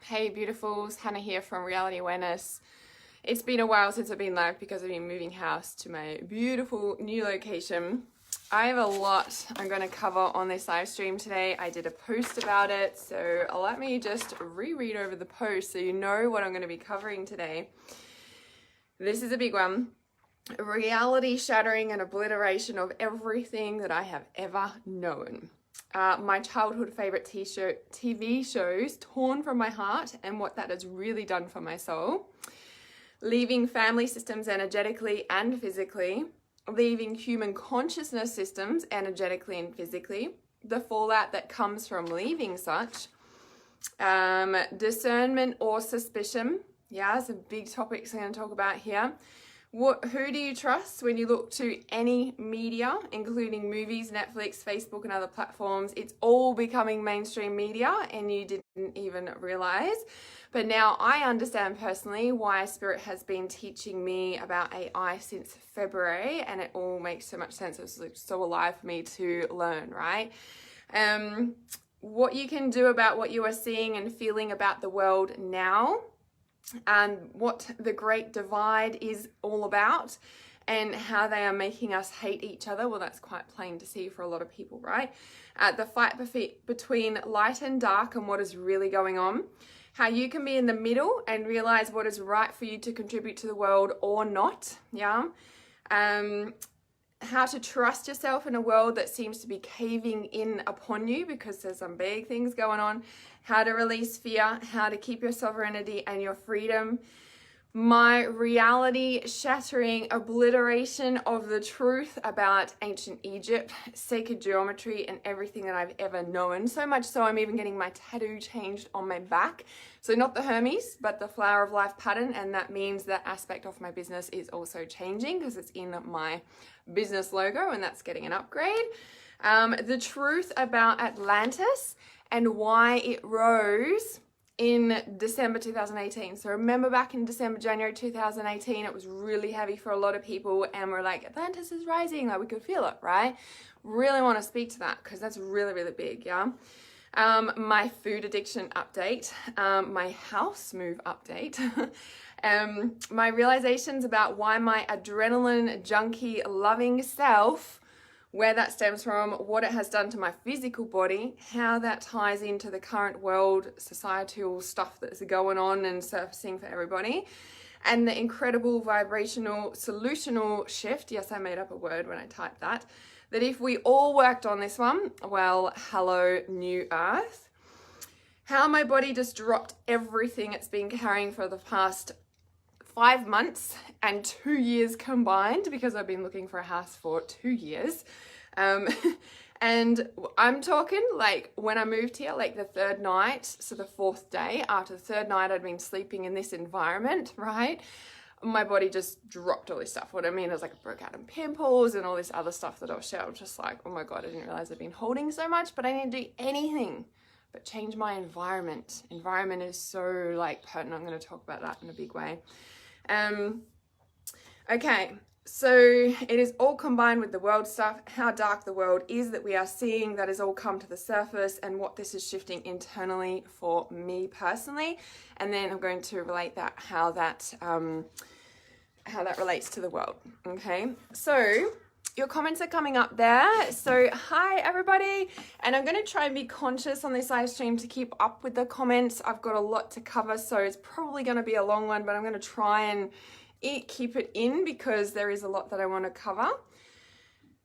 Hey beautifuls, Hannah here from Reality Awareness. It's been a while since I've been live because I've been moving house to my beautiful new location. I have a lot I'm going to cover on this live stream today. I did a post about it, so let me just reread over the post so you know what I'm going to be covering today. This is a big one. Reality shattering and obliteration of everything that I have ever known. My childhood favorite TV shows torn from my heart and what that has really done for my soul. Leaving family systems energetically and physically. Leaving human consciousness systems energetically and physically. The fallout that comes from leaving such. Discernment or suspicion. Yeah, it's a big topic I'm going to talk about here. Who do you trust when you look to any media, including movies, Netflix, Facebook, and other platforms? It's all becoming mainstream media and you didn't even realize. But now I understand personally why Spirit has been teaching me about AI since February, and it all makes so much sense. It's like so alive for me to learn, right? What you can do about what you are seeing and feeling about the world now, and what the Great Divide is all about, and how they are making us hate each other. Well, that's quite plain to see for a lot of people, right? The fight between light and dark and what is really going on. How you can be in the middle and realize what is right for you to contribute to the world or not, yeah? How to trust yourself in a world that seems to be caving in upon you because there's some big things going on. How to release fear, how to keep your sovereignty and your freedom. My reality shattering obliteration of the truth about ancient Egypt, sacred geometry, and everything that I've ever known. So much so I'm even getting my tattoo changed on my back. So not the Hermes, but the flower of life pattern. And that means that aspect of my business is also changing because it's in my business logo, and that's getting an upgrade. The truth about Atlantis and why it rose in December 2018. So remember back in January 2018, it was really heavy for a lot of people, and we're like, Atlantis is rising, like we could feel it, right? Really want to speak to that because that's really, really big, yeah? My food addiction update, my house move update, my realizations about why my adrenaline junkie loving self, where that stems from, what it has done to my physical body, how that ties into the current world, societal stuff that's going on and surfacing for everybody, and the incredible vibrational solutional shift, yes, I made up a word when I typed that if we all worked on this one, well, hello, new earth. How my body just dropped everything it's been carrying for the past 5 months and 2 years combined, because I've been looking for a house for 2 years. And I'm talking like when I moved here, like the third night, so the fourth day after the third night I'd been sleeping in this environment, right? My body just dropped all this stuff. What I mean is like I broke out in pimples and all this other stuff that I'll share. I'm just like, oh my God, I didn't realize I've been holding so much, but I didn't do anything but change my environment. Environment is so like pertinent. I'm going to talk about that in a big way. Okay, so it is all combined with the world stuff, how dark the world is that we are seeing, that has all come to the surface, and what this is shifting internally for me personally. And then I'm going to relate that, how that relates to the world. Okay, so your comments are coming up there. So hi everybody, and I'm going to try and be conscious on this live stream to keep up with the comments. I've got a lot to cover, so it's probably going to be a long one, but I'm going to try and keep it in because there is a lot that I want to cover.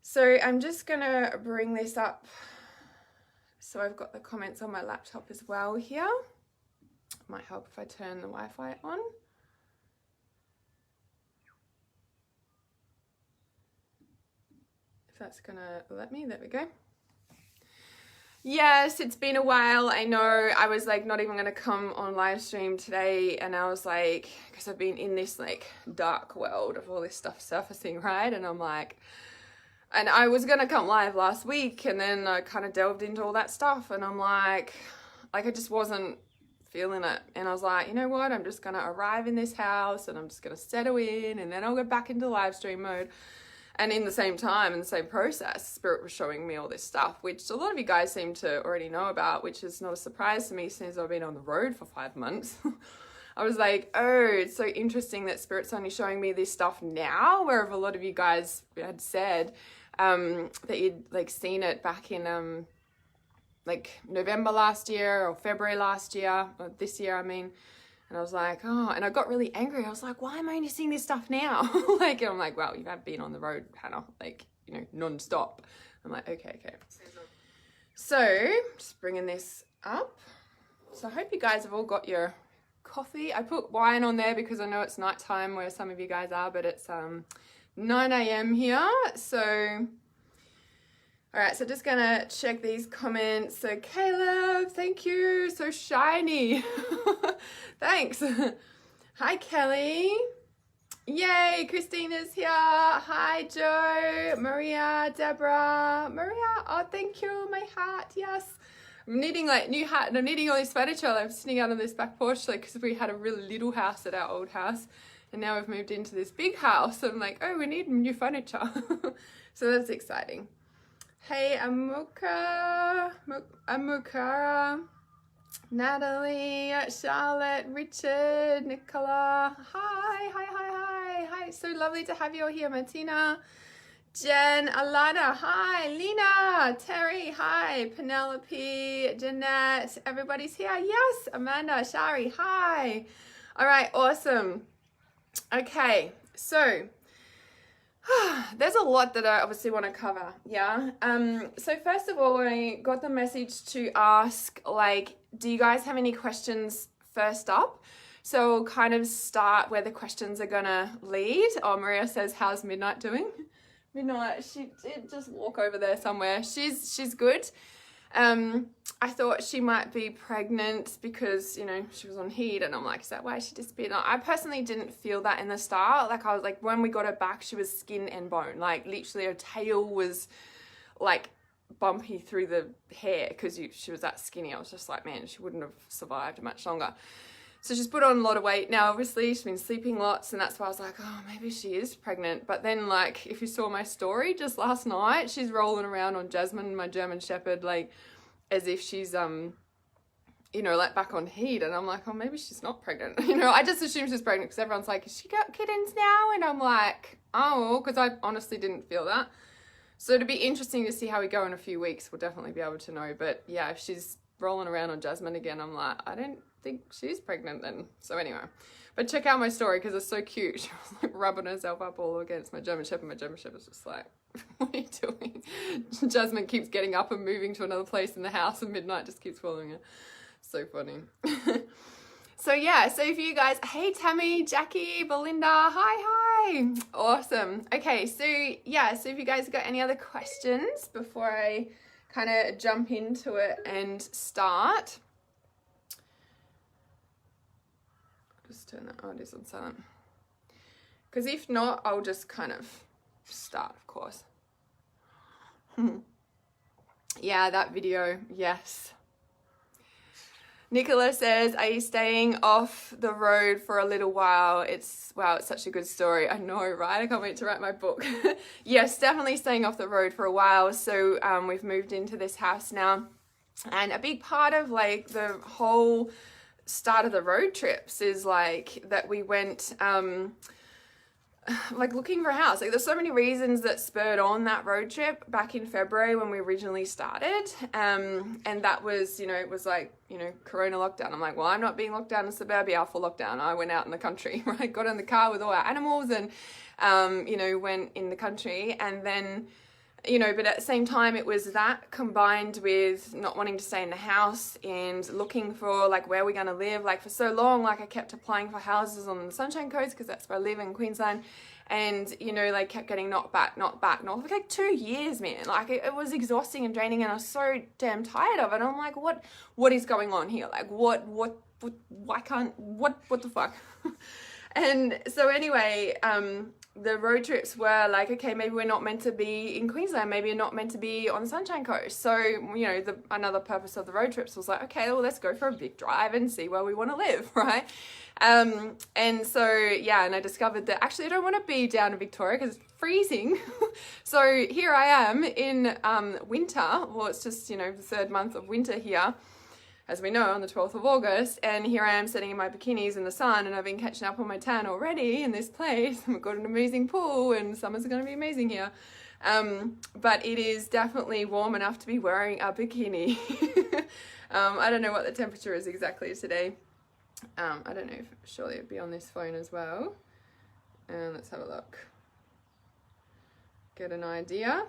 So I'm just going to bring this up. So I've got the comments on my laptop as well here. Might help if I turn the Wi-Fi on. If that's gonna let me, there we go. Yes, it's been a while. I know I was like not even gonna come on live stream today, and I was like, because I've been in this like dark world of all this stuff surfacing, right? And I'm like, and I was gonna come live last week, and then I kind of delved into all that stuff, and I'm like I just wasn't feeling it. And I was like, you know what? I'm just gonna arrive in this house, and I'm just gonna settle in, and then I'll go back into live stream mode. And in the same time, in the same process, Spirit was showing me all this stuff, which a lot of you guys seem to already know about, which is not a surprise to me since I've been on the road for 5 months. I was like, oh, it's so interesting that Spirit's only showing me this stuff now, where a lot of you guys had said that you'd like seen it back in like November last year or February last year, or this year, I mean. And I was like, oh, and I got really angry. I was like, why am I only seeing this stuff now? Like, and I'm like, well, you have been on the road, Hannah, like, you know, non-stop. I'm like, okay. So, just bringing this up. So I hope you guys have all got your coffee. I put wine on there because I know it's nighttime where some of you guys are, but it's 9 a.m. here. So, all right, so just gonna check these comments. So Caleb, thank you, so shiny. Thanks. Hi Kelly. Yay, Christina's here. Hi Joe, Maria, Deborah. Maria, oh thank you, my hat, yes. I'm needing like new hat and I'm needing all this furniture. I'm sitting out on this back porch like because we had a really little house at our old house and now we've moved into this big house. So I'm like, oh, we need new furniture. So that's exciting. Hey, Amukara, Natalie, Charlotte, Richard, Nicola. Hi. So lovely to have you all here, Martina. Jen, Alana, hi. Lena, Terry, hi. Penelope, Jeanette, everybody's here. Yes, Amanda, Shari, hi. All right, awesome. Okay, so there's a lot that I obviously want to cover, yeah? So first of all, I got the message to ask, like, do you guys have any questions first up? So we'll kind of start where the questions are gonna lead. Oh, Maria says, how's Midnight doing? Midnight, she did just walk over there somewhere. She's good. I thought she might be pregnant because, you know, she was on heat and I'm like, is that why she disappeared? I personally didn't feel that in the start. Like I was like, when we got her back, she was skin and bone. Like literally her tail was like bumpy through the hair because she was that skinny. I was just like, man, she wouldn't have survived much longer. So she's put on a lot of weight. Now, obviously, she's been sleeping lots and that's why I was like, oh, maybe she is pregnant. But then like, if you saw my story just last night, she's rolling around on Jasmine, my German Shepherd, like as if she's, you know, like back on heat. And I'm like, oh, maybe she's not pregnant. You know, I just assumed she's pregnant because everyone's like, has she got kittens now? And I'm like, oh, because I honestly didn't feel that. So it'd be interesting to see how we go in a few weeks. We'll definitely be able to know. But yeah, if she's rolling around on Jasmine again, I'm like, I don't think she's pregnant then. So anyway, but check out my story because it's so cute. She was like rubbing herself up all against my German Shepherd. My German Shepherd's just like, what are you doing? Jasmine keeps getting up and moving to another place in the house and Midnight just keeps following her. So funny. So yeah, so if you guys, hey Tammy, Jackie, Belinda, hi. Awesome. Okay, so yeah, so if you guys got any other questions before I kind of jump into it and start. Just turn that, oh, it is on silent. Because if not, I'll just kind of start, of course. Yeah, that video, yes. Nicola says, are you staying off the road for a little while? Wow, it's such a good story. I know, right? I can't wait to write my book. Yes, definitely staying off the road for a while. So we've moved into this house now. And a big part of like the whole start of the road trips is like that we went like looking for a house. Like there's so many reasons that spurred on that road trip back in February when we originally started. And that was, you know, it was like, you know, Corona lockdown. I'm like, well, I'm not being locked down in suburbia for lockdown. I went out in the country, right? Got in the car with all our animals and, you know, went in the country. And then, you know, but at the same time, it was that combined with not wanting to stay in the house and looking for like where we're going to live. Like for so long, like I kept applying for houses on the Sunshine Coast because that's where I live in Queensland. And, you know, like kept getting knocked back for like 2 years, man. Like it was exhausting and draining and I was so damn tired of it. And I'm like, what is going on here? Like what the fuck? And so anyway, the road trips were like, okay, maybe we're not meant to be in Queensland, maybe we're not meant to be on the Sunshine Coast. So, you know, another purpose of the road trips was like, okay, well, let's go for a big drive and see where we want to live, right? And so, yeah, and I discovered that actually I don't want to be down in Victoria because it's freezing. So here I am in winter. Well, it's just, you know, the third month of winter here, as we know, on the 12th of August, and here I am sitting in my bikinis in the sun, and I've been catching up on my tan already in this place, and we've got an amazing pool, and summer's going to be amazing here. But it is definitely warm enough to be wearing a bikini. I don't know what the temperature is exactly today. I don't know if surely it'd be on this phone as well. Let's have a look. Get an idea.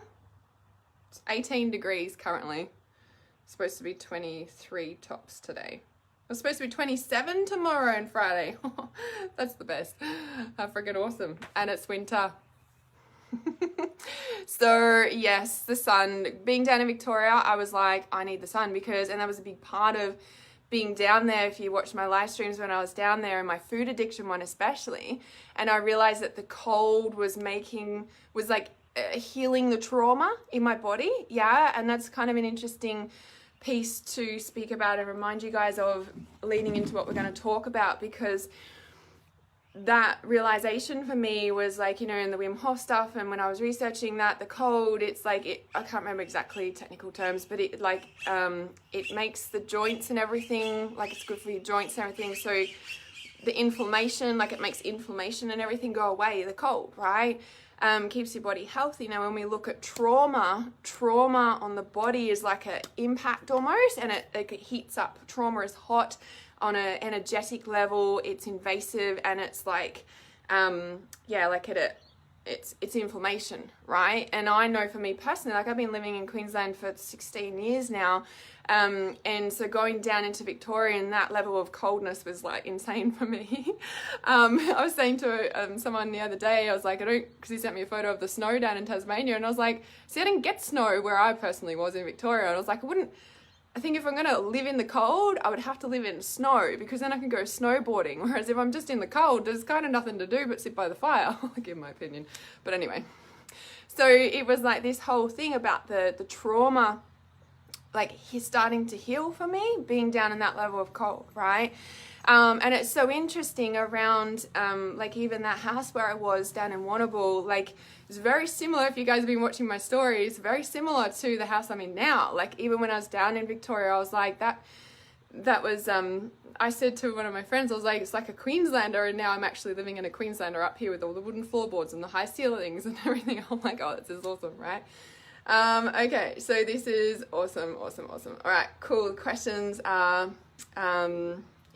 It's 18 degrees currently. Supposed to be 23 tops today. It's supposed to be 27 tomorrow and Friday. That's the best. Freaking awesome. And it's winter. So yes, the sun. Being down in Victoria, I was like, I need the sun because, and that was a big part of being down there. If you watched my live streams when I was down there, and my food addiction one especially, and I realized that the cold was like healing the trauma in my body. Yeah, and that's kind of an interesting piece to speak about and remind you guys of leading into what we're going to talk about, because that realization for me was like, you know, in the Wim Hof stuff, and when I was researching that, the cold, it's like, I can't remember exactly technical terms, but it like, it makes the joints and everything, like it's good for your joints and everything. So the inflammation, like it makes inflammation and everything go away, the cold, right? Keeps your body healthy. Now, when we look at trauma on the body is like an impact almost, and it heats up. Trauma is hot on an energetic level. It's invasive, and it's like, it's inflammation, right? And I know for me personally, like I've been living in Queensland for 16 years now. And so going down into Victoria and that level of coldness was like insane for me. I was saying to someone the other day, I was like, because he sent me a photo of the snow down in Tasmania, and I was like, see, I didn't get snow where I personally was in Victoria. And I was like, I think if I'm going to live in the cold, I would have to live in snow, because then I can go snowboarding. Whereas if I'm just in the cold, there's kind of nothing to do but sit by the fire, like in my opinion. But anyway, so it was like this whole thing about the trauma, like he's starting to heal for me, being down in that level of cold, right? And it's so interesting around, like even that house where I was down in Warrnambool, like it's very similar, if you guys have been watching my stories, very similar to the house I'm in now. Like even when I was down in Victoria, I was like, that was, I said to one of my friends, I was like, it's like a Queenslander, and now I'm actually living in a Queenslander up here with all the wooden floorboards and the high ceilings and everything. I'm like, oh, this is awesome, right? Okay, so this is awesome. All right, cool. Questions are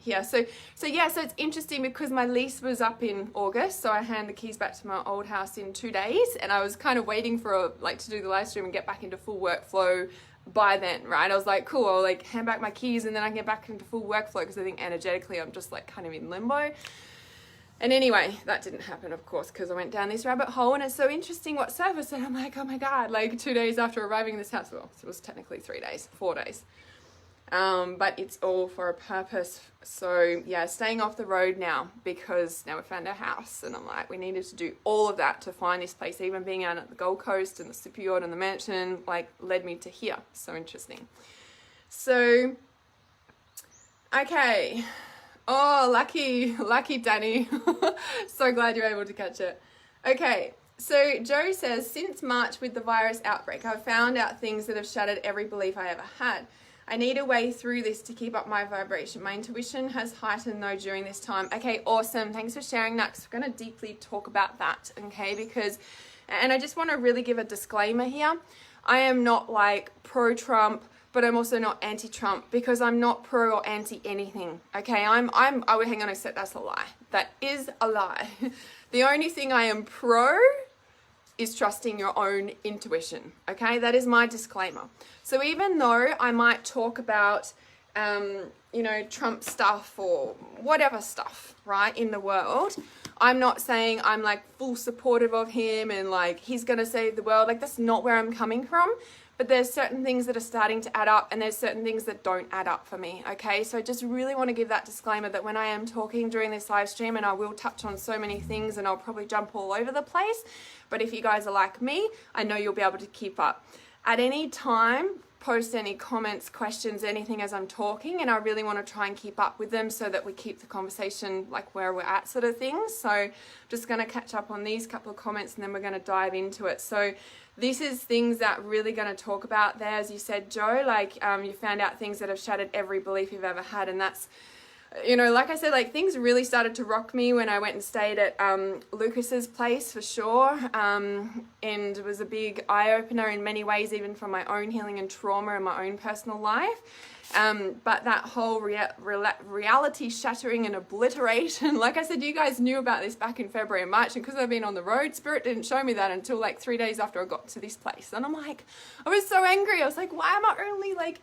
here. So it's interesting because my lease was up in August, so I hand the keys back to my old house in 2 days, and I was kind of waiting for to do the live stream and get back into full workflow by then, right? I was like, cool, I'll like hand back my keys and then I can get back into full workflow, because I think energetically I'm just like kind of in limbo. And anyway, that didn't happen, of course, because I went down this rabbit hole, and it's so interesting what surfaced, and I'm like, oh my God, like 2 days after arriving in this house, well, it was technically 4 days. But it's all for a purpose. So yeah, staying off the road now, because now we found our house, and I'm like, we needed to do all of that to find this place. Even being out at the Gold Coast and the super yacht and the mansion, like led me to here. So interesting. So, okay. Oh, lucky Danny. So glad you're able to catch it. Okay, so Joe says, since March with the virus outbreak, I've found out things that have shattered every belief I ever had. I need a way through this to keep up my vibration. My intuition has heightened though during this time. Okay, awesome. Thanks for sharing that, because we're going to deeply talk about that, okay? Because, and I just want to really give a disclaimer here. I am not like pro-Trump, but I'm also not anti-Trump, because I'm not pro or anti anything, okay? oh, hang on a sec, that's a lie. That is a lie. The only thing I am pro is trusting your own intuition, okay? That is my disclaimer. So even though I might talk about, you know, Trump stuff or whatever stuff, right, in the world, I'm not saying I'm like full supportive of him and like he's gonna save the world. Like that's not where I'm coming from. but there's certain things that are starting to add up and there's certain things that don't add up for me, okay? So I just really want to give that disclaimer that when I am talking during this live stream, and I will touch on so many things and I'll probably jump all over the place, but if you guys are like me, I know you'll be able to keep up. At any time, post any comments, questions, anything as I'm talking, and I really want to try and keep up with them so that we keep the conversation like where we're at sort of things. So just going to catch up on these couple of comments and then we're going to dive into it. So this is things that really going to talk about there, as you said, Joe, like you found out things that have shattered every belief you've ever had, and that's, you know, like I said, like things really started to rock me when I went and stayed at Lucas's place for sure, and it was a big eye-opener in many ways, even for my own healing and trauma in my own personal life. But that whole reality shattering and obliteration, like I said, you guys knew about this back in February and March, and because I've been on the road, Spirit didn't show me that until like 3 days after I got to this place. And I'm like, I was so angry. I was like, why am I only like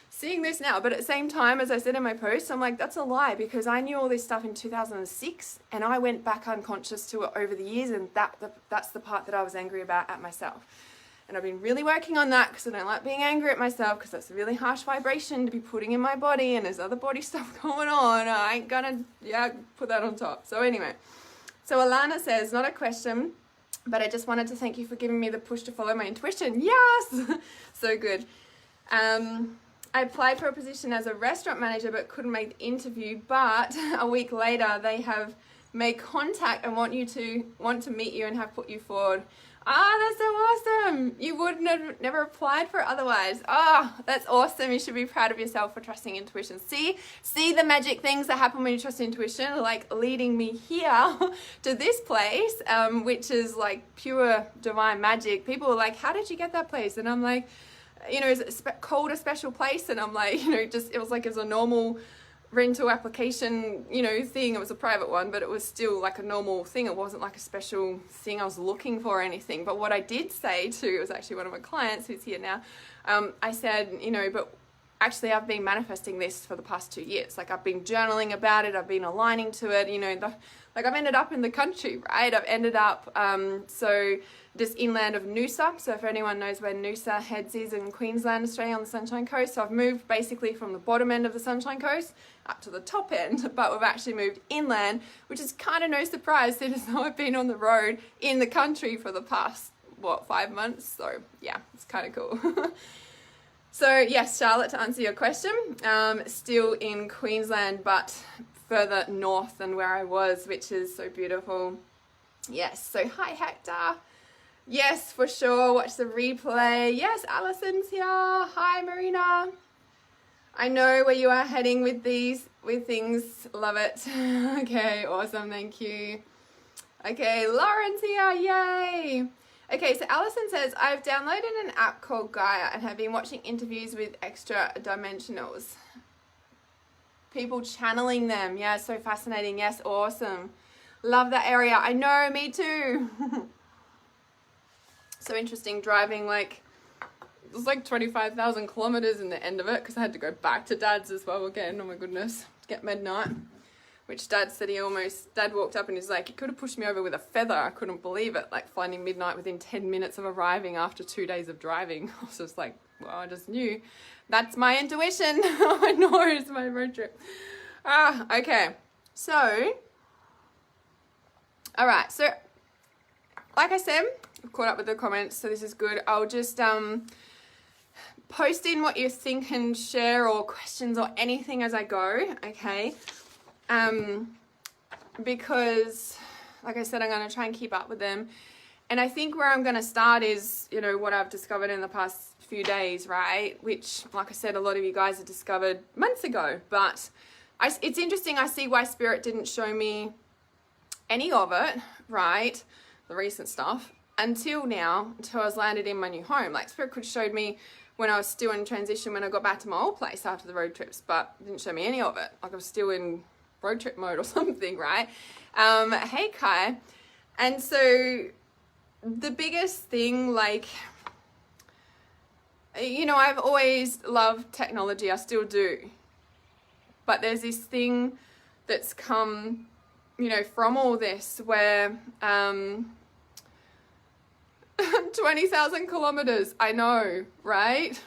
seeing this now? But at the same time, as I said in my post, I'm like, that's a lie, because I knew all this stuff in 2006 and I went back unconscious to it over the years, and that's the part that I was angry about at myself. And I've been really working on that because I don't like being angry at myself, because that's a really harsh vibration to be putting in my body, and there's other body stuff going on. I ain't gonna, put that on top. So anyway, so Alana says, not a question, but I just wanted to thank you for giving me the push to follow my intuition. Yes! So good. I applied for a position as a restaurant manager but couldn't make the interview, but a week later they have made contact and want to meet you and have put you forward. That's so awesome. You would never applied for it otherwise. That's awesome. You should be proud of yourself for trusting intuition. See the magic things that happen when you trust intuition, like leading me here to this place, which is like pure divine magic. People are like, how did you get that place? And I'm like, you know, is it called a special place? And I'm like, you know, it was a normal rental application, you know, thing. It was a private one, but it was still like a normal thing. It wasn't like a special thing I was looking for or anything. But what I did say to, it was actually one of my clients who's here now, I said, you know, but actually I've been manifesting this for the past 2 years. Like I've been journaling about it, I've been aligning to it, you know, like I've ended up in the country, right? I've ended up, just inland of Noosa. So if anyone knows where Noosa Heads is in Queensland, Australia, on the Sunshine Coast. So I've moved basically from the bottom end of the Sunshine Coast up to the top end, but we've actually moved inland, which is kind of no surprise, seeing as though I've been on the road in the country for the past, 5 months? So yeah, it's kind of cool. So yes, Charlotte, to answer your question, still in Queensland, but further north than where I was, which is so beautiful. Yes, so hi Hector. Yes, for sure, watch the replay. Yes, Allison's here. Hi Marina. I know where you are heading with things. Love it. Okay, awesome, thank you. Okay, Lauren's here, yay. Okay, so Allison says, I've downloaded an app called Gaia and have been watching interviews with extra dimensionals. People channeling them. Yeah, so fascinating. Yes, awesome. Love that area. I know, me too. So interesting driving, like, it was like 25,000 kilometers in the end of it, because I had to go back to Dad's as well again. Oh my goodness, to get midnight. Which Dad said Dad walked up and he's like, you could have pushed me over with a feather. I couldn't believe it, like finding midnight within 10 minutes of arriving after 2 days of driving. I was just like, well, I just knew. That's my intuition. I know, it's my road trip. Okay. So, all right. So, like I said, I've caught up with the comments, so this is good. I'll just post in what you think and share, or questions or anything as I go, okay? Because, like I said, I'm going to try and keep up with them. And I think where I'm going to start is, you know, what I've discovered in the past few days, right? Which, like I said, a lot of you guys have discovered months ago. But it's interesting. I see why Spirit didn't show me any of it, right? The recent stuff, until now, until I was landed in my new home. Like Spirit could showed me when I was still in transition, when I got back to my old place after the road trips, but didn't show me any of it. Like I was still in road trip mode or something, right? Hey Kai. And so the biggest thing, like, you know, I've always loved technology, I still do, but there's this thing that's come, you know, from all this where 20,000 kilometers. I know, right?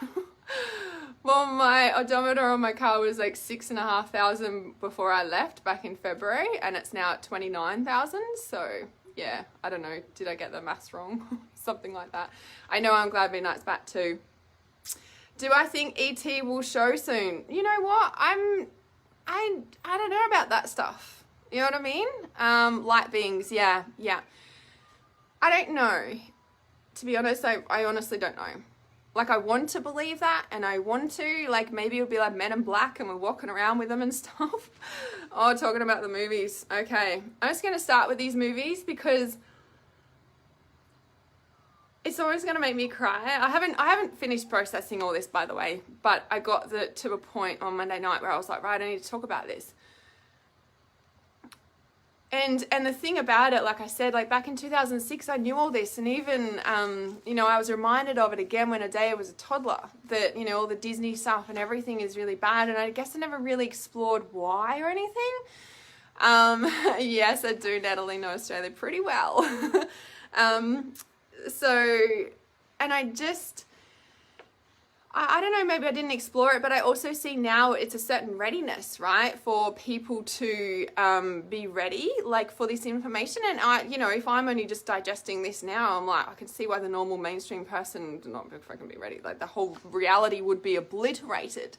Well, my odometer on my car was like 6,500 before I left back in February, and it's now at 29,000. So yeah, I don't know. Did I get the maths wrong? Something like that. I know I'm glad Midnight's back too. Do I think ET will show soon? You know what? I don't know about that stuff. You know what I mean? Light beings, yeah. I don't know. To be honest, I honestly don't know. Like, I want to believe that, and I want to, like, maybe it'll be like Men in Black and we're walking around with them and stuff. Oh, talking about the movies. Okay, I'm just going to start with these movies because it's always going to make me cry. I haven't finished processing all this, by the way, but I got to a point on Monday night where I was like, right, I need to talk about this. And the thing about it, like I said, like back in 2006, I knew all this. And even, you know, I was reminded of it again when Adea was a toddler, that, you know, all the Disney stuff and everything is really bad. And I guess I never really explored why or anything. Yes, I do, Natalie, know Australia pretty well. So, and I don't know, maybe I didn't explore it, but I also see now it's a certain readiness, right, for people to be ready, like, for this information. And you know, if I'm only just digesting this now, I'm like, I can see why the normal mainstream person not fucking be ready. Like, the whole reality would be obliterated.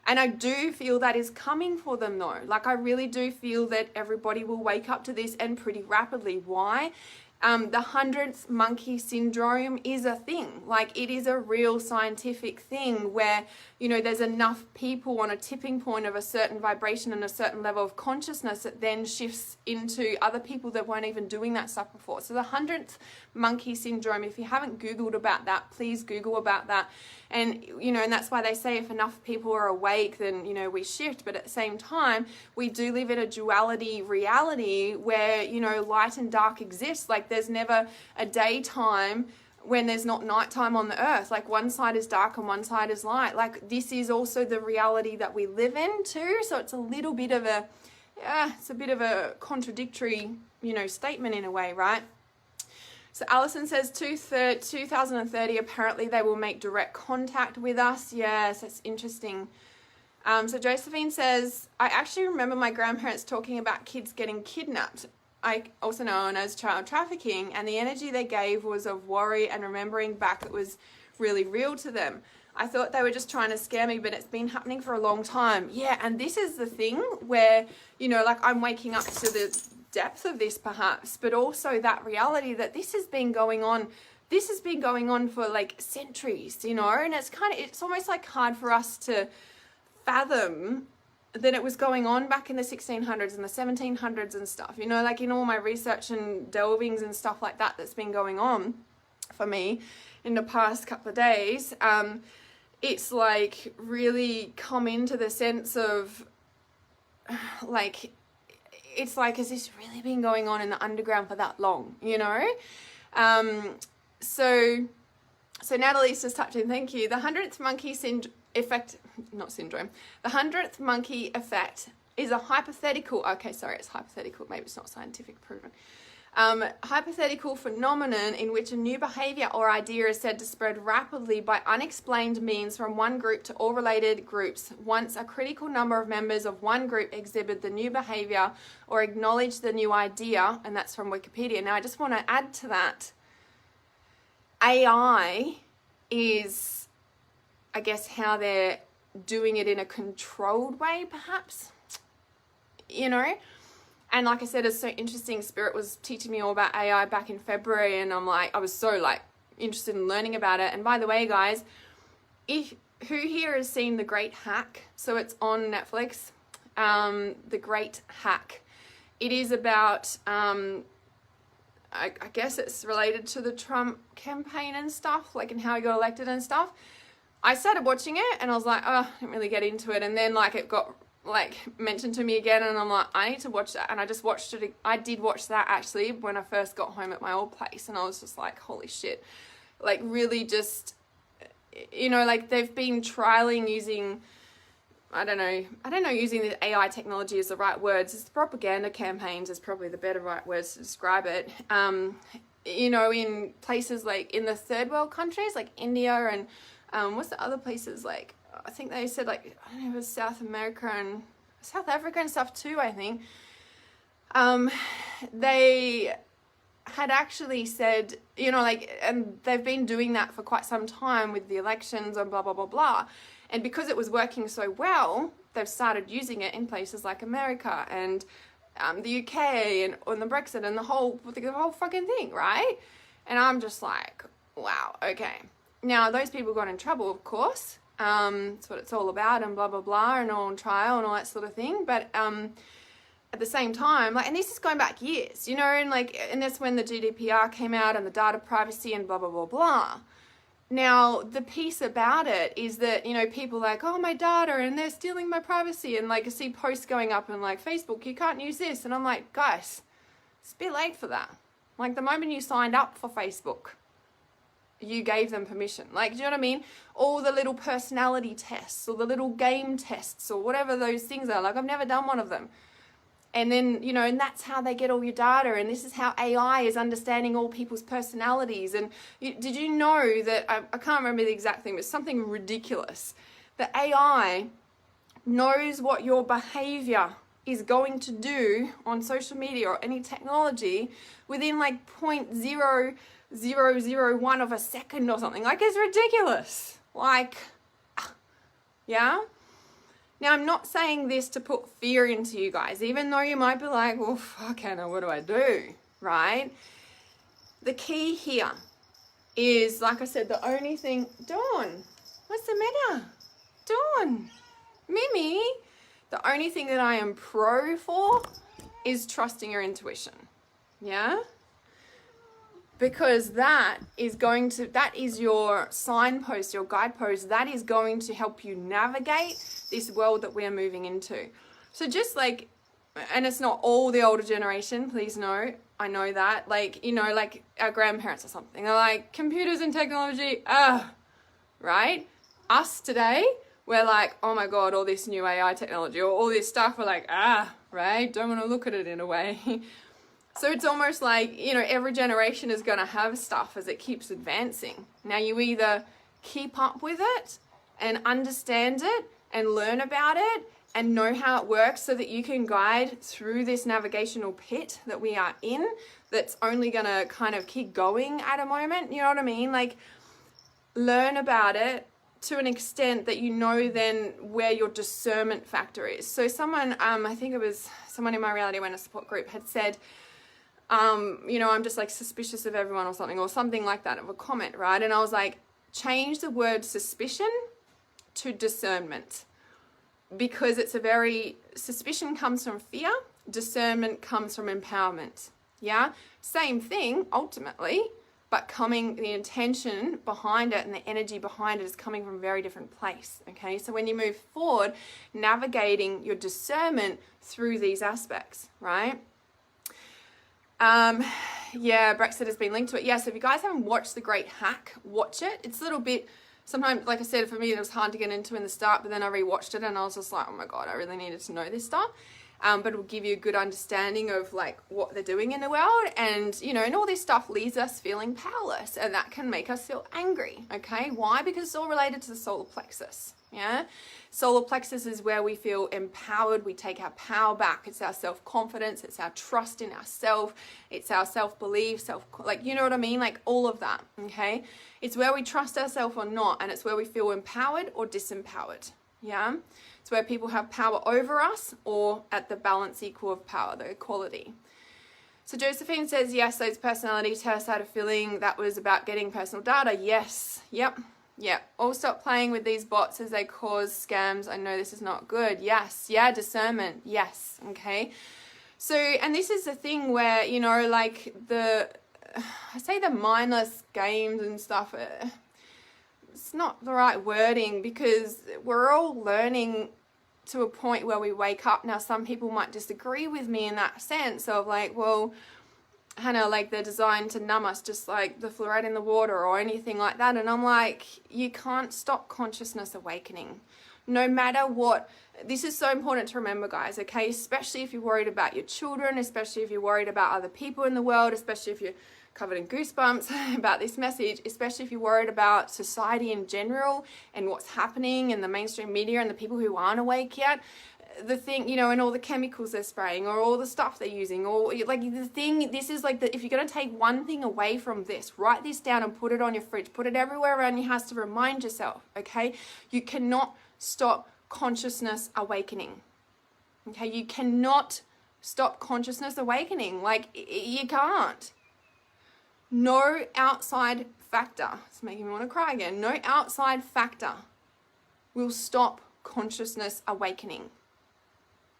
And I do feel that is coming for them, though. Like, I really do feel that everybody will wake up to this, and pretty rapidly. Why? The 100th monkey syndrome is a thing. Like, it is a real scientific thing where, you know, there's enough people on a tipping point of a certain vibration and a certain level of consciousness that then shifts into other people that weren't even doing that stuff before. So the 100th monkey syndrome, if you haven't Googled about that, please Google about that. And, you know, and that's why they say if enough people are awake, then, you know, we shift. But at the same time, we do live in a duality reality where, you know, light and dark exist. Like, there's never a daytime when there's not nighttime on the earth. Like, one side is dark and one side is light. Like, this is also the reality that we live in too. So it's a little bit of a contradictory, you know, statement in a way, right? So Alison says 2030, apparently they will make direct contact with us. Yes, that's interesting. So Josephine says, I actually remember my grandparents talking about kids getting kidnapped, also known as child trafficking, and the energy they gave was of worry and remembering back it was really real to them. I thought they were just trying to scare me, but it's been happening for a long time. Yeah, and this is the thing where, you know, like, I'm waking up to the depth of this perhaps, but also that reality that this has been going on for like centuries, you know, and it's almost like hard for us to fathom that it was going on back in the 1600s and the 1700s and stuff, you know, like in all my research and delvings and stuff like that that's been going on for me in the past couple of days. It's like really come into the sense of like, it's like, has this really been going on in the underground for that long, you know? So Natalie's just touched in, thank you. The 100th monkey effect, not syndrome, the 100th monkey effect is a hypothetical, okay, sorry, it's hypothetical, maybe it's not scientific proven. Hypothetical phenomenon in which a new behavior or idea is said to spread rapidly by unexplained means from one group to all related groups. Once a critical number of members of one group exhibit the new behavior or acknowledge the new idea, and that's from Wikipedia. Now, I just want to add to that, AI is, I guess, how they're doing it in a controlled way, perhaps, you know? And like I said, it's so interesting. Spirit was teaching me all about AI back in February, and I was so like interested in learning about it. And by the way, guys, who here has seen The Great Hack? So it's on Netflix, The Great Hack. It is about, I guess it's related to the Trump campaign and stuff, like, and how he got elected and stuff. I started watching it and I was like, oh, I didn't really get into it. And then like it got like mentioned to me again, and I'm like, I need to watch that. And I just watched it. I did watch that actually when I first got home at my old place, and I was just like, holy shit, like really just, you know, like they've been trialing using, I don't know, using the AI technology is the right words. It's propaganda campaigns is probably the better right words to describe it. you know, in places like in the third world countries like India and what's the other places, like I think they said like, I don't know, it was South America and South Africa and stuff too, I think. They had actually said, you know, like, and they've been doing that for quite some time with the elections and blah, blah, blah, blah. And because it was working so well, they've started using it in places like America and the UK and on the Brexit and the whole fucking thing, right? And I'm just like, wow, okay. Now, those people got in trouble, of course. That's what it's all about and blah, blah, blah, and all on trial and all that sort of thing. But at the same time, like, and this is going back years, you know, and like, and that's when the GDPR came out and the data privacy and blah, blah, blah, blah. Now, the piece about it is that, you know, people are like, oh, my data, and they're stealing my privacy, and like, I see posts going up and like, Facebook, you can't use this. And I'm like, guys, it's a bit late for that. Like, the moment you signed up for Facebook, you gave them permission. Like, do you know what I mean? All the little personality tests or the little game tests or whatever those things are. Like, I've never done one of them. And then, you know, and that's how they get all your data. And this is how AI is understanding all people's personalities. And did you know that, I can't remember the exact thing, but something ridiculous. The AI knows what your behavior is going to do on social media or any technology within like 0.0001 of a second or something. Like, it's ridiculous. Like, yeah? Now, I'm not saying this to put fear into you guys, even though you might be like, well, fuck, Hannah, what do I do, right? The key here is, like I said, the only thing... Dawn, what's the matter? Dawn, Mimi, the only thing that I am pro for is trusting your intuition, yeah? Because that is your signpost, your guidepost, that is going to help you navigate this world that we're moving into. So just like, and it's not all the older generation, please know, I know that, like, you know, like our grandparents or something, they're like, computers and technology, right? Us today, we're like, oh my God, all this new AI technology or all this stuff, we're like, right? Don't want to look at it in a way. So it's almost like, you know, every generation is going to have stuff as it keeps advancing. Now, you either keep up with it and understand it and learn about it and know how it works so that you can guide through this navigational pit that we are in that's only going to kind of keep going at a moment. You know what I mean? Like, learn about it to an extent that you know then where your discernment factor is. So someone, I think it was someone in my reality awareness support group had said, you know, I'm just like suspicious of everyone or something like that of a comment, right? And I was like, change the word suspicion to discernment, because it's suspicion comes from fear, discernment comes from empowerment, yeah? Same thing, ultimately, but the intention behind it and the energy behind it is coming from a very different place, okay? So when you move forward, navigating your discernment through these aspects, right? Yeah, Brexit has been linked to it. Yeah, so if you guys haven't watched The Great Hack, watch it. It's a little bit, sometimes, like I said, for me it was hard to get into in the start, but then I rewatched it and I was just like, oh my God, I really needed to know this stuff. But it will give you a good understanding of like what they're doing in the world, and you know, and all this stuff leaves us feeling powerless, and that can make us feel angry, okay? Why? Because it's all related to the solar plexus, yeah? Solar plexus is where we feel empowered, we take our power back. It's our self-confidence, it's our trust in ourselves, it's our self-belief, like, you know what I mean? Like all of that, okay? It's where we trust ourselves or not, and it's where we feel empowered or disempowered, yeah? It's where people have power over us or at the balance equal of power, the equality. So Josephine says, yes, those personality tests I had a feeling that was about getting personal data. Yes, yep. All stop playing with these bots as they cause scams. I know this is not good. Yes, yeah, discernment. Yes, okay. So, and this is the thing where, you know, like I say the mindless games and stuff, it's not the right wording, because we're all learning to a point where we wake up. Now, some people might disagree with me in that sense of like, well, Hannah, like they're designed to numb us just like the fluoride in the water or anything like that. And I'm like, you can't stop consciousness awakening. No matter what, this is so important to remember, guys, okay? Especially if you're worried about your children, especially if you're worried about other people in the world, especially if you're covered in goosebumps about this message, especially if you're worried about society in general and what's happening in the mainstream media and the people who aren't awake yet. The thing, you know, and all the chemicals they're spraying or all the stuff they're using, or like the thing, this is like if you're going to take one thing away from this, write this down and put it on your fridge, put it everywhere around your house to remind yourself, okay? You cannot stop consciousness awakening, okay? You cannot stop consciousness awakening, like you can't. No outside factor, it's making me want to cry again, no outside factor will stop consciousness awakening.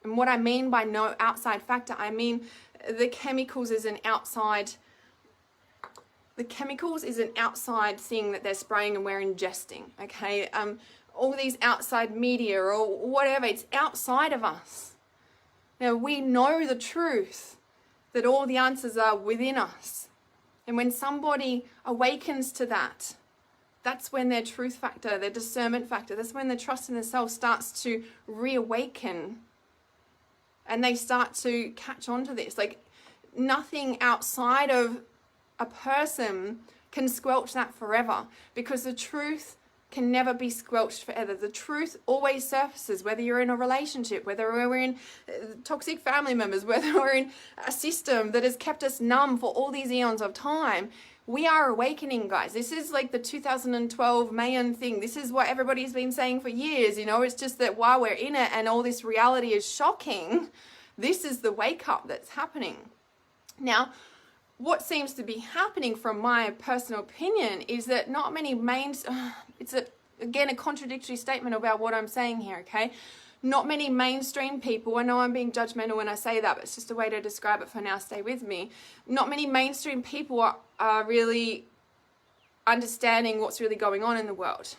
And what I mean by no outside factor, I mean the chemicals is an outside thing that they're spraying and we're ingesting, okay? All these outside media or whatever, it's outside of us. Now, we know the truth that all the answers are within us. And when somebody awakens to that, that's when their truth factor, their discernment factor, that's when their trust in themselves starts to reawaken. And they start to catch on to this. Like nothing outside of a person can squelch that forever, because the truth can never be squelched forever. The truth always surfaces, whether you're in a relationship, whether we're in toxic family members, whether we're in a system that has kept us numb for all these eons of time. We are awakening, guys. This is like the 2012 Mayan thing. This is what everybody's been saying for years, you know. It's just that while we're in it and all this reality is shocking, this is the wake up that's happening. Now, what seems to be happening from my personal opinion is that not many it's again a contradictory statement about what I'm saying here, okay? Not many mainstream people, I know I'm being judgmental when I say that, but it's just a way to describe it for now, stay with me. Not many mainstream people are really understanding what's really going on in the world.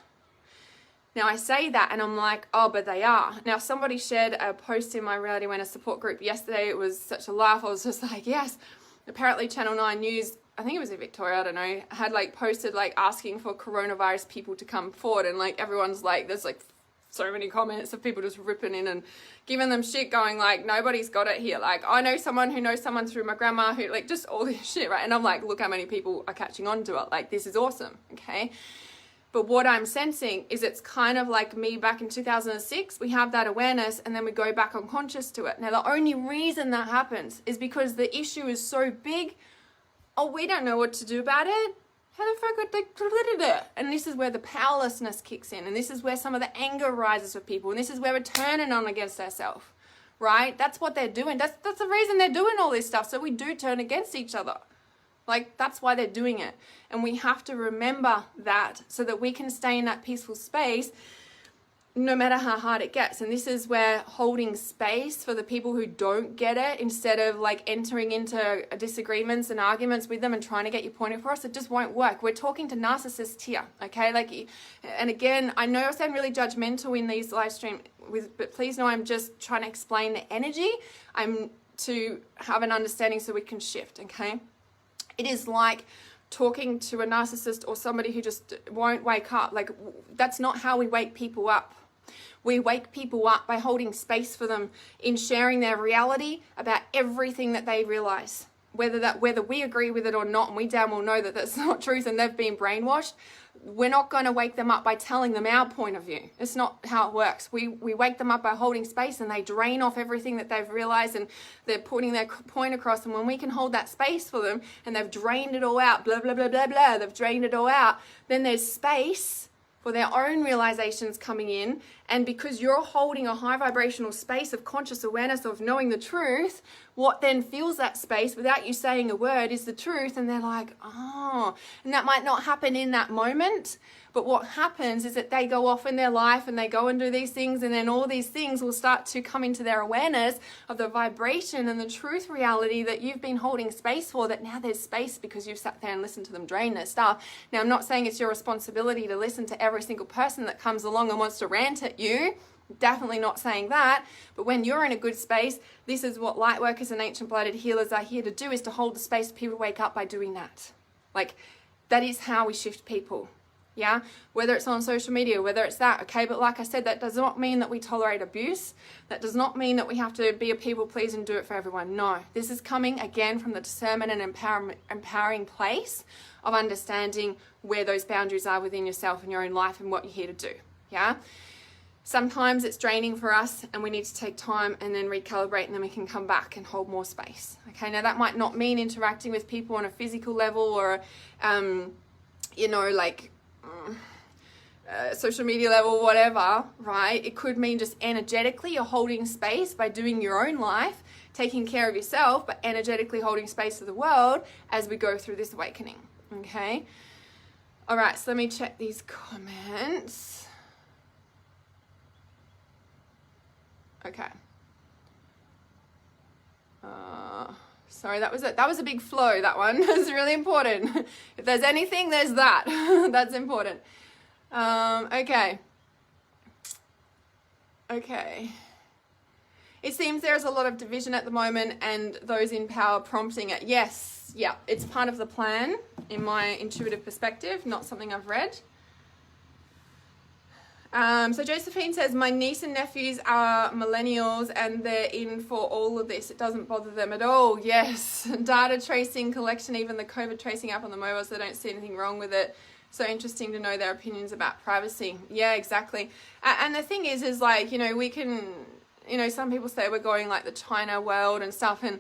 Now I say that and I'm like, oh, but they are. Now somebody shared a post in my Reality Awareness support group yesterday. It was such a laugh. I was just like, yes. Apparently Channel 9 News, I think it was in Victoria, I don't know, had like posted like asking for coronavirus people to come forward, and like everyone's like, there's like so many comments of people just ripping in and giving them shit, going like, nobody's got it here. Like, I know someone who knows someone through my grandma who, like, just all this shit, right? And I'm like, look how many people are catching on to it. Like, this is awesome, okay? But what I'm sensing is it's kind of like me back in 2006. We have that awareness and then we go back unconscious to it. Now, the only reason that happens is because the issue is so big. Oh, we don't know what to do about it. How the fuck would they? And this is where the powerlessness kicks in. And this is where some of the anger rises for people. And this is where we're turning on against ourselves, right? That's what they're doing. That's the reason they're doing all this stuff. So we do turn against each other. Like, that's why they're doing it. And we have to remember that so that we can stay in that peaceful space no matter how hard it gets. And this is where holding space for the people who don't get it, instead of like entering into disagreements and arguments with them and trying to get your point across, it just won't work. We're talking to narcissists here, okay? Like, and again, I know I sound really judgmental in these live streams, but please know I'm just trying to explain the energy. I'm to have an understanding so we can shift, okay? It is like talking to a narcissist or somebody who just won't wake up. Like, that's not how we wake people up. We wake people up by holding space for them in sharing their reality about everything that they realize. Whether we agree with it or not, and we damn well know that that's not truth and they've been brainwashed, we're not going to wake them up by telling them our point of view. It's not how it works. We wake them up by holding space, and they drain off everything that they've realized and they're putting their point across. And when we can hold that space for them and they've drained it all out, blah, blah, blah, blah, blah, they've drained it all out, then there's space for their own realizations coming in. And because you're holding a high vibrational space of conscious awareness of knowing the truth, what then fills that space without you saying a word is the truth. And they're like, oh, and that might not happen in that moment. But what happens is that they go off in their life and they go and do these things, and then all these things will start to come into their awareness of the vibration and the truth reality that you've been holding space for, that now there's space because you've sat there and listened to them drain their stuff. Now, I'm not saying it's your responsibility to listen to every single person that comes along and wants to rant at you. Definitely not saying that. But when you're in a good space, this is what light workers and ancient blooded healers are here to do, is to hold the space for people to wake up by doing that. Like, that is how we shift people. Yeah, whether it's on social media, whether it's that, okay? But like I said, that does not mean that we tolerate abuse. That does not mean that we have to be a people pleaser and do it for everyone. No, this is coming again from the discernment and empowering place of understanding where those boundaries are within yourself and your own life and what you're here to do. Yeah. Sometimes it's draining for us and we need to take time and then recalibrate, and then we can come back and hold more space. Okay, now that might not mean interacting with people on a physical level or, you know, like social media level, whatever, right? It could mean just energetically you're holding space by doing your own life, taking care of yourself, but energetically holding space for the world as we go through this awakening. Okay. All right, so let me check these comments. Okay. Sorry, that was a big flow, that one. It's really important. If there's anything, there's that. That's important. Okay. It seems there's a lot of division at the moment and those in power prompting it. Yes, yeah, it's part of the plan in my intuitive perspective, not something I've read. So Josephine says, my niece and nephews are millennials and they're in for all of this. It doesn't bother them at all. Yes. Data tracing, collection, even the COVID tracing app on the mobile, so they don't see anything wrong with it. So interesting to know their opinions about privacy. Yeah, exactly. And the thing is like, you know, we can, you know, some people say we're going like the China world and stuff. And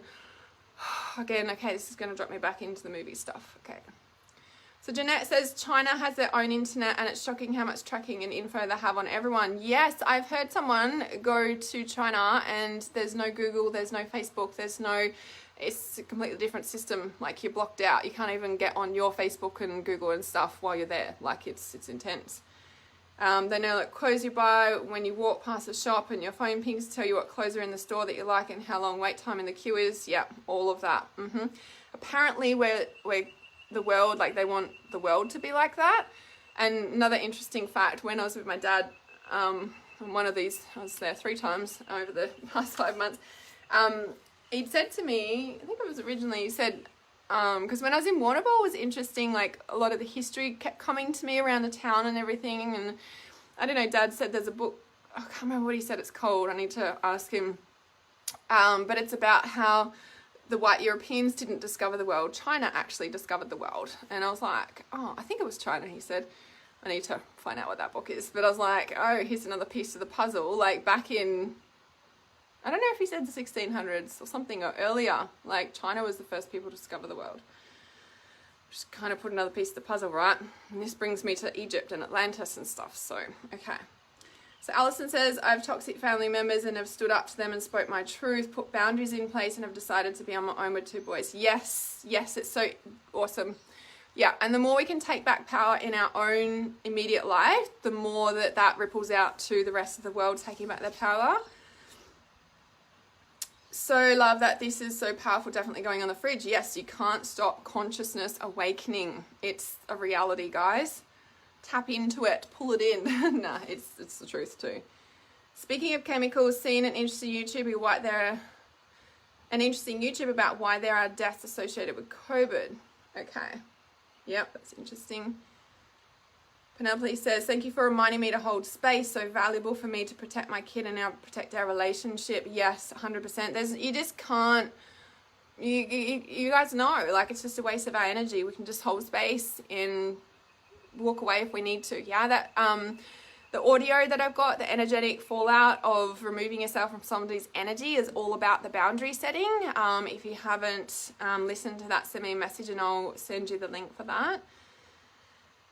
again, okay, this is going to drop me back into the movie stuff. Okay. So Jeanette says China has their own internet and it's shocking how much tracking and info they have on everyone. Yes, I've heard someone go to China and there's no Google, there's no Facebook, it's a completely different system. Like you're blocked out. You can't even get on your Facebook and Google and stuff while you're there. Like it's intense. They know like clothes you buy when you walk past the shop and your phone pings to tell you what clothes are in the store that you like and how long wait time in the queue is. Yeah, all of that. Apparently we're the world, like they want the world to be like that. And another interesting fact, when I was with my dad on one of these, I was there 3 times over the past 5 months, he'd said to me, I think it was originally, he said, because when I was in Warrnambool, it was interesting, like a lot of the history kept coming to me around the town and everything. And I don't know, Dad said there's a book, I can't remember what he said it's called, I need to ask him, but it's about how the white Europeans didn't discover the world. China actually discovered the world. And I was like, oh, I think it was China, he said. I need to find out what that book is. But I was like, oh, here's another piece of the puzzle. Like back in, I don't know if he said the 1600s or something or earlier, like China was the first people to discover the world. Just kind of put another piece of the puzzle, right? And this brings me to Egypt and Atlantis and stuff. So, okay. So Alison says, I have toxic family members and have stood up to them and spoke my truth, put boundaries in place and have decided to be on my own with 2 boys. Yes, it's so awesome. Yeah, and the more we can take back power in our own immediate life, the more that ripples out to the rest of the world taking back their power. So love that this is so powerful, definitely going on the fridge. Yes, you can't stop consciousness awakening. It's a reality, guys. Tap into it, pull it in. Nah, it's the truth too. Speaking of chemicals, seen an interesting YouTube about why there are deaths associated with COVID. Okay. Yep, that's interesting. Penelope says, thank you for reminding me to hold space. So valuable for me to protect my kid and now protect our relationship. Yes, 100%. You just can't, you guys know, like it's just a waste of our energy. We can just hold space and walk away if we need to. Yeah, that the audio that I've got, the energetic fallout of removing yourself from somebody's energy, is all about the boundary setting. If you haven't listened to that, send me a message and I'll send you the link for that.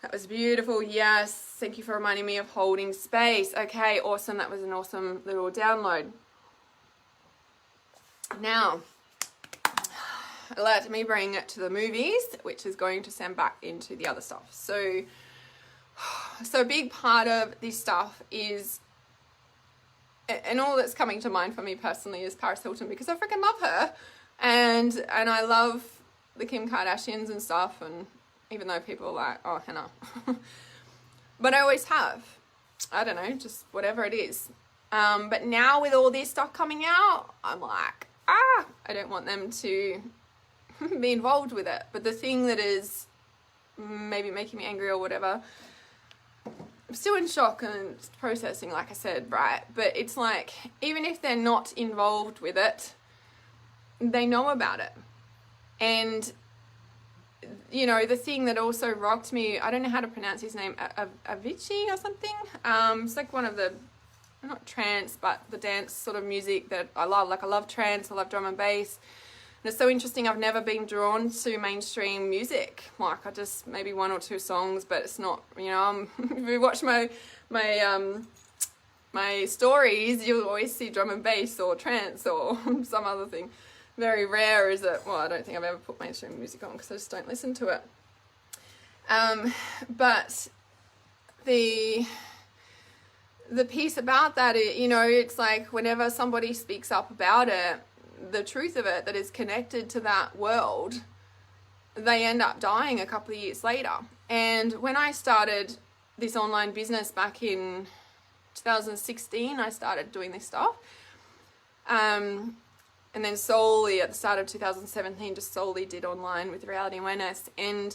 That was beautiful. Yes, thank you for reminding me of holding space. Okay, awesome. That was an awesome little download. Now, let me bring it to the movies, which is going to send back into the other stuff. So a big part of this stuff is, and all that's coming to mind for me personally is Paris Hilton, because I freaking love her, and I love the Kim Kardashians and stuff, and even though people are like, oh, Hannah, but I always have. I don't know, just whatever it is. But now with all this stuff coming out, I'm like, I don't want them to be involved with it. But the thing that is maybe making me angry or whatever still in shock and processing, like I said, right? But it's like, even if they're not involved with it, they know about it. And, you know, the thing that also rocked me, I don't know how to pronounce his name, Avicii or something. It's like one of the, not trance, but the dance sort of music that I love. Like, I love trance, I love drum and bass. And it's so interesting, I've never been drawn to mainstream music. Like, I just, maybe one or two songs, but it's not, you know, if you watch my stories, you'll always see drum and bass or trance or some other thing. Very rare is it, well, I don't think I've ever put mainstream music on because I just don't listen to it. But the piece about that, you know, it's like whenever somebody speaks up about it, the truth of it that is connected to that world, they end up dying a couple of years later. And when I started this online business back in 2016, I started doing this stuff. And then solely at the start of 2017, just solely did online with reality awareness. And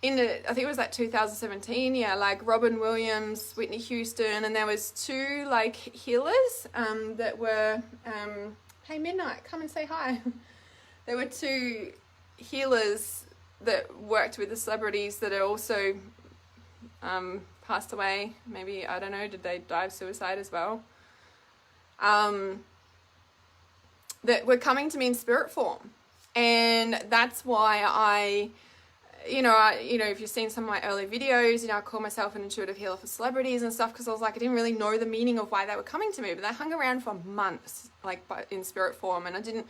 I think it was like 2017, yeah, like Robin Williams, Whitney Houston, and there was two like healers that were, hey Midnight, come and say hi. There were two healers that worked with the celebrities that are also passed away. Maybe, I don't know, did they die of suicide as well? That were coming to me in spirit form. And that's why if you've seen some of my early videos, you know, I call myself an intuitive healer for celebrities and stuff, because I was like, I didn't really know the meaning of why they were coming to me, but they hung around for months, like in spirit form, and I didn't,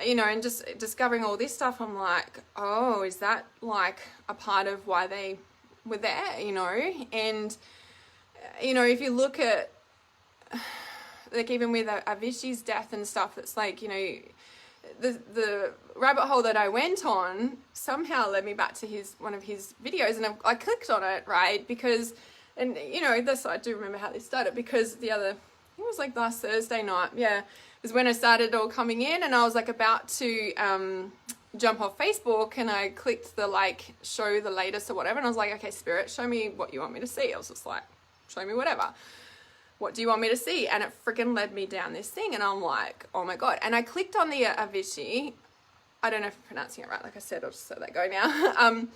you know, and just discovering all this stuff, I'm like, oh, is that like a part of why they were there, you know? And, you know, if you look at, like, even with Avicii's death and stuff, it's like, you know, the rabbit hole that I went on somehow led me back to one of his videos, and I clicked on it, right? Because, and you know, I do remember how this started, because it was like last Thursday night, yeah, it was when I started all coming in, and I was like about to jump off Facebook, and I clicked the like show the latest or whatever, and I was like, okay, Spirit, show me what you want me to see. I was just like, show me whatever. What do you want me to see? And it freaking led me down this thing, and I'm like, oh my God. And I clicked on the Avicii. I don't know if I'm pronouncing it right, like I said, I'll just let that go now.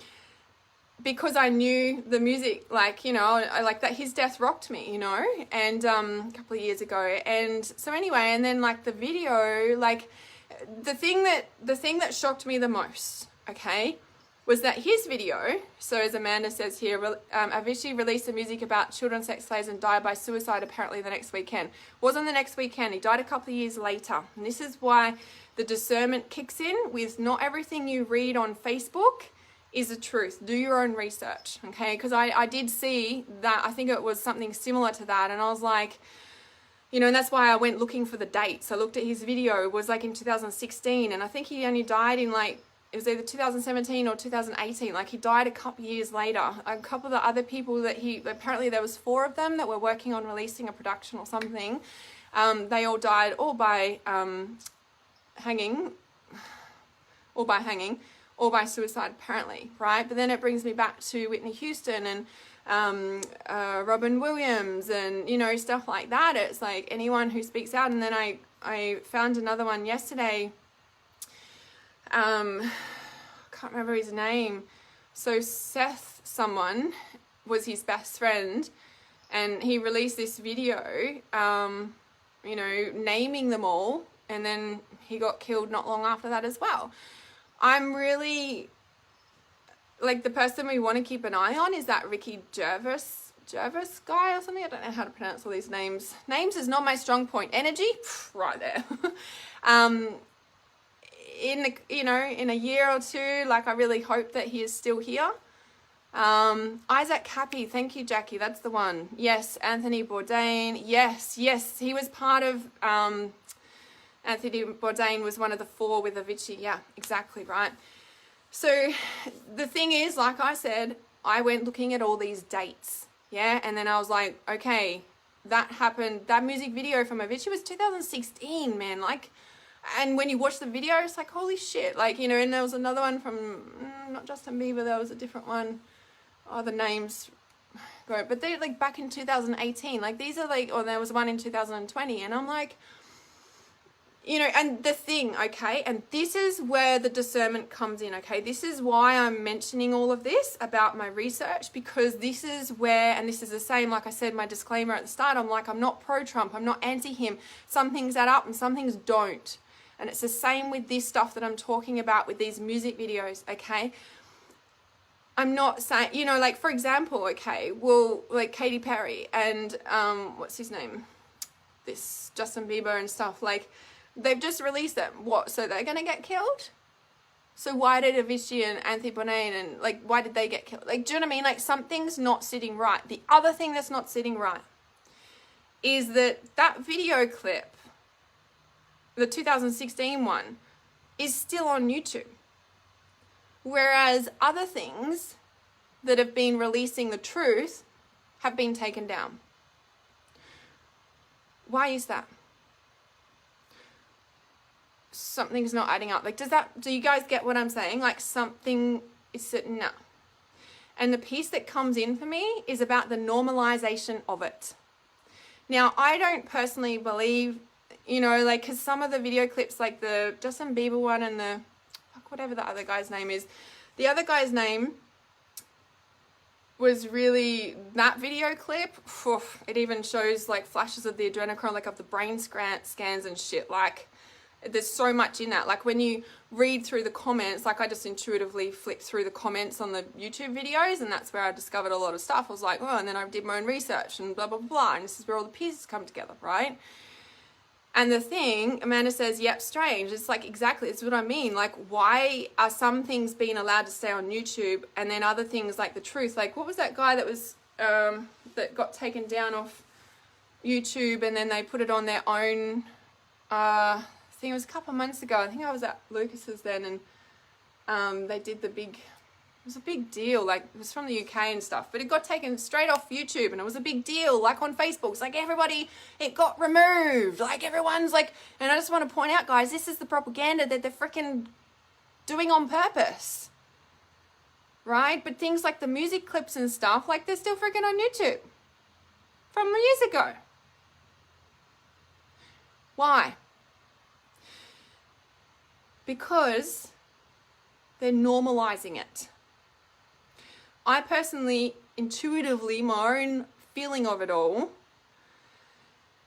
Because I knew the music, like, you know, I like that his death rocked me, you know, and a couple of years ago. And so anyway, and then like the video, like the thing that shocked me the most, okay, was that his video, so as Amanda says here, Avicii released the music about children sex slaves and died by suicide apparently the next weekend. Wasn't the next weekend, he died a couple of years later. And this is why the discernment kicks in with not everything you read on Facebook is the truth. Do your own research, okay? Because I did see that, I think it was something similar to that, and I was like, you know, and that's why I went looking for the dates. I looked at his video, it was like in 2016, and I think he only died in like, it was either 2017 or 2018. Like, he died a couple years later. A couple of the other people that apparently there was 4 of them that were working on releasing a production or something. They all died, all by hanging, or by suicide apparently, right? But then it brings me back to Whitney Houston and Robin Williams and, you know, stuff like that. It's like anyone who speaks out. And then I found another one yesterday. I can't remember his name. So Seth someone was his best friend, and he released this video, you know, naming them all, and then he got killed not long after that as well. I'm really, like, the person we want to keep an eye on is that Ricky Gervais guy or something. I don't know how to pronounce all these names. Names is not my strong point. Energy, right there. In a year or two, like, I really hope that he is still here. Isaac Cappy, thank you, Jackie, that's the one. Yes, Anthony Bourdain, yes, he was part of, Anthony Bourdain was one of the 4 with Avicii, yeah, exactly, right. So the thing is, like I said, I went looking at all these dates, yeah, and then I was like, okay, that happened, that music video from Avicii was 2016, man, like, and when you watch the video, it's like, holy shit, like, you know. And there was another one from, not Justin Bieber, there was a different one. oh, the names go, but they're like back in 2018. Like these are like, or there was one in 2020, and I'm like, you know, and the thing, okay, and this is where the discernment comes in, okay? This is why I'm mentioning all of this about my research, because this is where, and this is the same, like I said, my disclaimer at the start, I'm like, I'm not pro-Trump, I'm not anti-him. Some things add up and some things don't. And it's the same with this stuff that I'm talking about with these music videos, okay? I'm not saying, you know, like, for example, okay, well, like Katy Perry and, what's his name? This Justin Bieber and stuff, like, they've just released them. What? So they're going to get killed? So why did Avicii and Anthony Bourdain and like, why did they get killed? Like, do you know what I mean? Like something's not sitting right. The other thing that's not sitting right is that video clip, the 2016 one, is still on YouTube. Whereas other things that have been releasing the truth have been taken down. Why is that? Something's not adding up. Like, do you guys get what I'm saying? Like something is sitting, no. And the piece that comes in for me is about the normalization of it. Now, I don't personally believe, you know, like, because some of the video clips, like the Justin Bieber one and the, whatever the other guy's name is, the other guy's name was really, that video clip, it even shows like flashes of the adrenochrome, like of the brain scans and shit. Like, there's so much in that. Like when you read through the comments, like I just intuitively flipped through the comments on the YouTube videos, and that's where I discovered a lot of stuff. I was like, oh, and then I did my own research and blah, blah, blah. And this is where all the pieces come together, right? And the thing, Amanda says, yep, strange. It's like, exactly, it's what I mean. Like, why are some things being allowed to stay on YouTube and then other things like the truth? Like, what was that guy that was, that got taken down off YouTube and then they put it on their own, I think it was a couple of months ago. I think I was at Lucas's then, and they did the big, it was a big deal. Like, it was from the UK and stuff, but it got taken straight off YouTube, and it was a big deal. Like on Facebook, it's like everybody, it got removed. Like everyone's like, and I just want to point out, guys, this is the propaganda that they're freaking doing on purpose, right? But things like the music clips and stuff, like they're still freaking on YouTube from years ago. Why? Because they're normalizing it. I personally, intuitively, my own feeling of it all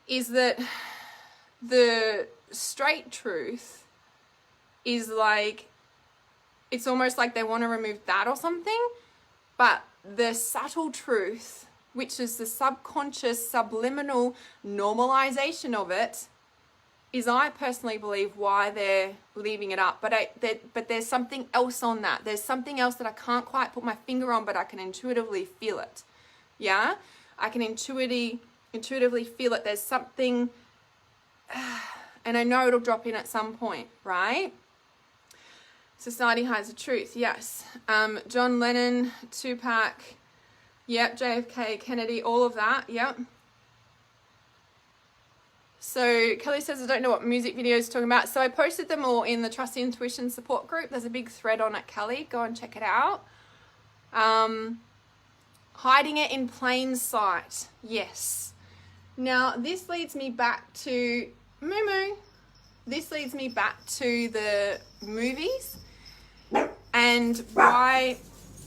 is that the straight truth is like, it's almost like they want to remove that or something, but the subtle truth, which is the subconscious, subliminal normalization of it, is, I personally believe, why they're leaving it up. But there's something else on that. There's something else that I can't quite put my finger on, but I can intuitively feel it. Yeah? I can intuitively feel it. There's something, and I know it'll drop in at some point, right? Society hides the truth, yes. John Lennon, Tupac, yep, JFK, Kennedy, all of that, yep. So Kelly says, I don't know what music videos you're talking about. So I posted them all in the Trust Intuition support group. There's a big thread on it, Kelly. Go and check it out. Hiding it in plain sight. Yes. Now, this leads me back to Moo. This leads me back to the movies and why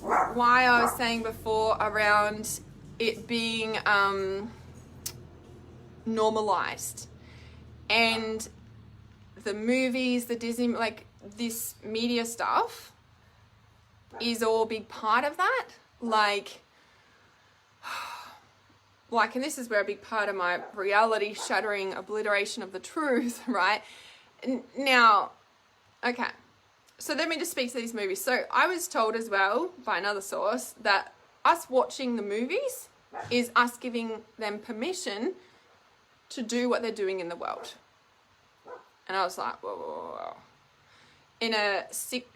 I was saying before around it being normalized, and the movies, the Disney, like this media stuff is all a big part of that. Like, and this is where a big part of my reality shattering obliteration of the truth, right? Now, okay, so let me just speak to these movies. So I was told as well by another source that us watching the movies is us giving them permission to do what they're doing in the world. And I was like, whoa. In a sick,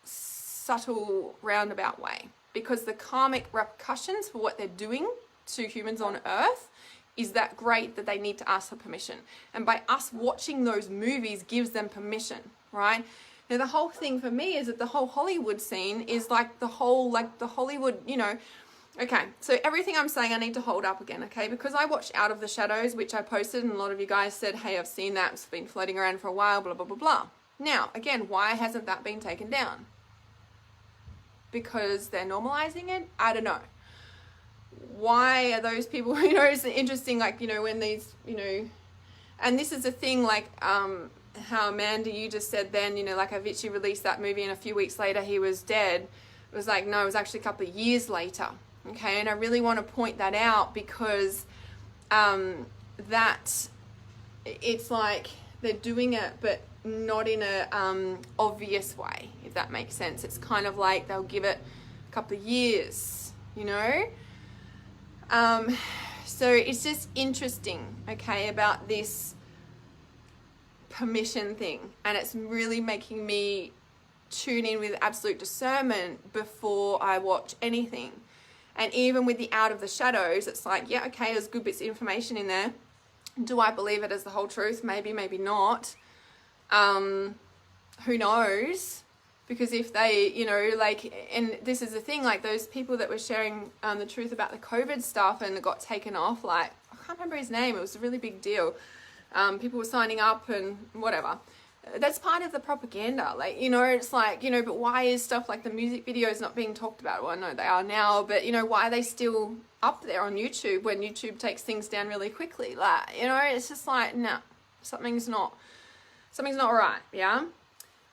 subtle, roundabout way. Because the karmic repercussions for what they're doing to humans on Earth is that great that they need to ask for permission. And by us watching those movies gives them permission, right? Now, the whole thing for me is that the whole Hollywood scene is like the Hollywood, you know. Okay, so everything I'm saying I need to hold up again, okay? Because I watched Out of the Shadows, which I posted, and a lot of you guys said, hey, I've seen that. It's been floating around for a while, blah, blah, blah, blah. Now, again, why hasn't that been taken down? Because they're normalizing it? I don't know. Why are those people, you know, it's interesting, like, you know, when these, you know, and this is a thing, like, how Amanda, you just said then, you know, like Avicii released that movie and a few weeks later he was dead. It was like, no, it was actually a couple of years later. Okay, and I really want to point that out because that it's like they're doing it, but not in a obvious way, if that makes sense. It's kind of like they'll give it a couple of years, you know. So it's just interesting, okay, about this permission thing, and it's really making me tune in with absolute discernment before I watch anything. And even with the Out of the Shadows, it's like, yeah, okay, there's good bits of information in there. Do I believe it as the whole truth? Maybe, maybe not. Who knows? Because if they, you know, like, and this is the thing, like those people that were sharing the truth about the COVID stuff and it got taken off, like, I can't remember his name. It was a really big deal. People were signing up and whatever. That's part of the propaganda, like, you know, it's like, you know, but why is stuff like the music videos not being talked about? Well, I know they are now, but, you know, why are they still up there on YouTube when YouTube takes things down really quickly? Like, you know, it's just like, no, something's not right, yeah?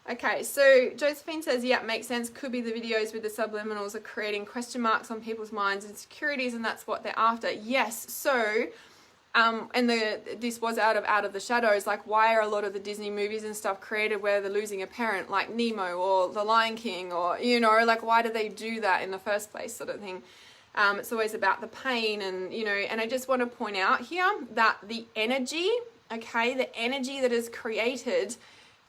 Okay, so Josephine says, yeah, makes sense. Could be the videos with the subliminals are creating question marks on people's minds and insecurities, and that's what they're after. Yes, so... and this was out of the Shadows. Like, why are a lot of the Disney movies and stuff created where they're losing a parent, like Nemo or The Lion King, or, you know, like, why do they do that in the first place, sort of thing? It's always about the pain, and, you know, and I just want to point out here that the energy, okay, the energy that is created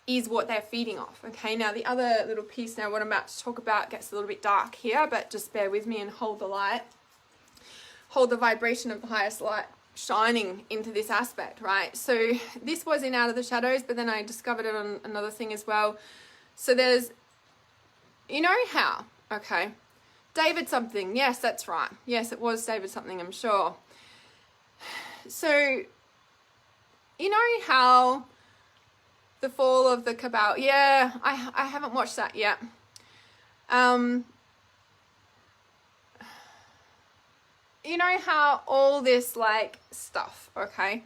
is what they're feeding off, okay? Now, the other little piece now, what I'm about to talk about gets a little bit dark here, but just bear with me and hold the light. Hold the vibration of the highest light shining into this aspect, right? So this was in Out of the Shadows, but then I discovered it on another thing as well. So there's, you know how, okay, David something, yes, that's right. Yes, it was David something, I'm sure. So, you know how the fall of the Cabal, yeah, I haven't watched that yet. You know how all this, like, stuff, okay,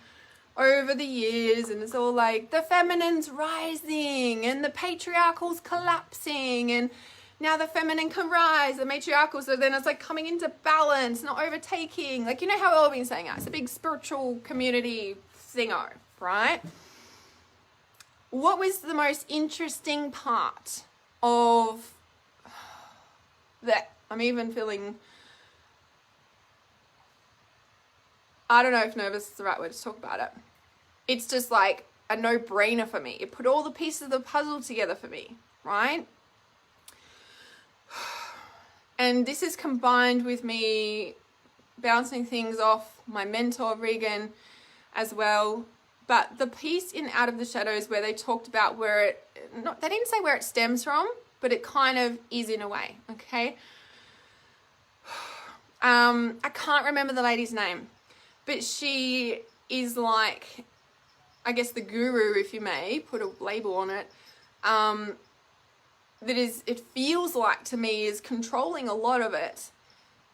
over the years, and it's all like the feminine's rising and the patriarchal's collapsing, and now the feminine can rise, the matriarchal, so then it's like coming into balance, not overtaking. Like, you know how we've all been saying that. It's a big spiritual community thingo, right? What was the most interesting part of that? I'm even feeling... I don't know if nervous is the right word to talk about it. It's just like a no-brainer for me. It put all the pieces of the puzzle together for me, right? And this is combined with me bouncing things off my mentor, Regan, as well. But the piece in Out of the Shadows where they talked about where it... they didn't say where it stems from, but it kind of is in a way, okay? I can't remember the lady's name. But she is like, I guess, the guru, if you may, put a label on it, that is, it feels like to me, is controlling a lot of it.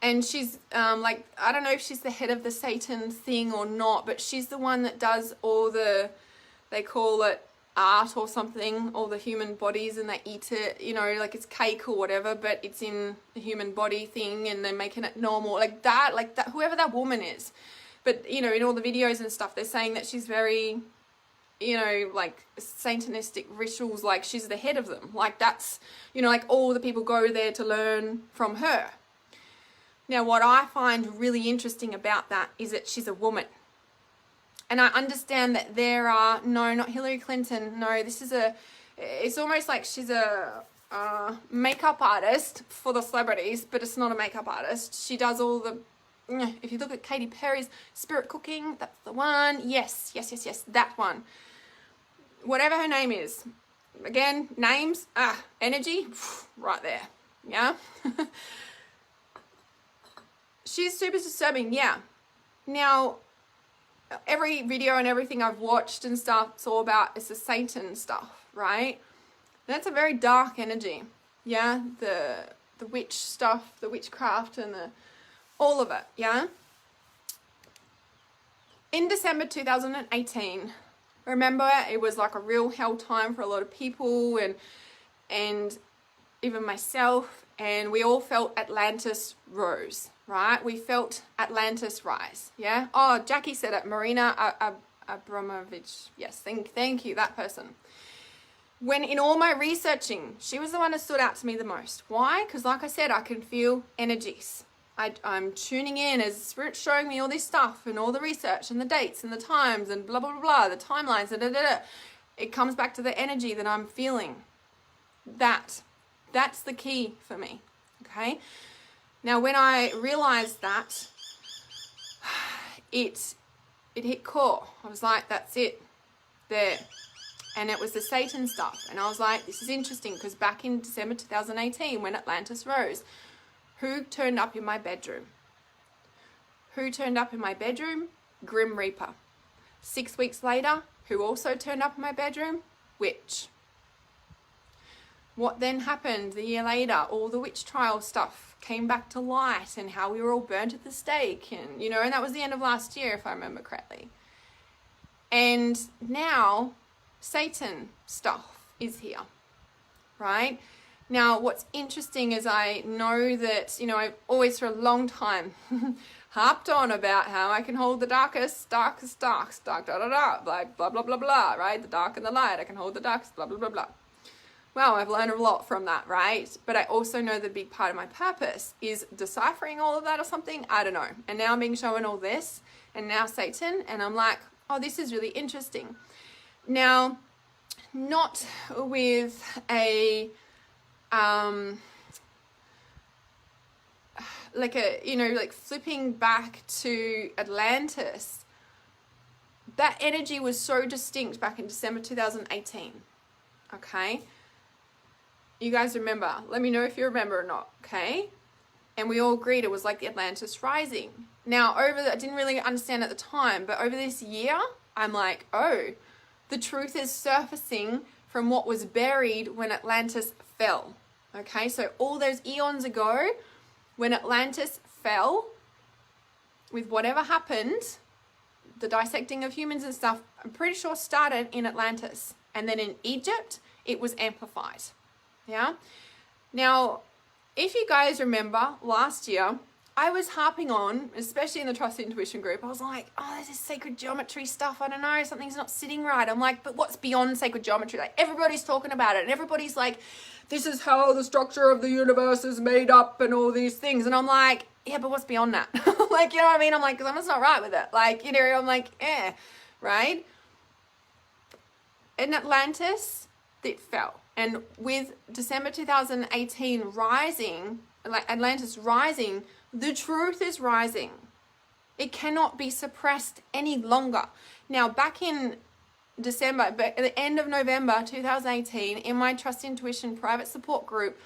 And she's, like, I don't know if she's the head of the Satan thing or not, but she's the one that does all the, they call it art or something, all the human bodies, and they eat it, you know, like it's cake or whatever, but it's in the human body thing, and they're making it normal, like that, whoever that woman is. But, you know, in all the videos and stuff, they're saying that she's very, you know, like Satanistic rituals, like she's the head of them. Like that's, you know, like all the people go there to learn from her. Now, what I find really interesting about that is that she's a woman. And I understand that there are, no, not Hillary Clinton. No, this is it's almost like she's a makeup artist for the celebrities, but it's not a makeup artist. She does all the, if you look at Katy Perry's Spirit Cooking, that's the one. Yes, that one. Whatever her name is, again, names, energy, right there, yeah? She's super disturbing, yeah. Now, every video and everything I've watched and stuff, it's all about, it's the Satan stuff, right? That's a very dark energy, yeah? The witch stuff, the witchcraft, and all of it, yeah? In December 2018, remember, it was like a real hell time for a lot of people and even myself, and we all felt Atlantis rose, right? We felt Atlantis rise, yeah? Oh, Jackie said it, Marina Abramovich. Yes, thank you, that person. When in all my researching, she was the one that stood out to me the most. Why? Because like I said, I can feel energies. I'm tuning in as Spirit's showing me all this stuff and all the research and the dates and the times and blah, blah, blah, blah, the timelines, It comes back to the energy that I'm feeling. That's the key for me, okay? Now, when I realized that, it hit core. I was like, that's it, there. And it was the Satan stuff. And I was like, this is interesting, because back in December 2018, when Atlantis rose, who turned up in my bedroom? Who turned up in my bedroom? Grim Reaper. 6 weeks later, who also turned up in my bedroom? Witch. What then happened the year later? All the witch trial stuff came back to light, and how we were all burnt at the stake, and and that was the end of last year, if I remember correctly. And now Satan stuff is here, right? Now, what's interesting is I know that, I've always for a long time harped on about how I can hold the darkest, dark, like blah, blah, blah, blah, right? The dark and the light, I can hold the darkest, blah, blah, blah, blah. Well, I've learned a lot from that, right? But I also know the big part of my purpose is deciphering all of that or something, I don't know. And now I'm being shown all this, and now Satan, and I'm like, oh, this is really interesting. Now, not with a like flipping back to Atlantis, that energy was so distinct back in December 2018. Okay, you guys remember? Let me know if you remember or not. Okay, and we all agreed it was like the Atlantis rising. Now, I didn't really understand at the time, but over this year, I'm like, oh, the truth is surfacing from what was buried when Atlantis fell. Okay, so all those eons ago, when Atlantis fell, with whatever happened, the dissecting of humans and stuff, I'm pretty sure started in Atlantis. And then in Egypt, it was amplified. Yeah? Now, if you guys remember last year, I was harping on, especially in the Trust Intuition group, I was like, oh, there's this sacred geometry stuff. I don't know, something's not sitting right. I'm like, but what's beyond sacred geometry? Like, everybody's talking about it, and everybody's like, this is how the structure of the universe is made up and all these things. And I'm like, yeah, but what's beyond that? Like, you know what I mean? I'm like, because I'm just not right with it. Like, I'm like, right? In Atlantis, it fell. And with December 2018 rising, like Atlantis rising, the truth is rising. It cannot be suppressed any longer. Now, back in December, but at the end of November 2018, in my Trust Intuition private support group,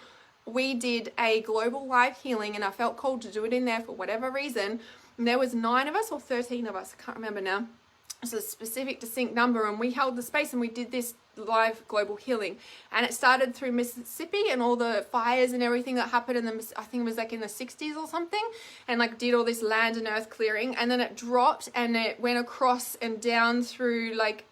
we did a global live healing, and I felt called to do it in there for whatever reason. And there was 9 of us or 13 of us, I can't remember now. It's a specific distinct number, and we held the space and we did this live global healing. And it started through Mississippi and all the fires and everything that happened in I think it was like in the 60s or something, and like did all this land and earth clearing, and then it dropped and it went across and down through like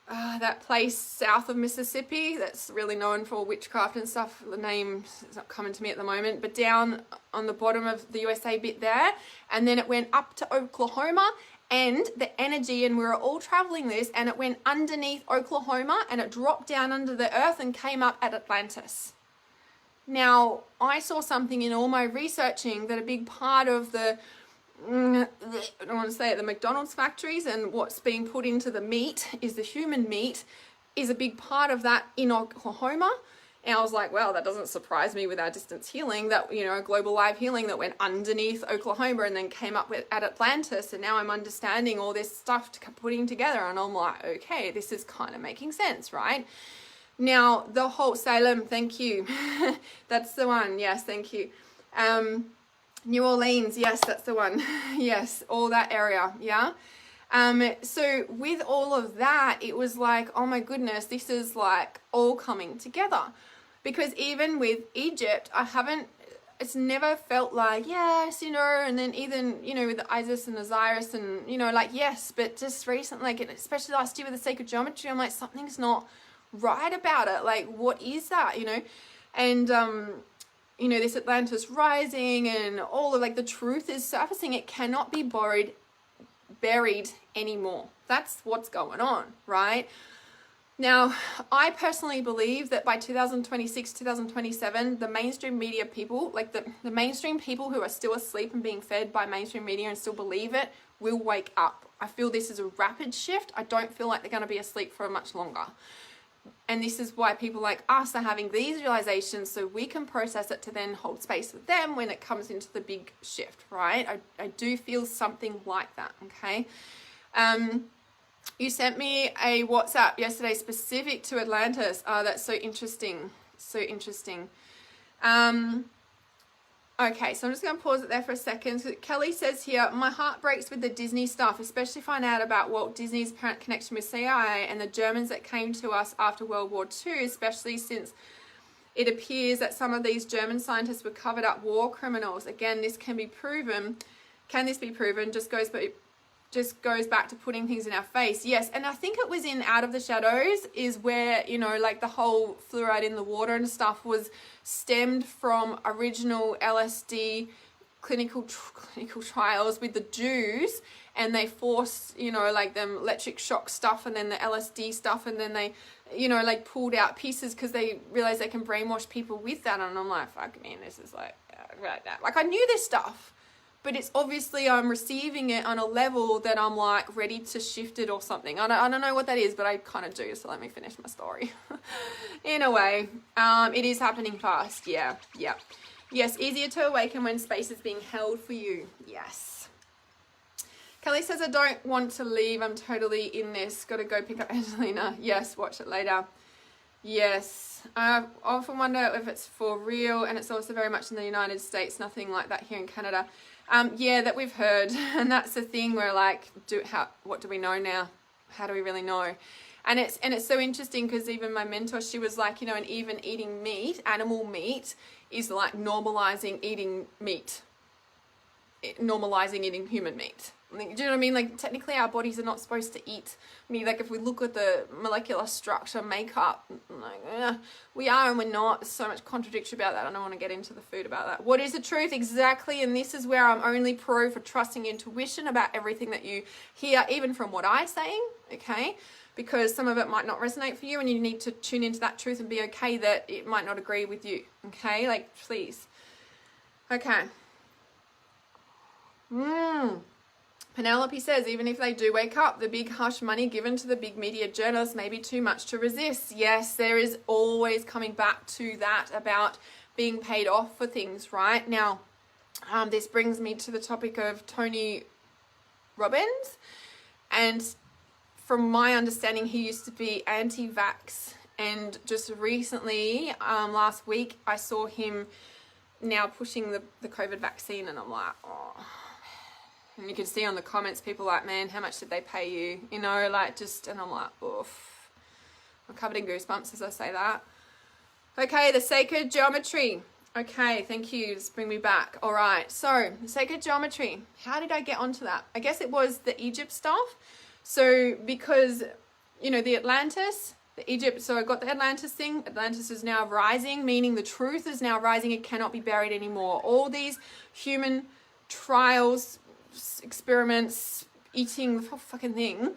that place south of Mississippi that's really known for witchcraft and stuff. The name is not coming to me at the moment, but down on the bottom of the USA bit there, and then it went up to Oklahoma. And the energy, and we were all traveling this, and it went underneath Oklahoma and it dropped down under the earth and came up at Atlantis. Now, I saw something in all my researching that a big part of I don't want to say it, the McDonald's factories and what's being put into the meat is the human meat is a big part of that in Oklahoma. And I was like, well, that doesn't surprise me with our distance healing, that, you know, global live healing that went underneath Oklahoma and then came up at Atlantis. And now I'm understanding all this stuff, putting together. And I'm like, okay, this is kind of making sense, right? Now, the whole Salem, thank you. That's the one. Yes, thank you. New Orleans, yes, that's the one. Yes, all that area, yeah. So with all of that, it was like, oh my goodness, this is like all coming together. Because even with Egypt, it's never felt like, yes, you know, and then even, you know, with Isis and Osiris and, you know, like, yes, but just recently, like, especially last year with the sacred geometry, I'm like, something's not right about it. Like, what is that, you know? And, you know, this Atlantis rising and all of, like, the truth is surfacing. It cannot be buried anymore. That's what's going on, right? Now, I personally believe that by 2026, 2027, the mainstream media people, like the mainstream people who are still asleep and being fed by mainstream media and still believe it, will wake up. I feel this is a rapid shift. I don't feel like they're going to be asleep for much longer. And this is why people like us are having these realizations, so we can process it to then hold space with them when it comes into the big shift, right? I do feel something like that, okay? You sent me a WhatsApp yesterday specific to Atlantis. Oh, that's so interesting. So interesting. Okay, so I'm just going to pause it there for a second. So Kelly says here, my heart breaks with the Disney stuff, especially find out about Walt Disney's apparent connection with CIA and the Germans that came to us after World War II, especially since it appears that some of these German scientists were covered up war criminals. Again, this can be proven. Can this be proven? Just goes back to putting things in our face. Yes, and I think it was in Out of the Shadows is where, you know, like the whole fluoride in the water and stuff was stemmed from original LSD clinical trials with the Jews, and they forced, you know, like them electric shock stuff and then the LSD stuff, and then they, you know, like pulled out pieces because they realized they can brainwash people with that. And I'm like, fuck man, this is like, right now. Like I knew this stuff, but it's obviously I'm receiving it on a level that I'm like ready to shift it or something. I don't know what that is, but I kind of do. So let me finish my story. In a way, it is happening fast. Yeah. Yes, easier to awaken when space is being held for you. Yes. Kelly says, I don't want to leave. I'm totally in this. Got to go pick up Angelina. Yes, watch it later. Yes. I often wonder if it's for real, and it's also very much in the United States. Nothing like that here in Canada. Yeah, that we've heard, and that's the thing where like, what do we know now? How do we really know? And it's so interesting because even my mentor, she was like, you know, and even eating meat, animal meat, is like normalizing eating meat, normalizing eating human meat. Do you know what I mean? Like technically our bodies are not supposed to eat meat. Like if we look at the molecular structure, makeup, like, we are and we're not. There's so much contradiction about that. I don't want to get into the food about that. What is the truth? Exactly. And this is where I'm only pro for trusting intuition about everything that you hear, even from what I'm saying, okay? Because some of it might not resonate for you and you need to tune into that truth and be okay that it might not agree with you, okay? Like, please. Okay. Penelope says, even if they do wake up, the big hush money given to the big media journalists may be too much to resist. Yes, there is always coming back to that about being paid off for things, right? Now, this brings me to the topic of Tony Robbins. And from my understanding, he used to be anti-vax. And just recently, last week, I saw him now pushing the COVID vaccine. And I'm like, oh. And you can see on the comments, people like, man, how much did they pay you? You know, like just, and I'm like, oof. I'm covered in goosebumps as I say that. Okay, the sacred geometry. Okay, thank you. Just bring me back. All right, so the sacred geometry. How did I get onto that? I guess it was the Egypt stuff. So because, you know, the Atlantis, the Egypt, so I got the Atlantis thing. Atlantis is now rising, meaning the truth is now rising. It cannot be buried anymore. All these human trials, experiments, eating the whole fucking thing.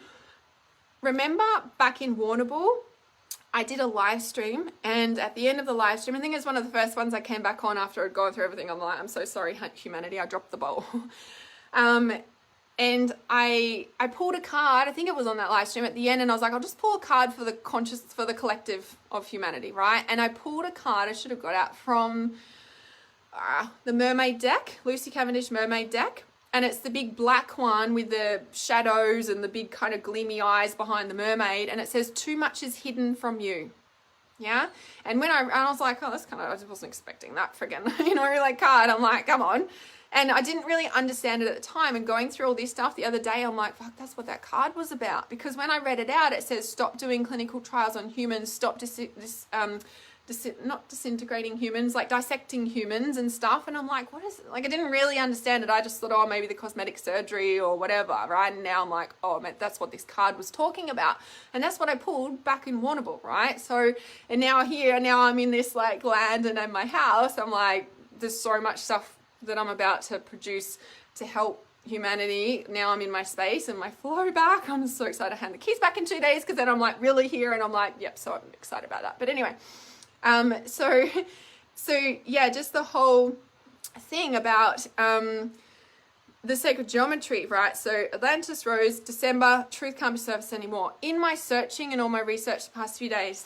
Remember back in Warrnambool, I did a live stream, and at the end of the live stream, I think it's one of the first ones I came back on after I'd gone through everything. I'm like, I'm so sorry, humanity, I dropped the bowl. And I pulled a card, I think it was on that live stream at the end, and I was like, I'll just pull a card for the collective of humanity, right? And I pulled a card, I should have got out from the mermaid deck, Lucy Cavendish mermaid deck. And it's the big black one with the shadows and the big kind of gleamy eyes behind the mermaid. And it says, too much is hidden from you. Yeah. And I was like, oh, that's kind of, I wasn't expecting that friggin', like card. I'm like, come on. And I didn't really understand it at the time. And going through all this stuff the other day, I'm like, fuck, that's what that card was about. Because when I read it out, it says, stop doing clinical trials on humans, stop not disintegrating humans, like dissecting humans and stuff. And I'm like, what is it? Like, I didn't really understand it. I just thought, oh, maybe the cosmetic surgery or whatever, right? And now I'm like, oh, man, that's what this card was talking about. And that's what I pulled back in Warrnambool, right? So, and now I'm in this like land and in my house, I'm like, there's so much stuff that I'm about to produce to help humanity. Now I'm in my space and my flow back. I'm so excited to hand the keys back in 2 days, because then I'm like really here and I'm like, yep, so I'm excited about that. But anyway, so yeah, just the whole thing about the sacred geometry, right? So Atlantis rose, December, truth can't be surfaced anymore. In my searching and all my research the past few days,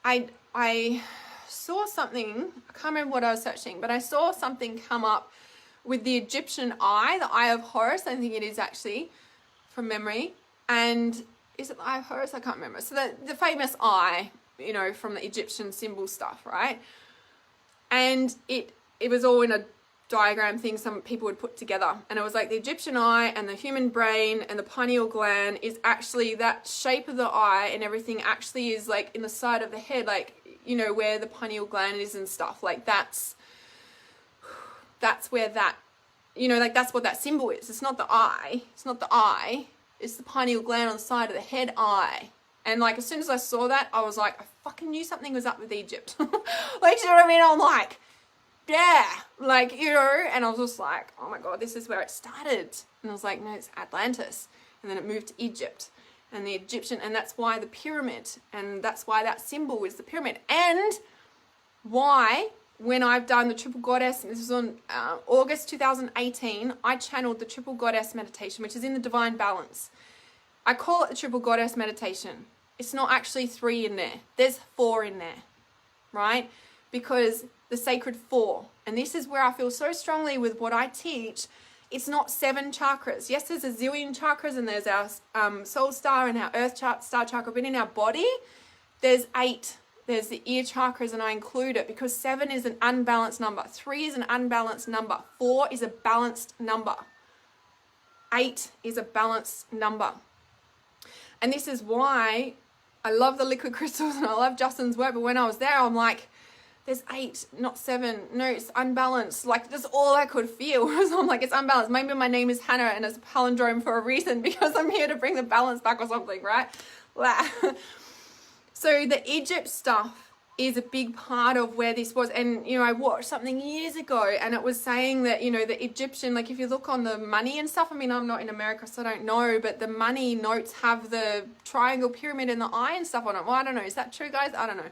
I saw something, I can't remember what I was searching, but I saw something come up with the Egyptian eye, the Eye of Horus, I think it is actually, from memory. And is it the Eye of Horus? I can't remember. So the famous eye, from the Egyptian symbol stuff, right? And it was all in a diagram thing some people would put together. And it was like the Egyptian eye and the human brain and the pineal gland is actually that shape of the eye, and everything actually is like in the side of the head, like, where the pineal gland is and stuff. Like that's where that, like that's what that symbol is. It's not the eye. It's not the eye. It's the pineal gland on the side of the head eye. And like, as soon as I saw that, I was like, I fucking knew something was up with Egypt. Like, you know what I mean? I'm like, yeah, like, and I was just like, oh my God, this is where it started. And I was like, no, it's Atlantis. And then it moved to Egypt. And the Egyptian, and that's why the pyramid, and that's why that symbol is the pyramid. And why, when I've done the Triple Goddess, this was on August 2018, I channeled the Triple Goddess meditation, which is in the Divine Balance. I call it the Triple Goddess meditation. It's not actually 3 in there. There's 4 in there, right? Because the sacred 4, and this is where I feel so strongly with what I teach. It's not 7 chakras. Yes, there's a zillion chakras, and there's our soul star and our earth star chakra, but in our body, there's 8. There's the ear chakras, and I include it because 7 is an unbalanced number. 3 is an unbalanced number. 4 is a balanced number. 8 is a balanced number. And this is why I love the liquid crystals and I love Justin's work. But when I was there, I'm like, there's 8, not 7. No, it's unbalanced. Like, that's all I could feel. So I'm like, it's unbalanced. Maybe my name is Hannah and it's a palindrome for a reason, because I'm here to bring the balance back or something, right? So the Egypt stuff is a big part of where this was. And, I watched something years ago and it was saying that, the Egyptian, like if you look on the money and stuff, I mean, I'm not in America, so I don't know, but the money notes have the triangle pyramid and the eye and stuff on it. Well, I don't know. Is that true, guys? I don't know.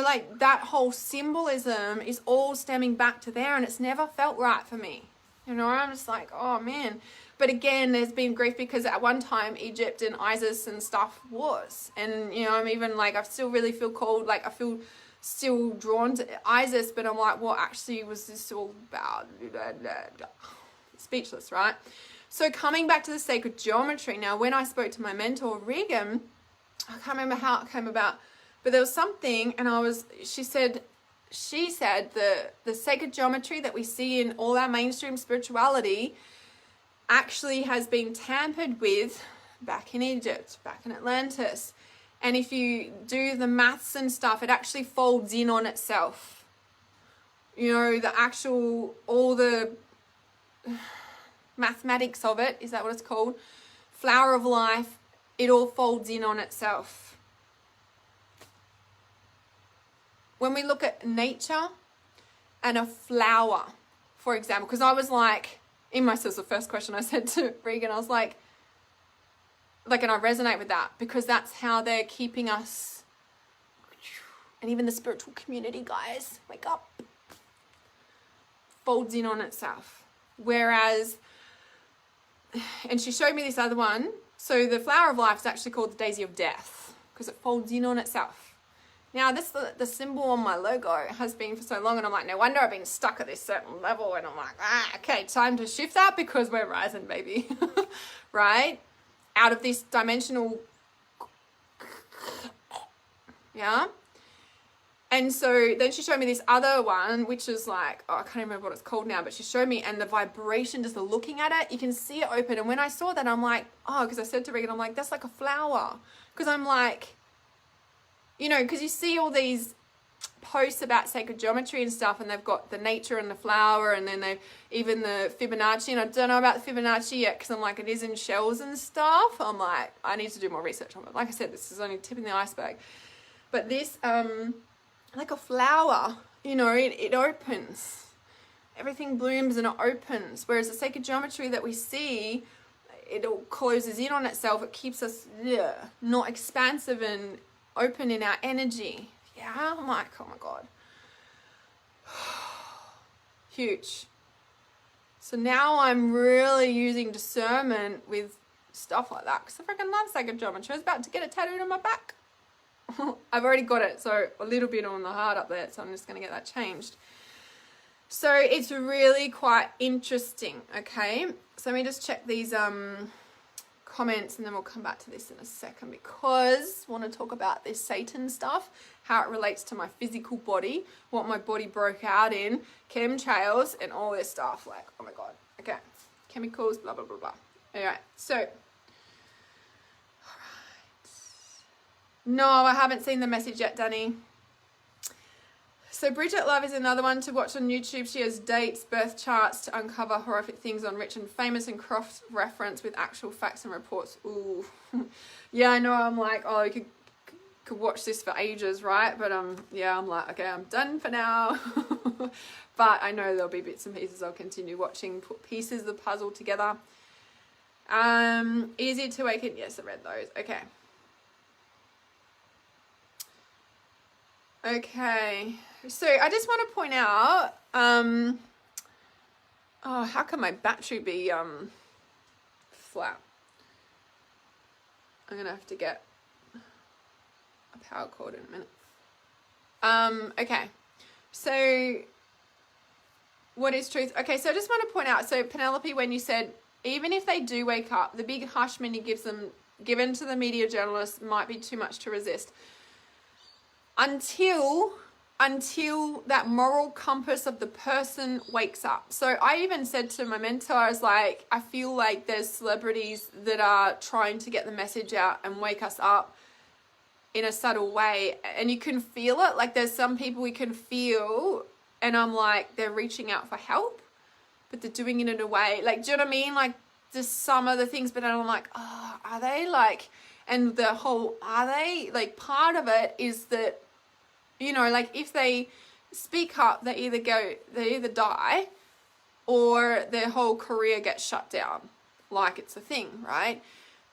Like that whole symbolism is all stemming back to there, and it's never felt right for me. I'm just like, oh man. But again, there's been grief because at one time Egypt and Isis and stuff was, and I'm even like, I still really feel called, like I feel still drawn to Isis, but I'm like, what actually was this all about? Speechless, right? So coming back to the sacred geometry now, when I spoke to my mentor Regan, I can't remember how it came about, but there was something, and she said the sacred geometry that we see in all our mainstream spirituality actually has been tampered with back in Egypt, back in Atlantis. And if you do the maths and stuff, it actually folds in on itself. All the mathematics of it, is that what it's called? Flower of life, it all folds in on itself. When we look at nature and a flower, for example, because I was like, in myself, the first question I said to Regan, I was like, and I resonate with that because that's how they're keeping us, and even the spiritual community, guys, wake up, folds in on itself. Whereas and she showed me this other one. So the flower of life is actually called the daisy of death because it folds in on itself. Now this, the symbol on my logo has been for so long, and I'm like, no wonder I've been stuck at this certain level, and I'm like, okay, time to shift that because we're rising, baby. Right? Out of this dimensional, yeah. And so then she showed me this other one, which is like, oh, I can't remember what it's called now, but she showed me, and the vibration, just looking at it, you can see it open. And when I saw that, I'm like, oh, because I said to Regan, I'm like, that's like a flower. Because I'm like, you know, because you see all these posts about sacred geometry and stuff, and they've got the nature and the flower, and then they've even the Fibonacci, and I don't know about the Fibonacci yet because I'm like, it is in shells and stuff. I'm like, I need to do more research on it. Like I said, this is only tipping the iceberg. But this, like a flower, you know, it opens. Everything blooms and it opens. Whereas the sacred geometry that we see, it all closes in on itself. It keeps us not expansive and open in our energy. Yeah, I'm like, oh my God. Huge. So now I'm really using discernment with stuff like that because I freaking love sacred geometry. I was about to get it tattooed on my back. I've already got it, so a little bit on the heart up there, so I'm just going to get that changed. So it's really quite interesting, okay? So let me just check these comments, and then we'll come back to this in a second because I want to talk about this Satan stuff, how it relates to my physical body, what my body broke out in, chemtrails, and all this stuff. Like, oh my God. Okay. Chemicals, blah, blah, blah, blah. Anyway, so... No, I haven't seen the message yet, Danny. So Bridget Love is another one to watch on YouTube. She has dates, birth charts to uncover horrific things on Rich and Famous and cross-reference with actual facts and reports. Ooh. Yeah, I know. I'm like, oh, you could watch this for ages, right? But yeah, I'm like, okay, I'm done for now. But I know there'll be bits and pieces I'll continue watching, put pieces of the puzzle together. Easy to awaken. Yes, I read those. Okay. Okay, so I just want to point out, oh, how can my battery be flat? I'm gonna have to get a power cord in a minute. Okay, so what is truth? Okay, so I just want to point out, so Penelope, when you said, even if they do wake up, the big hush money given to the media journalists might be too much to resist. Until that moral compass of the person wakes up. So I even said to my mentor, I was like, I feel like there's celebrities that are trying to get the message out and wake us up in a subtle way. And you can feel it. Like there's some people we can feel, and I'm like, they're reaching out for help, but they're doing it in a way. Like, do you know what I mean? Like just some of the things, but I'm like, oh, are they like, and the whole, are they? Like part of it is that, you know, like if they speak up, they either die or their whole career gets shut down. Like it's a thing, right?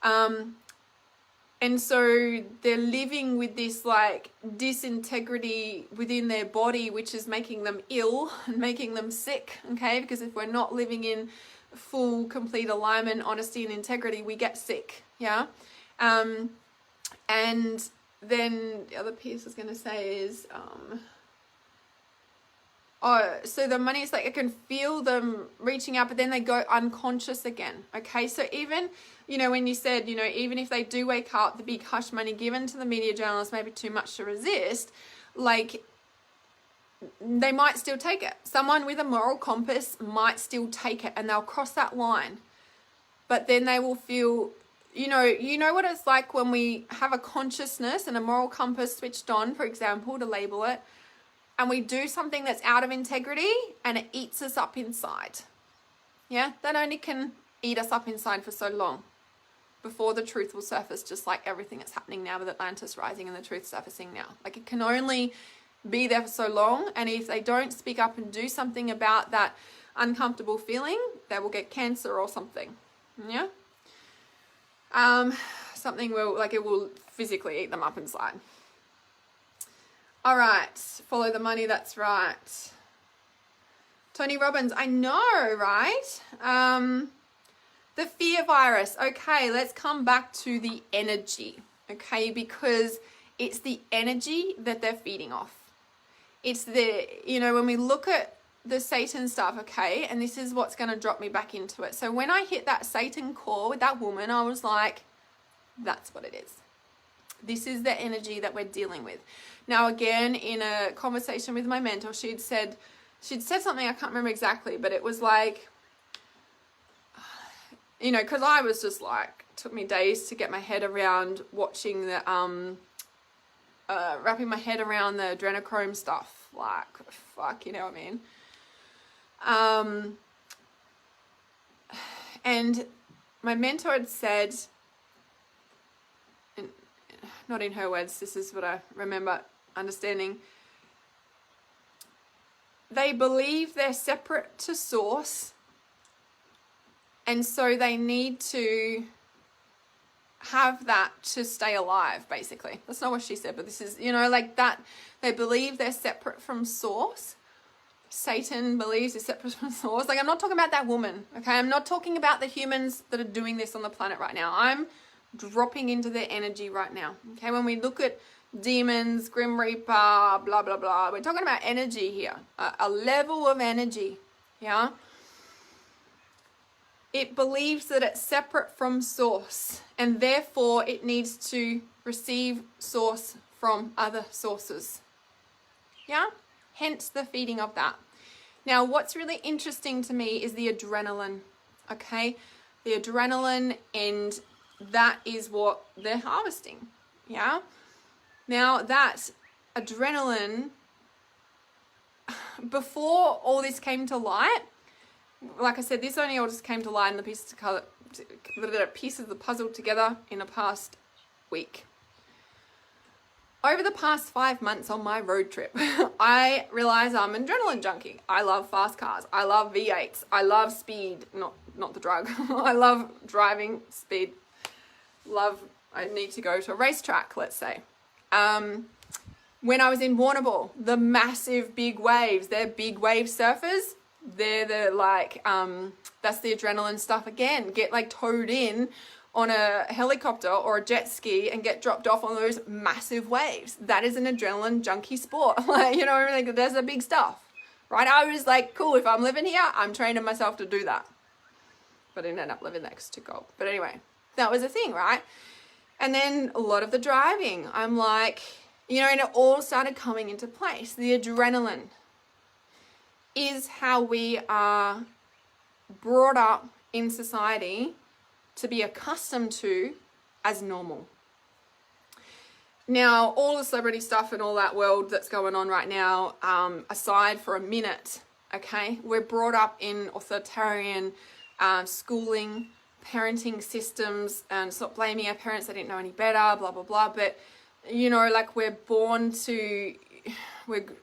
And so they're living with this like disintegrity within their body, which is making them ill and making them sick, okay? Because if we're not living in full, complete alignment, honesty and integrity, we get sick, yeah? And then the other piece I was going to say is, so the money is like, I can feel them reaching out, but then they go unconscious again. Okay. So even, you know, when you said, you know, even if they do wake up, the big hush money given to the media journalists may be too much to resist, like they might still take it. Someone with a moral compass might still take it, and they'll cross that line, but then they will feel, you know what it's like when we have a consciousness and a moral compass switched on, for example, to label it, and we do something that's out of integrity and it eats us up inside. Yeah, that only can eat us up inside for so long before the truth will surface, just like everything that's happening now with Atlantis rising and the truth surfacing now. Like it can only be there for so long, and if they don't speak up and do something about that uncomfortable feeling, they will get cancer or something. Yeah. Something will, like it will physically eat them up inside. All right. Follow the money. That's right. Tony Robbins. I know, right? The fear virus. Okay, let's come back to the energy. Okay, because it's the energy that they're feeding off. It's the, when we look at the Satan stuff, okay, and this is what's going to drop me back into it. So when I hit that Satan core with that woman, I was like, that's what it is. This is the energy that we're dealing with. Now, again, in a conversation with my mentor, she'd said something, I can't remember exactly, but it was like, because I was just like, it took me days to get my head around watching the, wrapping my head around the adrenochrome stuff. Like, fuck, you know what I mean? And my mentor had said, not in her words, this is what I remember understanding, they believe they're separate to source, and so they need to have that to stay alive, basically. That's not what she said, but this is, like that. They believe they're separate from source. Satan believes they're separate from source. Like, I'm not talking about that woman, okay? I'm not talking about the humans that are doing this on the planet right now. I'm dropping into their energy right now, okay? When we look at demons, Grim Reaper, blah, blah, blah, we're talking about energy here, a level of energy, yeah? It believes that it's separate from source, and therefore it needs to receive source from other sources, yeah? Hence the feeding of that. Now, what's really interesting to me is the adrenaline, okay? The adrenaline, and that is what they're harvesting, yeah? Now, that adrenaline, before all this came to light, like I said, this only all just came to light in the pieces of the puzzle together in the past week. Over the past 5 months on my road trip, I realized I'm an adrenaline junkie. I love fast cars. I love V8s. I love speed, not the drug. I love driving, speed. I need to go to a racetrack, let's say. When I was in Warrnambool, the massive big waves, they're big wave surfers. They're that's the adrenaline stuff again. Get like towed in on a helicopter or a jet ski and get dropped off on those massive waves. That is an adrenaline junkie sport. Like, there's the big stuff, right? I was like, cool, if I'm living here, I'm training myself to do that. But I didn't end up living next to Gold. But anyway, that was a thing, right? And then a lot of the driving, I'm like, and it all started coming into place. The adrenaline is how we are brought up in society to be accustomed to as normal. Now, all the celebrity stuff and all that world that's going on right now, aside for a minute, okay, we're brought up in authoritarian schooling, parenting systems, and stop blaming our parents, they didn't know any better, blah, blah, blah. But, like we're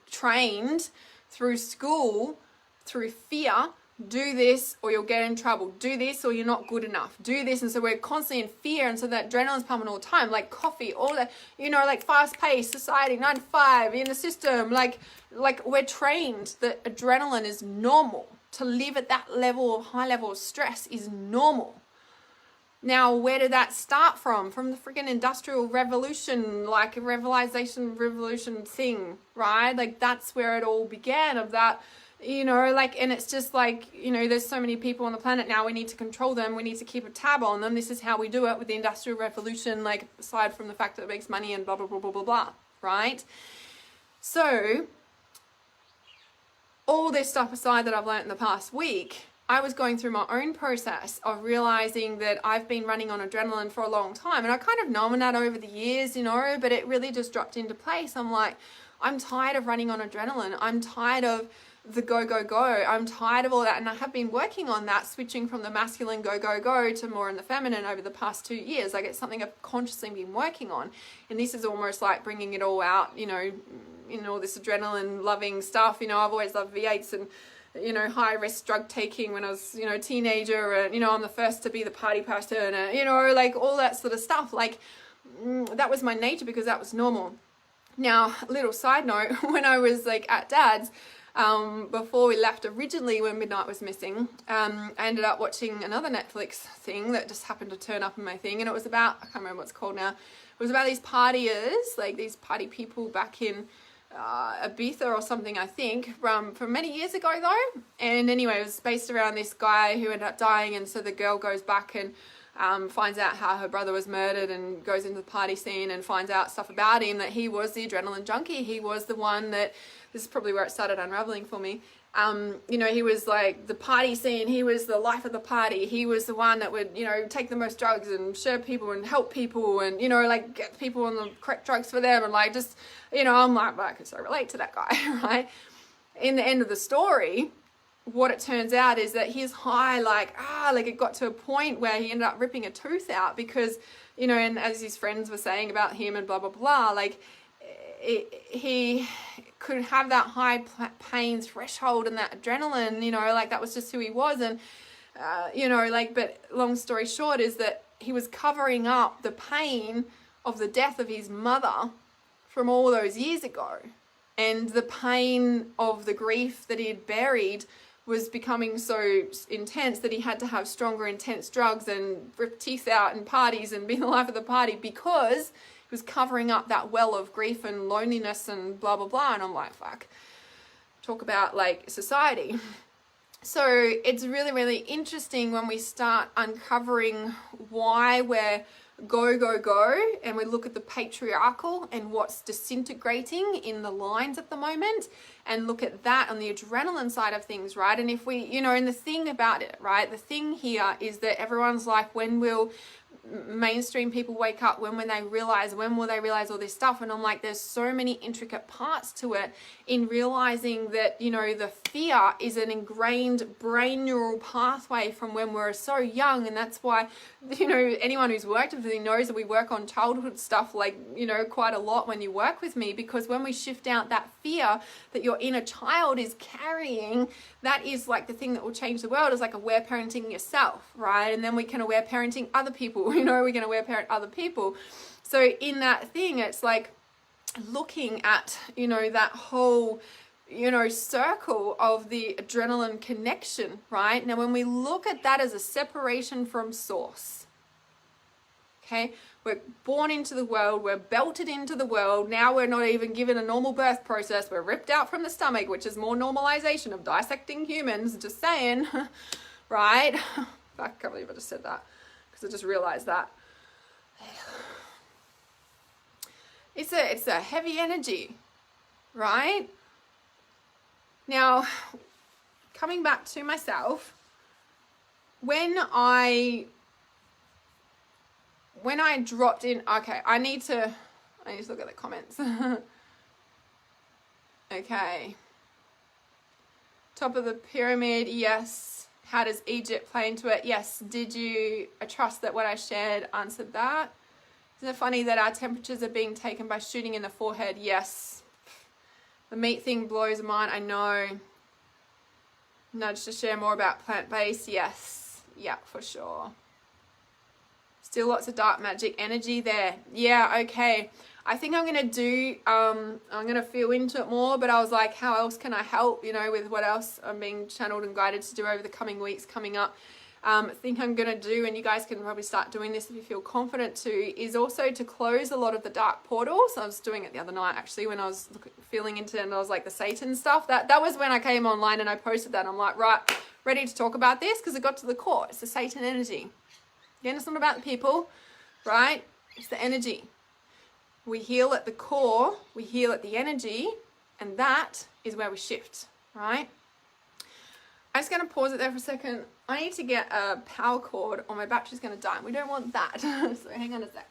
trained through school, through fear, do this or you'll get in trouble, do this or you're not good enough, do this. And so we're constantly in fear, and so that adrenaline's pumping all the time, like coffee, all that, like fast-paced society, 9 to 5 in the system, like we're trained that adrenaline is normal. To live at that level, high level of stress is normal. Now, where did that start from? From the freaking industrial revolution, like a revolution thing, right? Like, that's where it all began, of that, and it's just like, there's so many people on the planet now, we need to control them, we need to keep a tab on them. This is how we do it with the industrial revolution, like, aside from the fact that it makes money and blah, blah, blah, blah, blah, blah, right? So, all this stuff aside that I've learned in the past week, I was going through my own process of realizing that I've been running on adrenaline for a long time. And I kind of known that over the years, but it really just dropped into place. I'm like, I'm tired of running on adrenaline. I'm tired of the go, go, go. I'm tired of all that. And I have been working on that, switching from the masculine go, go, go to more in the feminine over the past 2 years. Like, it's something I've consciously been working on. And this is almost like bringing it all out, all this adrenaline loving stuff. I've always loved V8s and, high risk drug taking when I was, a teenager, and, I'm the first to be the party person, and, like all that sort of stuff. Like, that was my nature because that was normal. Now, little side note, when I was like at Dad's, before we left originally when midnight was missing. I ended up watching another Netflix thing that just happened to turn up in my thing, and it was about, I can't remember what it's called now, it was about these partiers, like these party people back in Ibiza or something, I think, from many years ago though. And anyway, it was based around this guy who ended up dying, and so the girl goes back and finds out how her brother was murdered, and goes into the party scene and finds out stuff about him, that he was the adrenaline junkie. He was the one that, this is probably where it started unraveling for me. You know, he was like the party scene, he was the life of the party, he was the one that would, you know, take the most drugs and share people and help people and, you know, like get people on the correct drugs for them, and like just, you know, I'm like, well, I can so relate to that guy, right? In the end of the story, what it turns out is that his high, like it got to a point where he ended up ripping a tooth out because, you know, and as his friends were saying about him and blah, blah, blah, like he could have that high pain threshold and that adrenaline, you know, like that was just who he was. And, you know, like, but long story short is that he was covering up the pain of the death of his mother from all those years ago. And the pain of the grief that he had buried was becoming so intense that he had to have stronger, intense drugs and rip teeth out and parties and be the life of the party, because he was covering up that well of grief and loneliness and blah, blah, blah. And I'm like, fuck, talk about like society. So it's really, really interesting when we start uncovering why we're go, go, go, and we look at the patriarchal and what's disintegrating in the lines at the moment, and look at that on the adrenaline side of things, right? And if we, you know, and the thing about it, right, the thing here is that everyone's like, when will mainstream people wake up, when will they realize all this stuff? And I'm like, there's so many intricate parts to it in realizing that, you know, the fear is an ingrained brain neural pathway from when we're so young. And that's why, you know, anyone who's worked with me knows that we work on childhood stuff, like, you know, quite a lot when you work with me, because when we shift out that fear that your inner child is carrying, that is like the thing that will change the world, is like aware parenting yourself, right? And then we can aware parenting other people, you know, we're going to aware parent other people. So in that thing, it's like looking at, you know, that whole, you know, circle of the adrenaline connection, right? Now, when we look at that as a separation from source, okay, we're born into the world, we're belted into the world, now we're not even given a normal birth process, we're ripped out from the stomach, which is more normalization of dissecting humans, just saying, right? I can't believe I just said that, because I just realized that. It's a heavy energy, right? Now, coming back to myself, when I dropped in, okay, I need to look at the comments. Okay. Top of the pyramid, yes. How does Egypt play into it? Yes. I trust that what I shared answered that. Isn't it funny that our temperatures are being taken by shooting in the forehead? Yes. The meat thing blows mine, I know. Nudge to share more about plant-based, yes. Yeah, for sure. Still lots of dark magic energy there. Yeah, okay. I think I'm going to do, I'm going to feel into it more, but I was like, how else can I help, you know, with what else I'm being channeled and guided to do over the coming weeks coming up. I think I'm going to do, and you guys can probably start doing this if you feel confident to, is also to close a lot of the dark portals. I was doing it the other night, actually, when I was feeling into it, and I was like the Satan stuff. That was when I came online and I posted that. I'm like, right, ready to talk about this, because it got to the core. It's the Satan energy. Again, it's not about the people, right? It's the energy. We heal at the core, we heal at the energy, and that is where we shift, right? I'm just going to pause it there for a second. I need to get a power cord or my battery's going to die. We don't want that. So hang on a sec.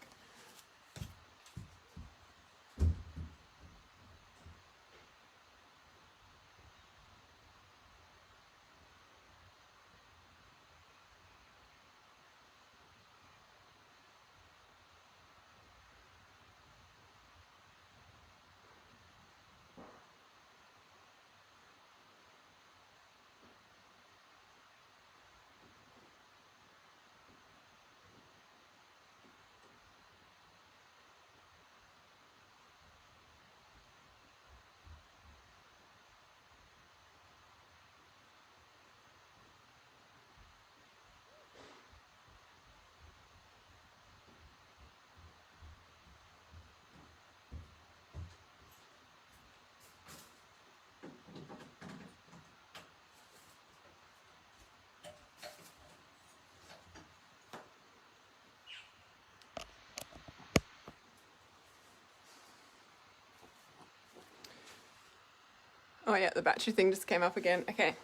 Oh yeah, the battery thing just came up again. Okay.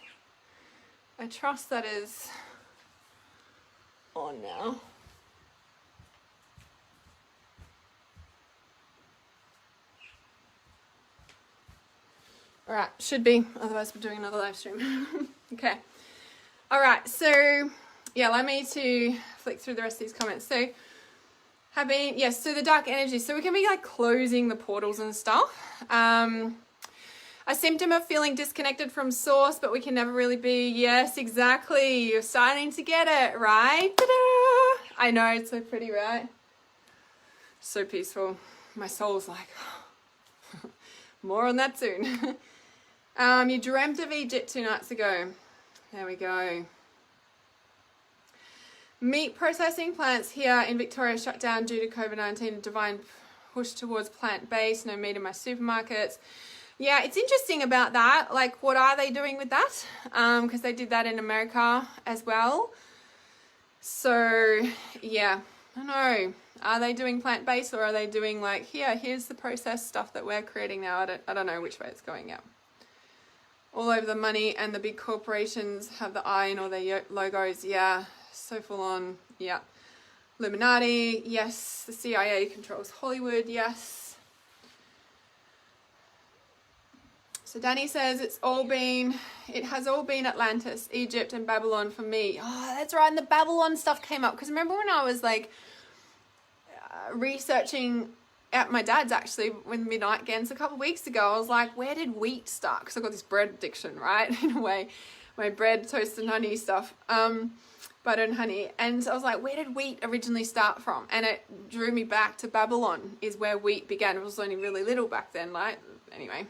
I trust that is on now. All right, should be, otherwise we're doing another live stream. Okay. All right, so yeah, allow me to flick through the rest of these comments. So have been, yes, so the dark energy. So we can be like closing the portals and stuff. A symptom of feeling disconnected from source, but we can never really be. Yes, exactly. You're starting to get it, right? Ta-da! I know, it's so pretty, right? So peaceful. My soul's like, more on that soon. You dreamt of Egypt 2 nights ago. There we go. Meat processing plants here in Victoria shut down due to COVID-19. Divine push towards plant-based. No meat in my supermarkets. Yeah, it's interesting about that. Like, what are they doing with that? Because they did that in America as well. So, yeah, I don't know. Are they doing plant-based, or are they doing like, here's the processed stuff that we're creating now? I don't know which way it's going out. All over the money, and the big corporations have the eye in all their logos. Yeah, so full on. Yeah. Illuminati. Yes. The CIA controls Hollywood. Yes. So Danny says it has all been Atlantis, Egypt and Babylon for me. Oh, that's right. And the Babylon stuff came up. Because remember when I was like researching at my dad's actually with Midnight Gens a couple of weeks ago, I was like, where did wheat start? Because I've got this bread addiction, right? In a way, my bread, toast and honey stuff, butter and honey. And I was like, where did wheat originally start from? And it drew me back to Babylon is where wheat began. It was only really little back then, like, anyway.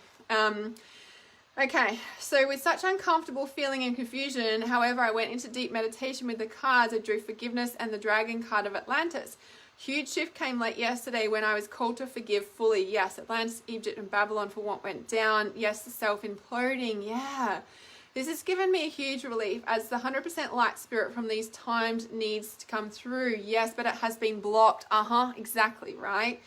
Okay, so with such uncomfortable feeling and confusion, however, I went into deep meditation with the cards. I drew forgiveness and the dragon card of Atlantis. Huge shift came late yesterday when I was called to forgive fully. Yes, Atlantis, Egypt, and Babylon for what went down. Yes, the self imploding. Yeah. This has given me a huge relief as the 100% light spirit from these times needs to come through. Yes, but it has been blocked. Exactly, right?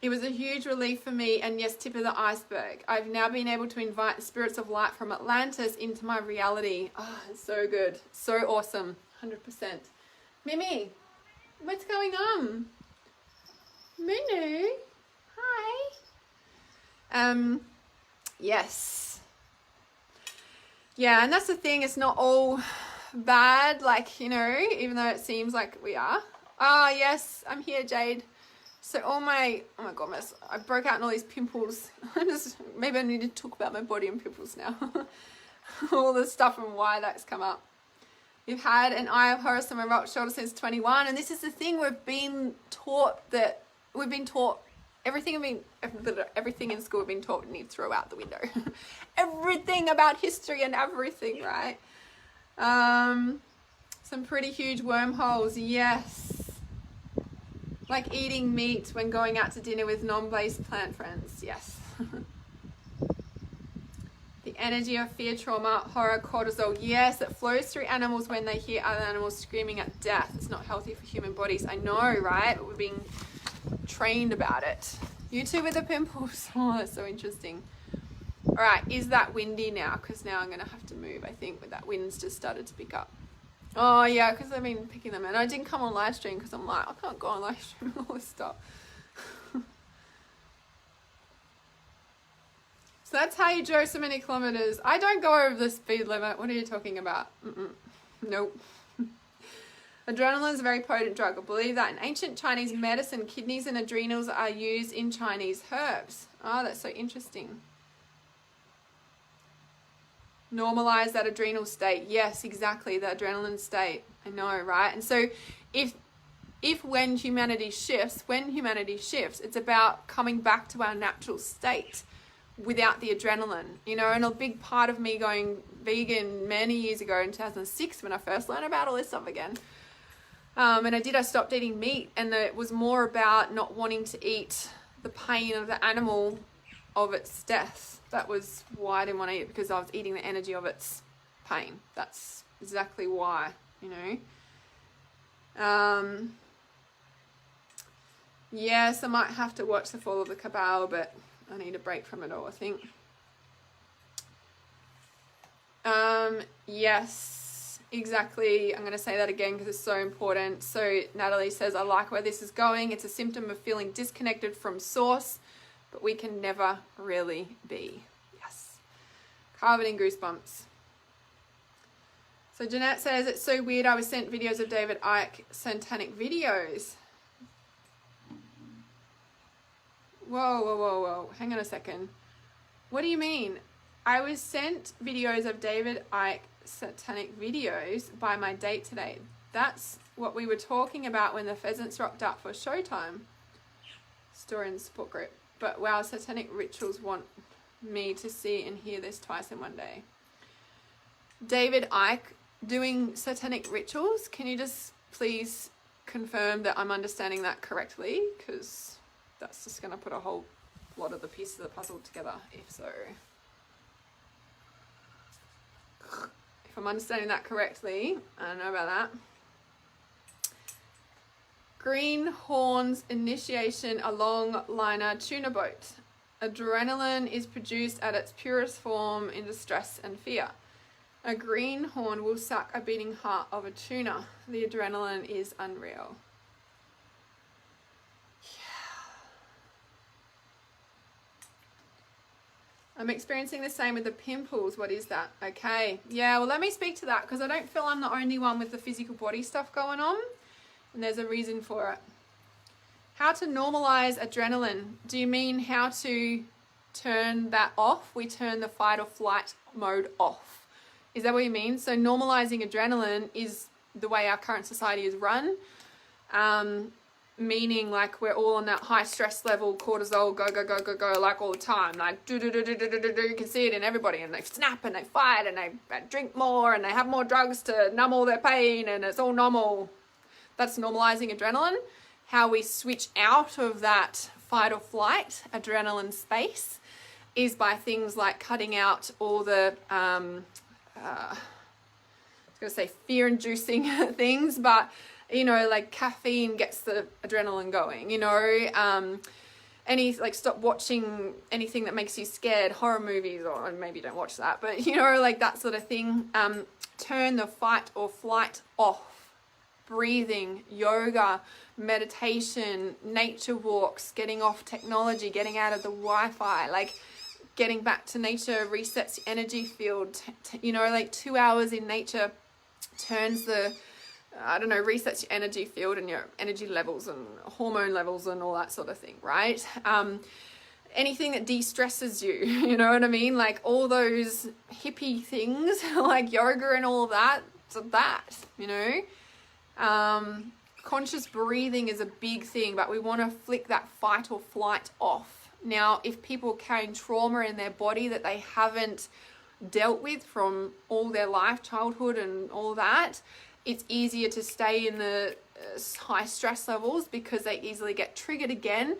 It was a huge relief for me, and yes, tip of the iceberg. I've now been able to invite the spirits of light from Atlantis into my reality. It's so good. So awesome. 100%. Mimi, what's going on? Munu, hi. Yes. Yeah, and that's the thing. It's not all bad, like, even though it seems like we are. Yes, I'm here, Jade. So oh my goodness, I broke out in all these pimples. Maybe I need to talk about my body and pimples now. All this stuff and why that's come up. You've had an eye of Horus on my right shoulder since 21, and this is the thing, we've been taught everything in school we've been taught we need to throw out the window. Everything about history and everything, right? Some pretty huge wormholes, yes. Like eating meat when going out to dinner with non-based plant friends. Yes. The energy of fear, trauma, horror, cortisol. Yes, it flows through animals when they hear other animals screaming at death. It's not healthy for human bodies. I know, right? But we're being trained about it. You too with the pimples. Oh, that's so interesting. All right, is that windy now? Because now I'm going to have to move, I think, but that wind's just started to pick up. Oh, yeah, because I've been picking them. And I didn't come on live stream because I'm like, I can't go on live stream and all this stuff. So that's how you drove so many kilometers. I don't go over the speed limit. What are you talking about? Nope. Adrenaline is a very potent drug. I believe that in ancient Chinese medicine, kidneys and adrenals are used in Chinese herbs. Oh, that's so interesting. Normalize that adrenal state. Yes, exactly, the adrenaline state. I know, right? And so if when humanity shifts, it's about coming back to our natural state without the adrenaline, and a big part of me going vegan many years ago in 2006 when I first learned about all this stuff again. I stopped eating meat, and it was more about not wanting to eat the pain of the animal of its death. That was why I didn't want to eat it, because I was eating the energy of its pain. That's exactly why, Yes, I might have to watch The Fall of the Cabal, but I need a break from it all, I think. Yes, exactly. I'm going to say that again because it's so important. So Natalie says, I like where this is going. It's a symptom of feeling disconnected from source, but we can never really be. Yes. Covered in goosebumps. So Jeanette says, it's so weird. I was sent videos of David Icke satanic videos. Whoa, whoa, whoa, whoa. Hang on a second. What do you mean? I was sent videos of David Icke satanic videos by my date today. That's what we were talking about when the pheasants rocked up for Showtime. Story in the support group. But wow, satanic rituals want me to see and hear this twice in one day. David Icke doing satanic rituals. Can you just please confirm that I'm understanding that correctly? Because that's just going to put a whole lot of the pieces of the puzzle together, if so. If I'm understanding that correctly, I don't know about that. Greenhorn's initiation along liner tuna boat. Adrenaline is produced at its purest form in distress and fear. A greenhorn will suck a beating heart of a tuna. The adrenaline is unreal. I'm experiencing the same with the pimples. What is that? Okay. Yeah, well, let me speak to that because I don't feel I'm the only one with the physical body stuff going on. And there's a reason for it. How to normalize adrenaline. Do you mean how to turn that off? We turn the fight or flight mode off. Is that what you mean? So normalizing adrenaline is the way our current society is run. Meaning like we're all on that high stress level, cortisol, go, go, go, go, go, like all the time. Like do, do, do, do, do, do, do, do. You can see it in everybody, and they snap and they fight and they drink more and they have more drugs to numb all their pain, and it's all normal. That's normalizing adrenaline. How we switch out of that fight or flight adrenaline space is by things like cutting out all the, I was going to say fear-inducing things, but you know, like caffeine gets the adrenaline going, you know, stop watching anything that makes you scared, horror movies, or maybe don't watch that, but you know, like that sort of thing. Turn the fight or flight off. Breathing, yoga, meditation, nature walks, getting off technology, getting out of the Wi-Fi, like getting back to nature resets the energy field. You know, like 2 hours in nature turns the, resets your energy field and your energy levels and hormone levels and all that sort of thing, right? Anything that de-stresses you, you know what I mean? Like all those hippie things, like yoga and all that, so that, you know? Conscious breathing is a big thing, but we want to flick that fight or flight off. Now, if people are carrying trauma in their body that they haven't dealt with from all their life, childhood and all that, it's easier to stay in the high stress levels because they easily get triggered again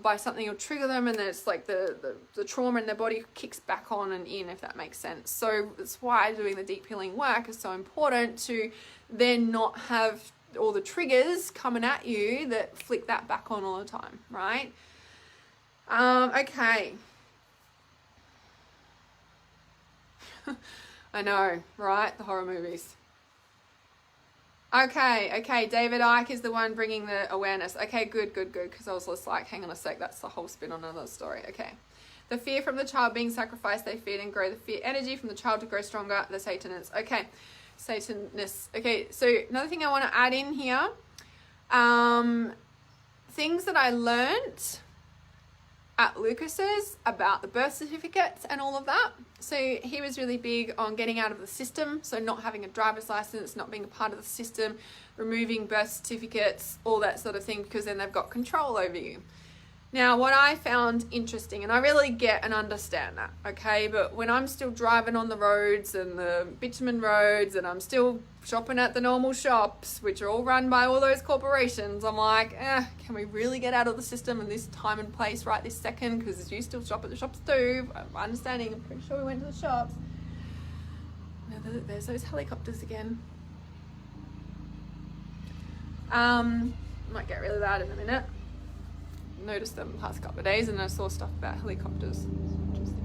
by something will trigger them, and then it's like the trauma in their body kicks back on and in, if that makes sense. So that's why doing the deep healing work is so important, to then not have all the triggers coming at you that flick that back on all the time, right? Okay. I know, right? The horror movies. Okay, David Icke is the one bringing the awareness. Okay, good, because I was just like, hang on a sec, that's the whole spin on another story. Okay. The fear from the child being sacrificed, they feed and grow the fear energy from the child to grow stronger, the Satanists. Okay, Satanists. Okay, so another thing I want to add in here, things that I learnt at Lucas's about the birth certificates and all of that. So he was really big on getting out of the system, so not having a driver's license, not being a part of the system, removing birth certificates, all that sort of thing, because then they've got control over you. Now, what I found interesting, and I really get and understand that, okay, but when I'm still driving on the roads and the bitumen roads, and I'm still shopping at the normal shops, which are all run by all those corporations, I'm like, can we really get out of the system in this time and place right this second? Because you still shop at the shops too. I'm understanding, I'm pretty sure we went to the shops. Now, there's those helicopters again. Might get really loud in a minute. Noticed them the past couple of days, and I saw stuff about helicopters. Interesting.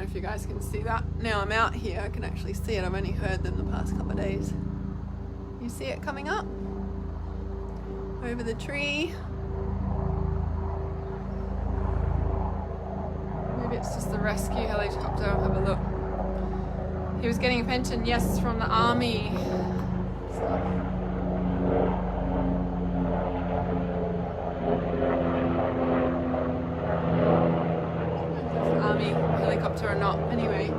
know if you guys can see that. Now I'm out here, I can actually see it. I've only heard them the past couple of days. You see it coming up over the tree. Maybe it's just the rescue helicopter. I'll have a look. He was getting a pension, yes, from the army. Army helicopter or not. Anyway,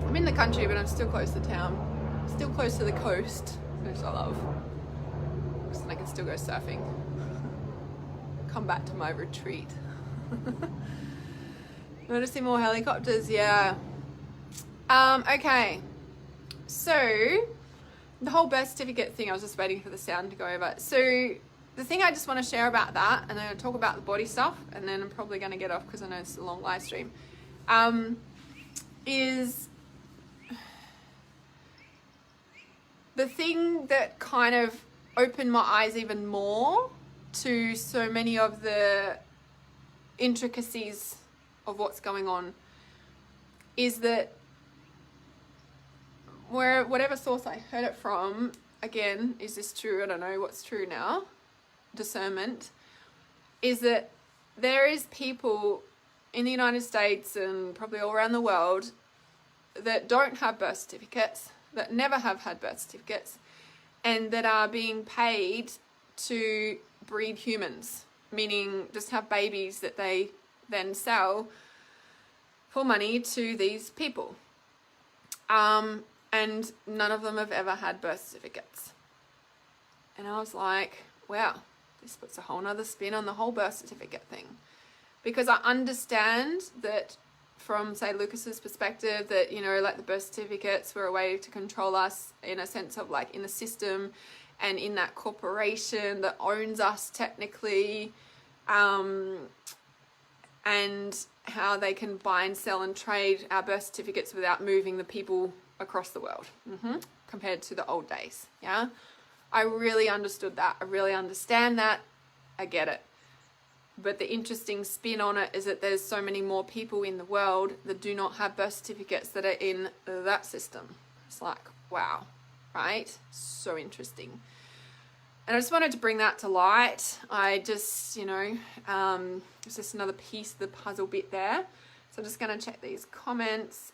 I'm in the country, but I'm still close to town. Still close to the coast, which I love. So I can still go surfing. Come back to my retreat. Noticing more helicopters, yeah. Okay, so the whole birth certificate thing, I was just waiting for the sound to go over. So the thing I just want to share about that, and then I'll talk about the body stuff, and then I'm probably going to get off because I know it's a long live stream, is the thing that kind of opened my eyes even more to so many of the intricacies of what's going on is that whatever source I heard it from, again, is this true? I don't know what's true now. Discernment is that there is people in the United States and probably all around the world that don't have birth certificates, that never have had birth certificates, and that are being paid to breed humans, meaning just have babies that they then sell for money to these people. And none of them have ever had birth certificates. And I was like, wow, this puts a whole nother spin on the whole birth certificate thing. Because I understand that from, say, Lucas's perspective, that, you know, like the birth certificates were a way to control us in a sense of like in the system and in that corporation that owns us technically, and how they can buy and sell and trade our birth certificates without moving the people across the world, compared to the old days. Yeah, I really understood that. I really understand that. I get it. But the interesting spin on it is that there's so many more people in the world that do not have birth certificates that are in that system. It's like, wow, right? So interesting. And I just wanted to bring that to light. I just, you know, it's just another piece of the puzzle bit there. So I'm just going to check these comments.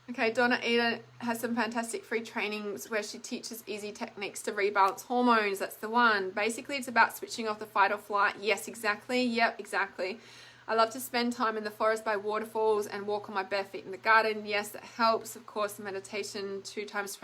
Okay, Donna Eda has some fantastic free trainings where she teaches easy techniques to rebalance hormones. That's the one. Basically, it's about switching off the fight or flight. Yes, exactly. Yep, exactly. I love to spend time in the forest by waterfalls and walk on my bare feet in the garden. Yes, that helps. Of course, meditation 2 times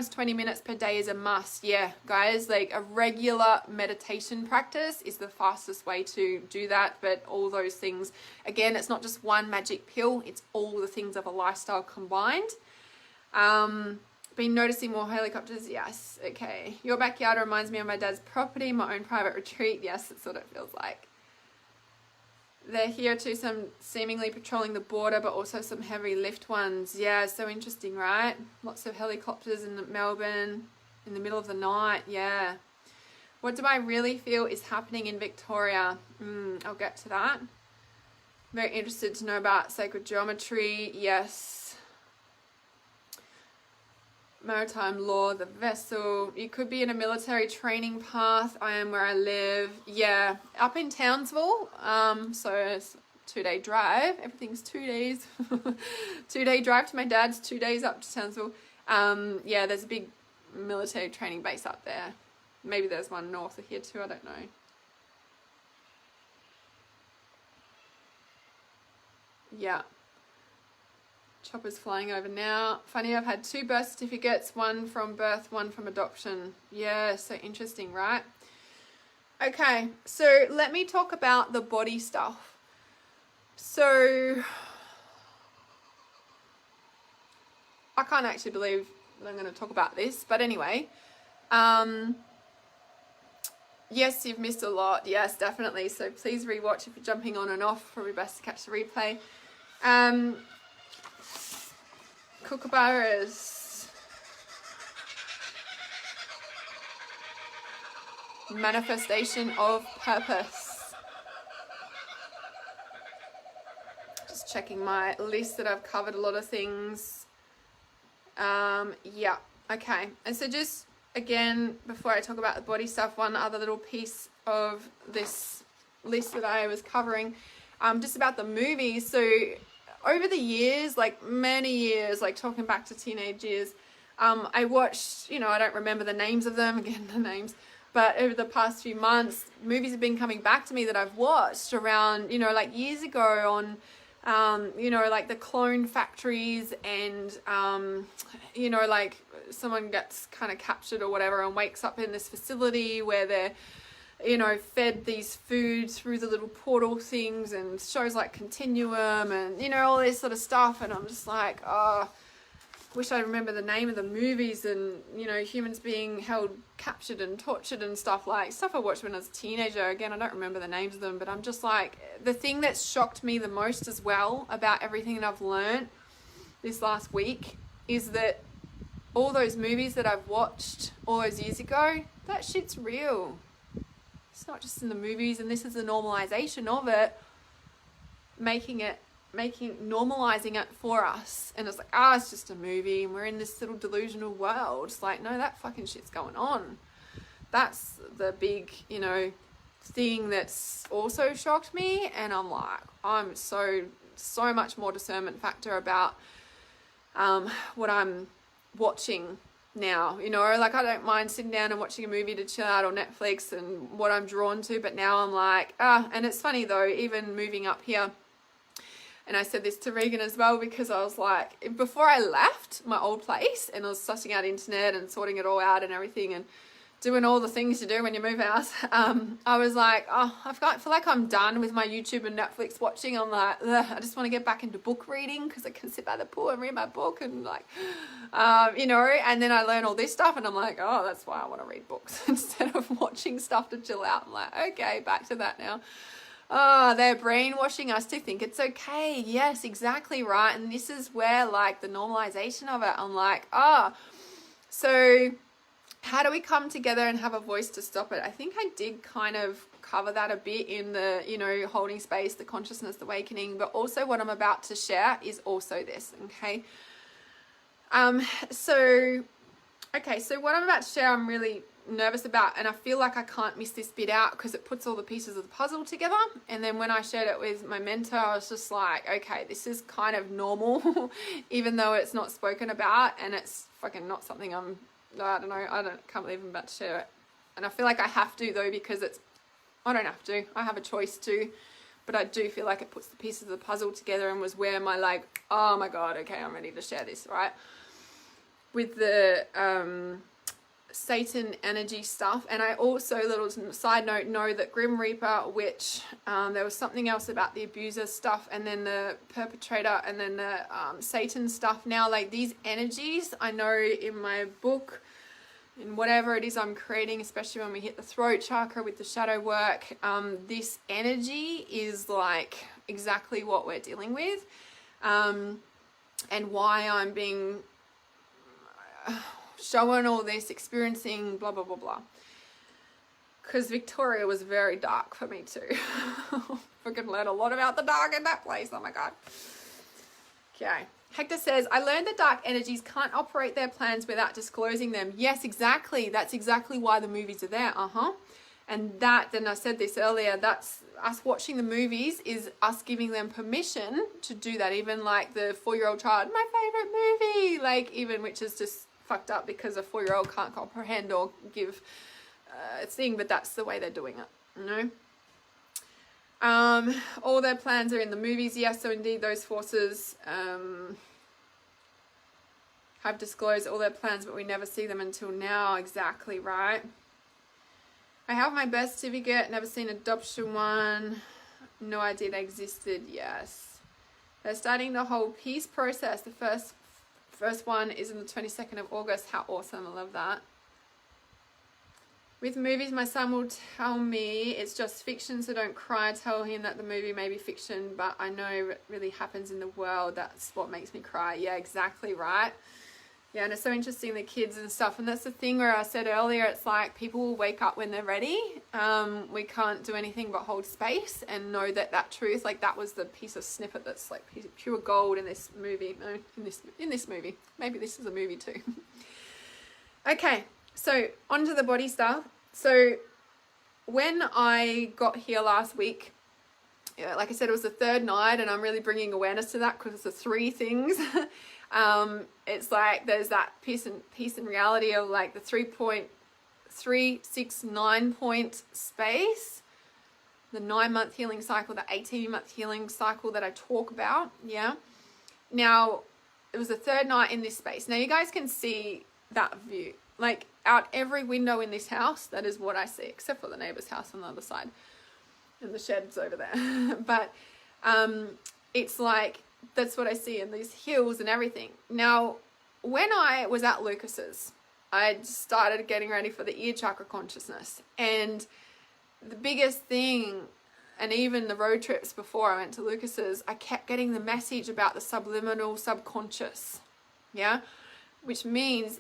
20 minutes per day is a must. Yeah, guys, like a regular meditation practice is the fastest way to do that. But all those things, again, it's not just one magic pill, it's all the things of a lifestyle combined. Been noticing more helicopters. Yes, okay. Your backyard reminds me of my dad's property, my own private retreat. Yes, that's what it feels like. They're here too, some seemingly patrolling the border, but also some heavy lift ones. Yeah, so interesting, right? Lots of helicopters in Melbourne in the middle of the night. Yeah. What do I really feel is happening in Victoria? I'll get to that. Very interested to know about sacred geometry. Yes. Maritime law, the vessel. You could be in a military training path. I am where I live. Yeah, up in Townsville. So it's a 2-day drive. Everything's 2 days. 2-day drive to my dad's, 2 days up to Townsville. Yeah, there's a big military training base up there. Maybe there's one north of here too, I don't know. Yeah. Chopper's flying over now. Funny, I've had 2 birth certificates, one from birth, one from adoption. Yeah, so interesting, right? Okay, so let me talk about the body stuff. So I can't actually believe that I'm going to talk about this, but anyway, yes, you've missed a lot. Yes, definitely. So please rewatch if you're jumping on and off. Probably best to catch the replay. Kookaburras. manifestation of purpose. Just checking my list that I've covered a lot of things. Yeah, okay. And so just again, before I talk about the body stuff, one other little piece of this list that I was covering, just about the movies. So over the years, like many years, like talking back to teenage years, I watched, you know, I don't remember the names of them, again, the names, but over the past few months, movies have been coming back to me that I've watched around, you know, like years ago on, you know, like the clone factories and, you know, like someone gets kind of captured or whatever and wakes up in this facility where they're, you know, fed these foods through the little portal things, and shows like Continuum and, you know, all this sort of stuff. And I'm just like, oh, wish I remember the name of the movies, and, you know, humans being held captured and tortured and stuff I watched when I was a teenager. Again, I don't remember the names of them, but I'm just like, the thing that shocked me the most as well about everything that I've learned this last week is that all those movies that I've watched all those years ago, that shit's real. It's not just in the movies, and this is the normalization of it, normalizing it for us. And it's like, it's just a movie and we're in this little delusional world. It's like, no, that fucking shit's going on. That's the big, you know, thing that's also shocked me. And I'm like, I'm so much more discernment factor about what I'm watching now, you know, like I don't mind sitting down and watching a movie to chill out, or Netflix and what I'm drawn to, but now I'm like, and it's funny though, even moving up here, and I said this to Regan as well, because I was like, before I left my old place and I was sussing out internet and sorting it all out and everything and doing all the things you do when you move house, I was like, I feel like I'm done with my YouTube and Netflix watching. I'm like, I just want to get back into book reading, because I can sit by the pool and read my book and like, you know, and then I learn all this stuff and I'm like, that's why I want to read books instead of watching stuff to chill out. I'm like, okay, back to that now. They're brainwashing us to think it's okay. Yes, exactly right. And this is where like the normalization of it, I'm like, so how do we come together and have a voice to stop it? I think I did kind of cover that a bit in the, you know, holding space, the consciousness awakening, but also what I'm about to share is also this, okay? So what I'm about to share, I'm really nervous about, and I feel like I can't miss this bit out because it puts all the pieces of the puzzle together. And then when I shared it with my mentor, I was just like, okay, this is kind of normal, even though it's not spoken about, and it's fucking not something I can't believe I'm about to share it. And I feel like I have to though, because I don't have to, I have a choice to, but I do feel like it puts the pieces of the puzzle together, and was where my like, oh my God, okay, I'm ready to share this, right? With the Satan energy stuff. And I also, little side note, know that Grim Reaper, Witch, there was something else about the abuser stuff, and then the perpetrator, and then the Satan stuff. Now, like these energies, I know in my book, in whatever it is I'm creating, especially when we hit the throat chakra with the shadow work, this energy is like exactly what we're dealing with, and why I'm being showing all this, experiencing blah blah blah blah, because Victoria was very dark for me too. Freaking learned a lot about the dark in that place. Oh my God. Okay, Hector says, I learned that dark energies can't operate their plans without disclosing them. Yes, exactly. That's exactly why the movies are there. And then I said this earlier, that's us watching the movies is us giving them permission to do that. Even like the 4-year-old child, my favorite movie, like even, which is just fucked up because a 4-year-old can't comprehend or give a thing, but that's the way they're doing it, you know? All their plans are in the movies. Yes, so indeed those forces have disclosed all their plans, but we never see them until now. Exactly right. I have my birth certificate, never seen adoption one. No idea they existed. Yes. They're starting the whole peace process. The first one is on the 22nd of August. How awesome. I love that. With movies, my son will tell me it's just fiction, so don't cry. Tell him that the movie may be fiction, but I know it really happens in the world. That's what makes me cry. Yeah, exactly right. Yeah, and it's so interesting, the kids and stuff. And that's the thing where I said earlier, it's like people will wake up when they're ready. We can't do anything but hold space and know that truth. Like that was the piece of snippet that's like pure gold in this movie. No, in this movie. Maybe this is a movie too. Okay, so onto the body stuff. So when I got here last week, yeah, like I said, it was the third night, and I'm really bringing awareness to that because it's the three things. It's like there's that peace and reality of like the 3.369 point space, the 9-month healing cycle, the 18-month healing cycle that I talk about. Yeah. Now it was the third night in this space. Now you guys can see that view, like out every window in this house. That is what I see, except for the neighbor's house on the other side, and the shed's over there. But it's like, that's what I see in these hills and everything. Now, when I was at Lucas's, I started getting ready for the ear chakra consciousness. And the biggest thing, and even the road trips before I went to Lucas's, I kept getting the message about the subliminal subconscious. Yeah? Which means,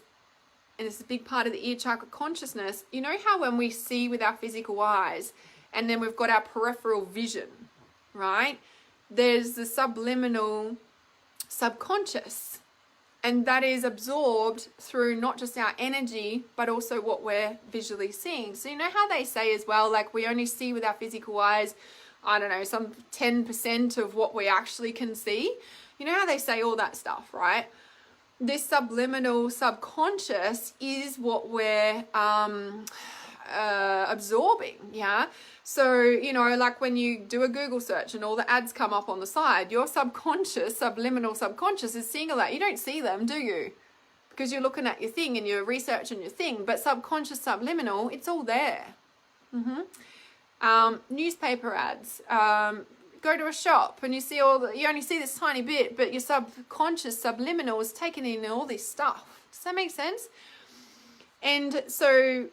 and it's a big part of the ear chakra consciousness, you know how when we see with our physical eyes, and then we've got our peripheral vision, right? There's the subliminal subconscious, and that is absorbed through not just our energy, but also what we're visually seeing. So you know how they say as well, like we only see with our physical eyes, I don't know, some 10% of what we actually can see. You know how they say all that stuff, right? This subliminal subconscious is what we're absorbing. Yeah. So, you know, like when you do a Google search and all the ads come up on the side, your subconscious, subliminal subconscious is seeing all that. You don't see them, do you? Because you're looking at your thing and you're researching your thing, but subconscious, subliminal, it's all there. Newspaper ads, go to a shop and you see you only see this tiny bit, but your subconscious, subliminal is taking in all this stuff. Does that make sense? And so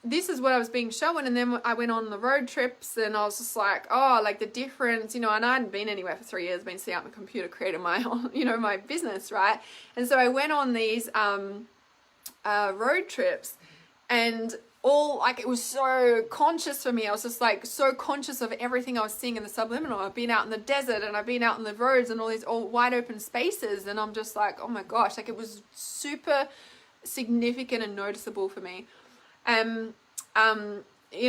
this is what I was being shown, and then I went on the road trips, and I was just like, oh, like the difference, you know, and I hadn't been anywhere for 3 years, been sitting at my computer creating my own, you know, my business, right? And so I went on these road trips, and all, like, it was so conscious for me. I was just like so conscious of everything I was seeing in the subliminal. I've been out in the desert, and I've been out in the roads and all these all wide open spaces, and I'm just like, oh my gosh, like it was super significant and noticeable for me. You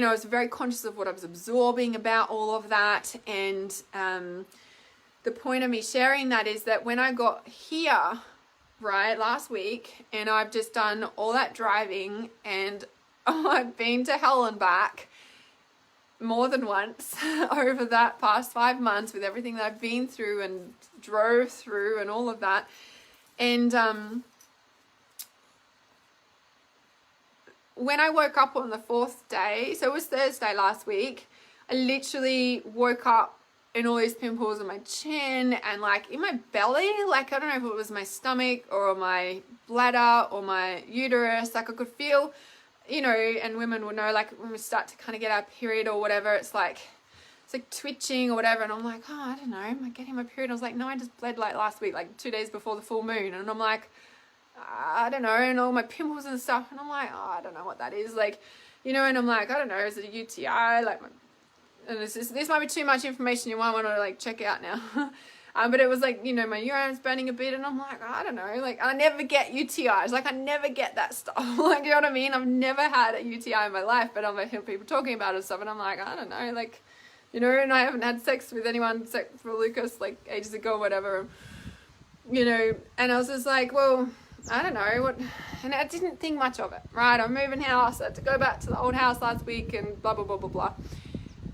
know, I was very conscious of what I was absorbing about all of that. And the point of me sharing that is that when I got here, right, last week, and I've just done all that driving, and I've been to hell and back more than once over that past 5 months with everything that I've been through and drove through and all of that. And when I woke up on the 4th day, so it was Thursday last week, I literally woke up in all these pimples on my chin and like in my belly. Like, I don't know if it was my stomach or my bladder or my uterus. Like I could feel, you know, and women will know, like when we start to kind of get our period or whatever, it's like twitching or whatever. And I'm like, oh, I don't know, am I getting my period? I was like, no, I just bled like last week, like 2 days before the full moon. And I'm like, I don't know, and all my pimples and stuff, and I'm like, oh, I don't know what that is, like, you know, and I'm like, I don't know, is it a UTI, like, and this might be too much information, you might want to, like, check out now, but it was like, you know, my urine's burning a bit, and I'm like, I don't know, like, I never get UTIs, like, I never get that stuff, like, you know what I mean, I've never had a UTI in my life, but I hear people talking about it and stuff, and I'm like, I don't know, like, you know, and I haven't had sex with anyone except for Lucas, like, ages ago, whatever, you know, and I was just like, well, I don't know what, and I didn't think much of it, right? I'm moving house, I had to go back to the old house last week and blah, blah, blah, blah, blah.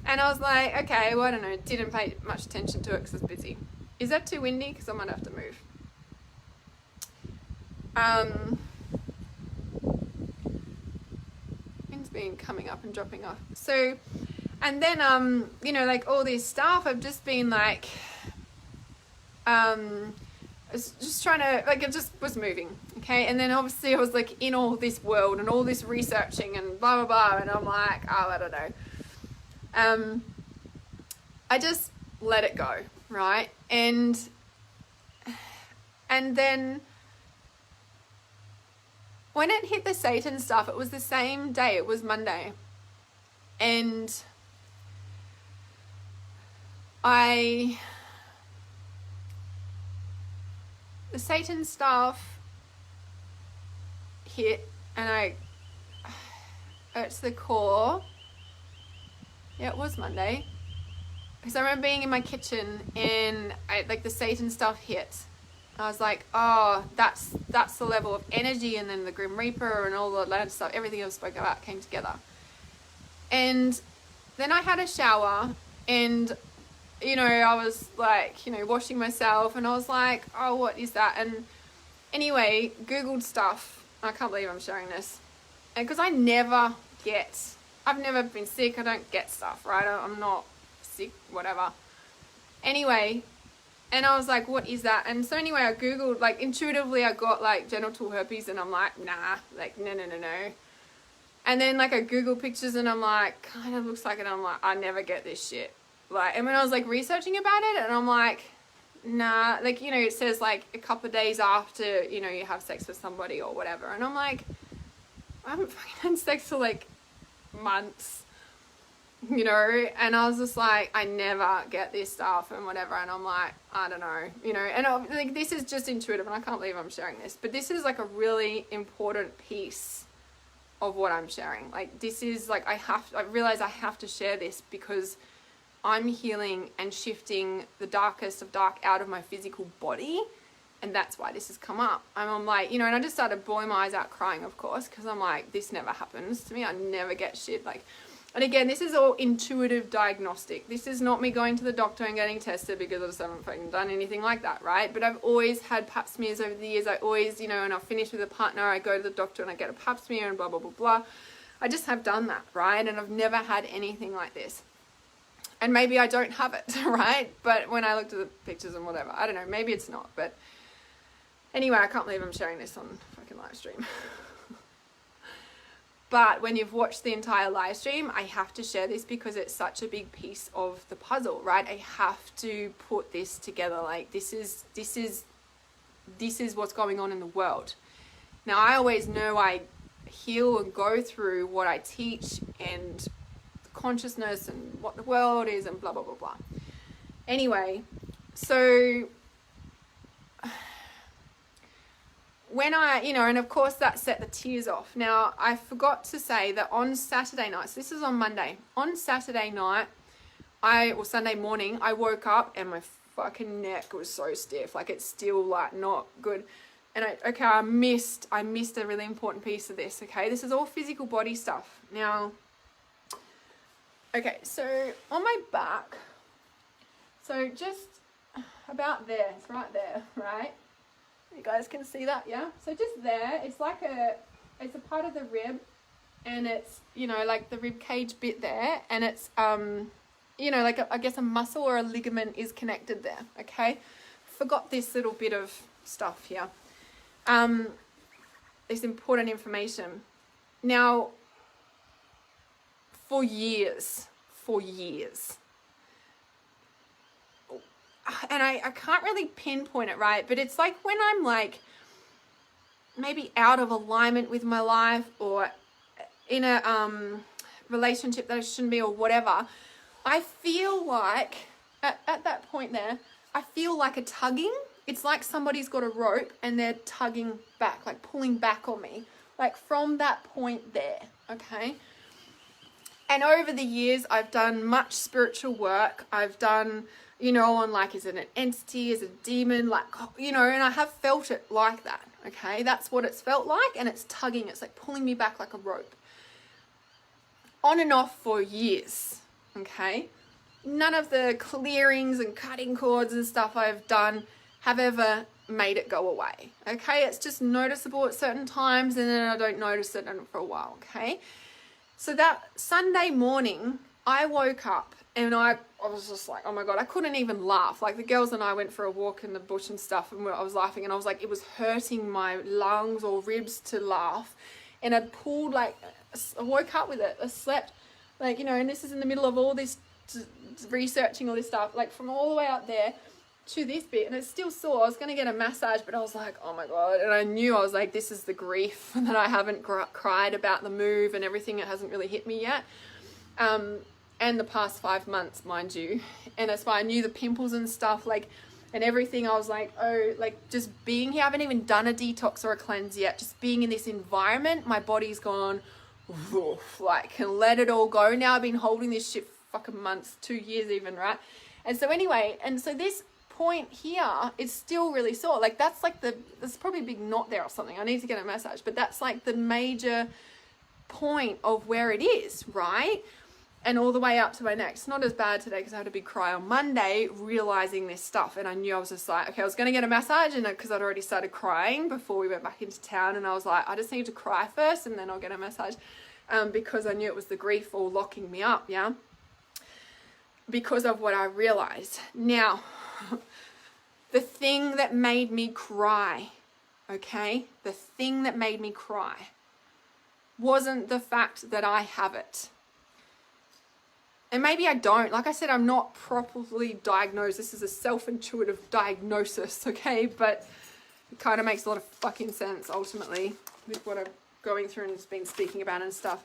And I was like, okay, well, I don't know, didn't pay much attention to it because it's busy. Is that too windy? Because I might have to move. Wind's been coming up and dropping off. So, and then, you know, like all this stuff, I've just been like, I was just trying to, like, it just was moving, okay? And then obviously I was like in all this world and all this researching and blah, blah, blah. And I'm like, oh, I don't know. I just let it go, right? And then when it hit the Satan stuff, it was the same day. It was Monday. And the Satan stuff hit, and it's the core. Yeah, it was Monday. Because I remember being in my kitchen and like the Satan stuff hit. I was like, oh, that's the level of energy, and then the Grim Reaper and all the land stuff, everything I spoke about came together. And then I had a shower, and I was like, washing myself, and I was like, oh, what is that? And anyway, Googled stuff. I can't believe I'm sharing this. And because I've never been sick, I don't get stuff, right? I'm not sick, whatever. Anyway, and I was like, what is that? And so anyway, I Googled, like, intuitively I got like genital herpes, and I'm like, nah, like, no. And then like I Googled pictures, and I'm like, kind of looks like it. I'm like, I never get this shit. Like, and when I was like researching about it, and I'm like, nah, like, it says like a couple of days after, you have sex with somebody or whatever. And I'm like, I haven't fucking had sex for like months. And I was just like, I never get this stuff and whatever, and I'm like, I don't know, and like, this is just intuitive, and I can't believe I'm sharing this, but this is like a really important piece of what I'm sharing. Like, this is like, I realize I have to share this because I'm healing and shifting the darkest of dark out of my physical body, and that's why this has come up. I'm like, and I just started bawling my eyes out crying, of course, because I'm like, this never happens to me. I never get shit like. And again, this is all intuitive diagnostic. This is not me going to the doctor and getting tested, because I just haven't fucking done anything like that, right? But I've always had pap smears over the years. I always, and I'll finish with a partner, I go to the doctor and I get a pap smear and blah, blah, blah, blah. I just have done that, right? And I've never had anything like this. And maybe I don't have it, right? But when I looked at the pictures and whatever, I don't know, maybe it's not. But anyway, I can't believe I'm sharing this on fucking live stream. But when you've watched the entire live stream, I have to share this because it's such a big piece of the puzzle, right? I have to put this together. Like, this is what's going on in the world. Now, I always know I heal and go through what I teach and the consciousness and what the world is and blah, blah, blah, blah. Anyway, so when and of course that set the tears off. Now, I forgot to say that on Saturday night, so this is on Monday, on Saturday night, or Sunday morning, I woke up and my fucking neck was so stiff. Like, it's still like not good. And I missed a really important piece of this, okay? This is all physical body stuff. Now, okay, so on my back, so just about there, it's right there, right? You guys can see that, yeah? So just there, it's like it's a part of the rib, and it's, like the rib cage bit there, and it's, like I guess a muscle or a ligament is connected there, okay? Forgot this little bit of stuff here. This important information. Now, for years, and I can't really pinpoint it, right? But it's like when I'm like maybe out of alignment with my life, or in a relationship that I shouldn't be, or whatever, I feel like at that point there, I feel like a tugging. It's like somebody's got a rope and they're tugging back, like pulling back on me, like from that point there, okay? And over the years, I've done much spiritual work. I've done, on like, is it an entity, is it a demon, like, and I have felt it like that, okay? That's what it's felt like, and it's tugging. It's like pulling me back like a rope. On and off for years, okay? None of the clearings and cutting cords and stuff I've done have ever made it go away, okay? It's just noticeable at certain times, and then I don't notice it for a while, okay? So that Sunday morning, I woke up and I was just like, oh my God, I couldn't even laugh. Like, the girls and I went for a walk in the bush and stuff, and I was laughing, and I was like, it was hurting my lungs or ribs to laugh. And I pulled, like, I woke up with it. I slept, like, and this is in the middle of all this researching all this stuff, like from all the way out there. to this bit, and it's still sore. I was going to get a massage, but I was like, oh my God. And I knew, I was like, this is the grief that I haven't cried about the move and everything. It hasn't really hit me yet. And the past 5 months, mind you. And that's why I knew the pimples and stuff, like, and everything. I was like, oh, like just being here. I haven't even done a detox or a cleanse yet. Just being in this environment, my body's gone, woof, like, can let it all go. Now I've been holding this shit for fucking months, 2 years even, right? And so anyway, and so this point here, it's still really sore. Like that's like there's probably a big knot there or something. I need to get a massage, but that's like the major point of where it is, right? And all the way up to my neck. It's not as bad today because I had a big cry on Monday realizing this stuff, and I knew I was just like, okay, I was going to get a massage, and because I'd already started crying before we went back into town, and I was like, I just need to cry first and then I'll get a massage, because I knew it was the grief all locking me up, yeah, because of what I realized. Now, the thing that made me cry, okay, the thing that made me cry wasn't the fact that I have it. And maybe I don't. Like I said, I'm not properly diagnosed. This is a self-intuitive diagnosis, okay? But it kind of makes a lot of fucking sense, ultimately, with what I'm going through and has been speaking about and stuff.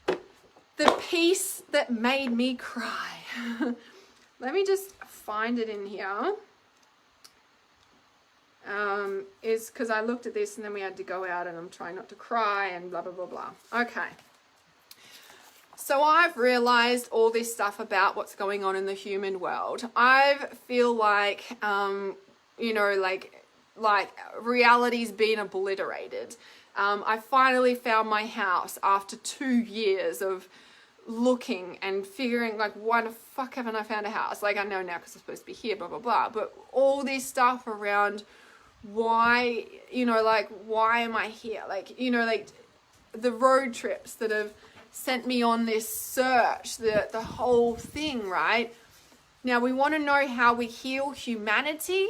The piece that made me cry. Let me just find it in here. Is because I looked at this and then we had to go out and I'm trying not to cry and blah, blah, blah, blah. Okay. So I've realized all this stuff about what's going on in the human world. I feel like, you know, like reality's been obliterated. I finally found my house after 2 years of looking and figuring like, why the fuck haven't I found a house? Like I know now because I'm supposed to be here, blah, blah, blah. But all this stuff around why, you know, like, why am I here? Like, you know, like the road trips that have sent me on this search, the whole thing, right? Now we want to know how we heal humanity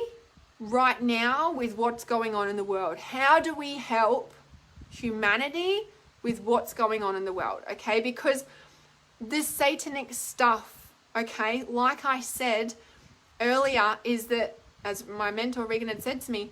right now with what's going on in the world. How do we help humanity with what's going on in the world? Okay, because this satanic stuff, okay, like I said earlier, is that, as my mentor Regan had said to me,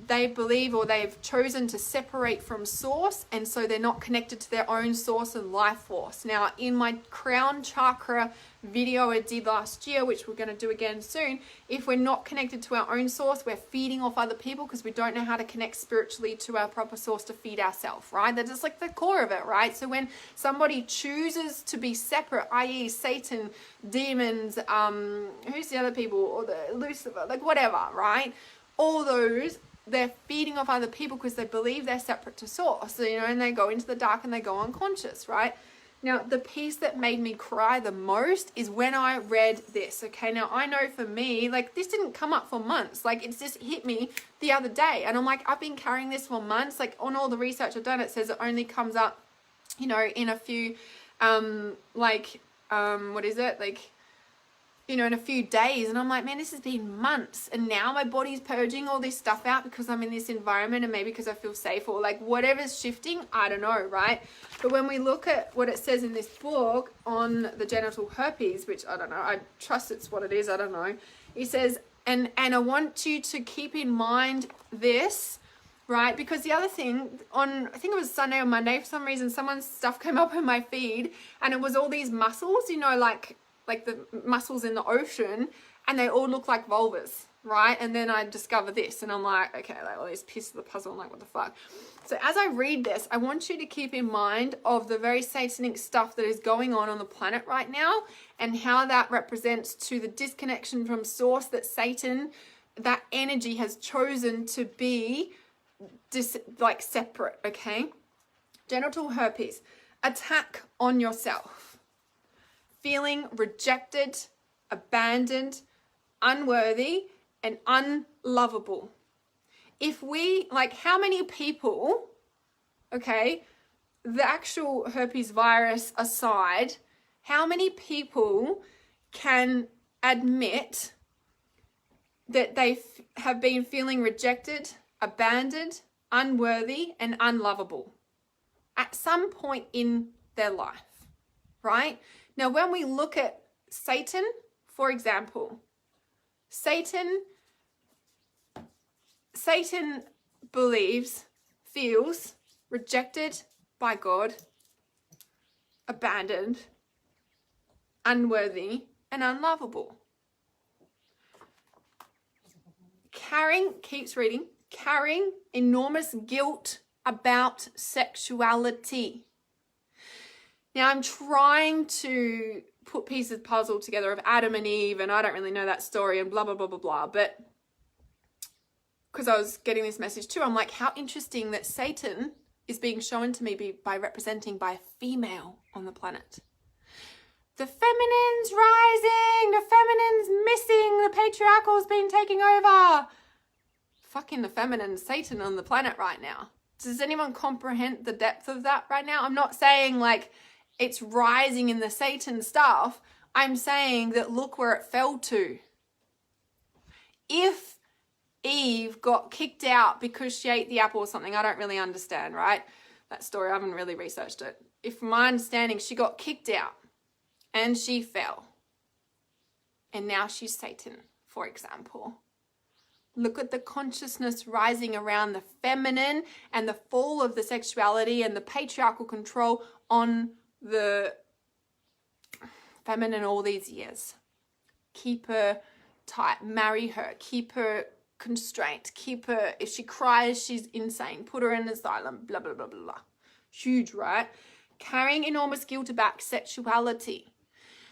they believe, or they've chosen to separate from source, and so they're not connected to their own source and life force. Now, in my crown chakra video I did last year, which we're going to do again soon, if we're not connected to our own source, we're feeding off other people because we don't know how to connect spiritually to our proper source to feed ourselves, right? That's just like the core of it, right? So when somebody chooses to be separate, i.e. Satan, demons, who's the other people, or the Lucifer, like whatever, right? All those, they're feeding off other people because they believe they're separate to source, so, you know, and they go into the dark and they go unconscious, right? Now, the piece that made me cry the most is when I read this, okay? Now, I know for me, like, this didn't come up for months. Like, it's just hit me the other day. And I'm like, I've been carrying this for months. Like, on all the research I've done, it says it only comes up, you know, in a few, what is it? Like, you know, in a few days. And I'm like, man, this has been months. And now my body's purging all this stuff out because I'm in this environment, and maybe because I feel safe, or like whatever's shifting, I don't know, right? But when we look at what it says in this book on the genital herpes, which I don't know, I trust it's what it is, I don't know. It says, and I want you to keep in mind this, right? Because the other thing, on, I think it was Sunday or Monday, for some reason, someone's stuff came up in my feed, and it was all these muscles, you know, like the muscles in the ocean, and they all look like vulvas, right? And then I discover this, and I'm like, okay, like all these pieces of the puzzle, I'm like, what the fuck? So as I read this, I want you to keep in mind of the very satanic stuff that is going on the planet right now, and how that represents to the disconnection from source that Satan, that energy has chosen to be like separate, okay? Genital herpes, attack on yourself. Feeling rejected, abandoned, unworthy, and unlovable. If we, like, how many people, okay, the actual herpes virus aside, how many people can admit that they have been feeling rejected, abandoned, unworthy, and unlovable at some point in their life, right? Now, when we look at Satan, for example, Satan believes, feels rejected by God, abandoned, unworthy, and unlovable. Keeps reading, carrying enormous guilt about sexuality. Now I'm trying to put pieces of the puzzle together of Adam and Eve, and I don't really know that story and blah, blah, blah, blah, blah. But because I was getting this message too, I'm like, how interesting that Satan is being shown to me by representing by a female on the planet. The feminine's rising, the feminine's missing, the patriarchal's been taking over. Fucking the feminine Satan on the planet right now. Does anyone comprehend the depth of that right now? I'm not saying like it's rising in the Satan stuff. I'm saying that look where it fell to. If Eve got kicked out because she ate the apple or something, I don't really understand, right? That story, I haven't really researched it. If from my understanding, she got kicked out and she fell. And now she's Satan, for example. Look at the consciousness rising around the feminine and the fall of the sexuality and the patriarchal control on the feminine all these years. Keep her tight, marry her, keep her constraint, keep her, if she cries, she's insane, put her in an asylum, blah, blah, blah, blah, blah. Huge, right? Carrying enormous guilt about sexuality.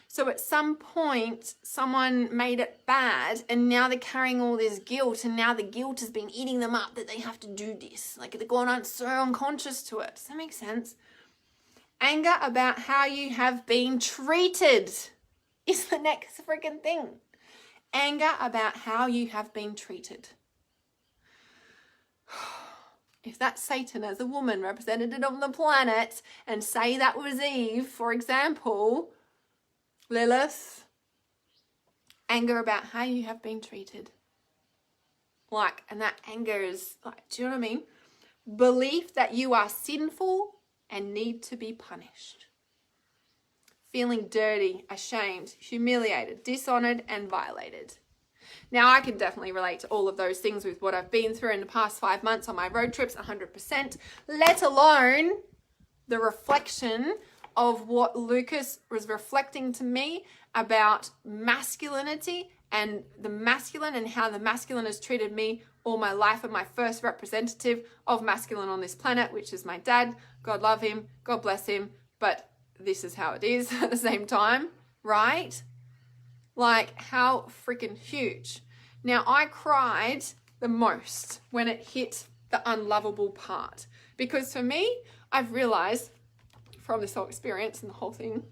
So at some point, someone made it bad and now they're carrying all this guilt and now the guilt has been eating them up that they have to do this. Like they're going on so unconscious to it. Does that make sense? Anger about how you have been treated is the next freaking thing. Anger about how you have been treated. If that's Satan as a woman represented on the planet and say that was Eve, for example, Lilith, anger about how you have been treated. Like, and that anger is like, do you know what I mean? Belief that you are sinful and need to be punished. Feeling dirty, ashamed, humiliated, dishonored, and violated. Now, I can definitely relate to all of those things with what I've been through in the past 5 months on my road trips, 100%, let alone the reflection of what Lucas was reflecting to me about masculinity and the masculine and how the masculine has treated me all my life, and my first representative of masculine on this planet, which is my dad. God love him, God bless him, but this is how it is at the same time, right? Like, how freaking huge. Now, I cried the most when it hit the unlovable part, because for me, I've realized from this whole experience and the whole thing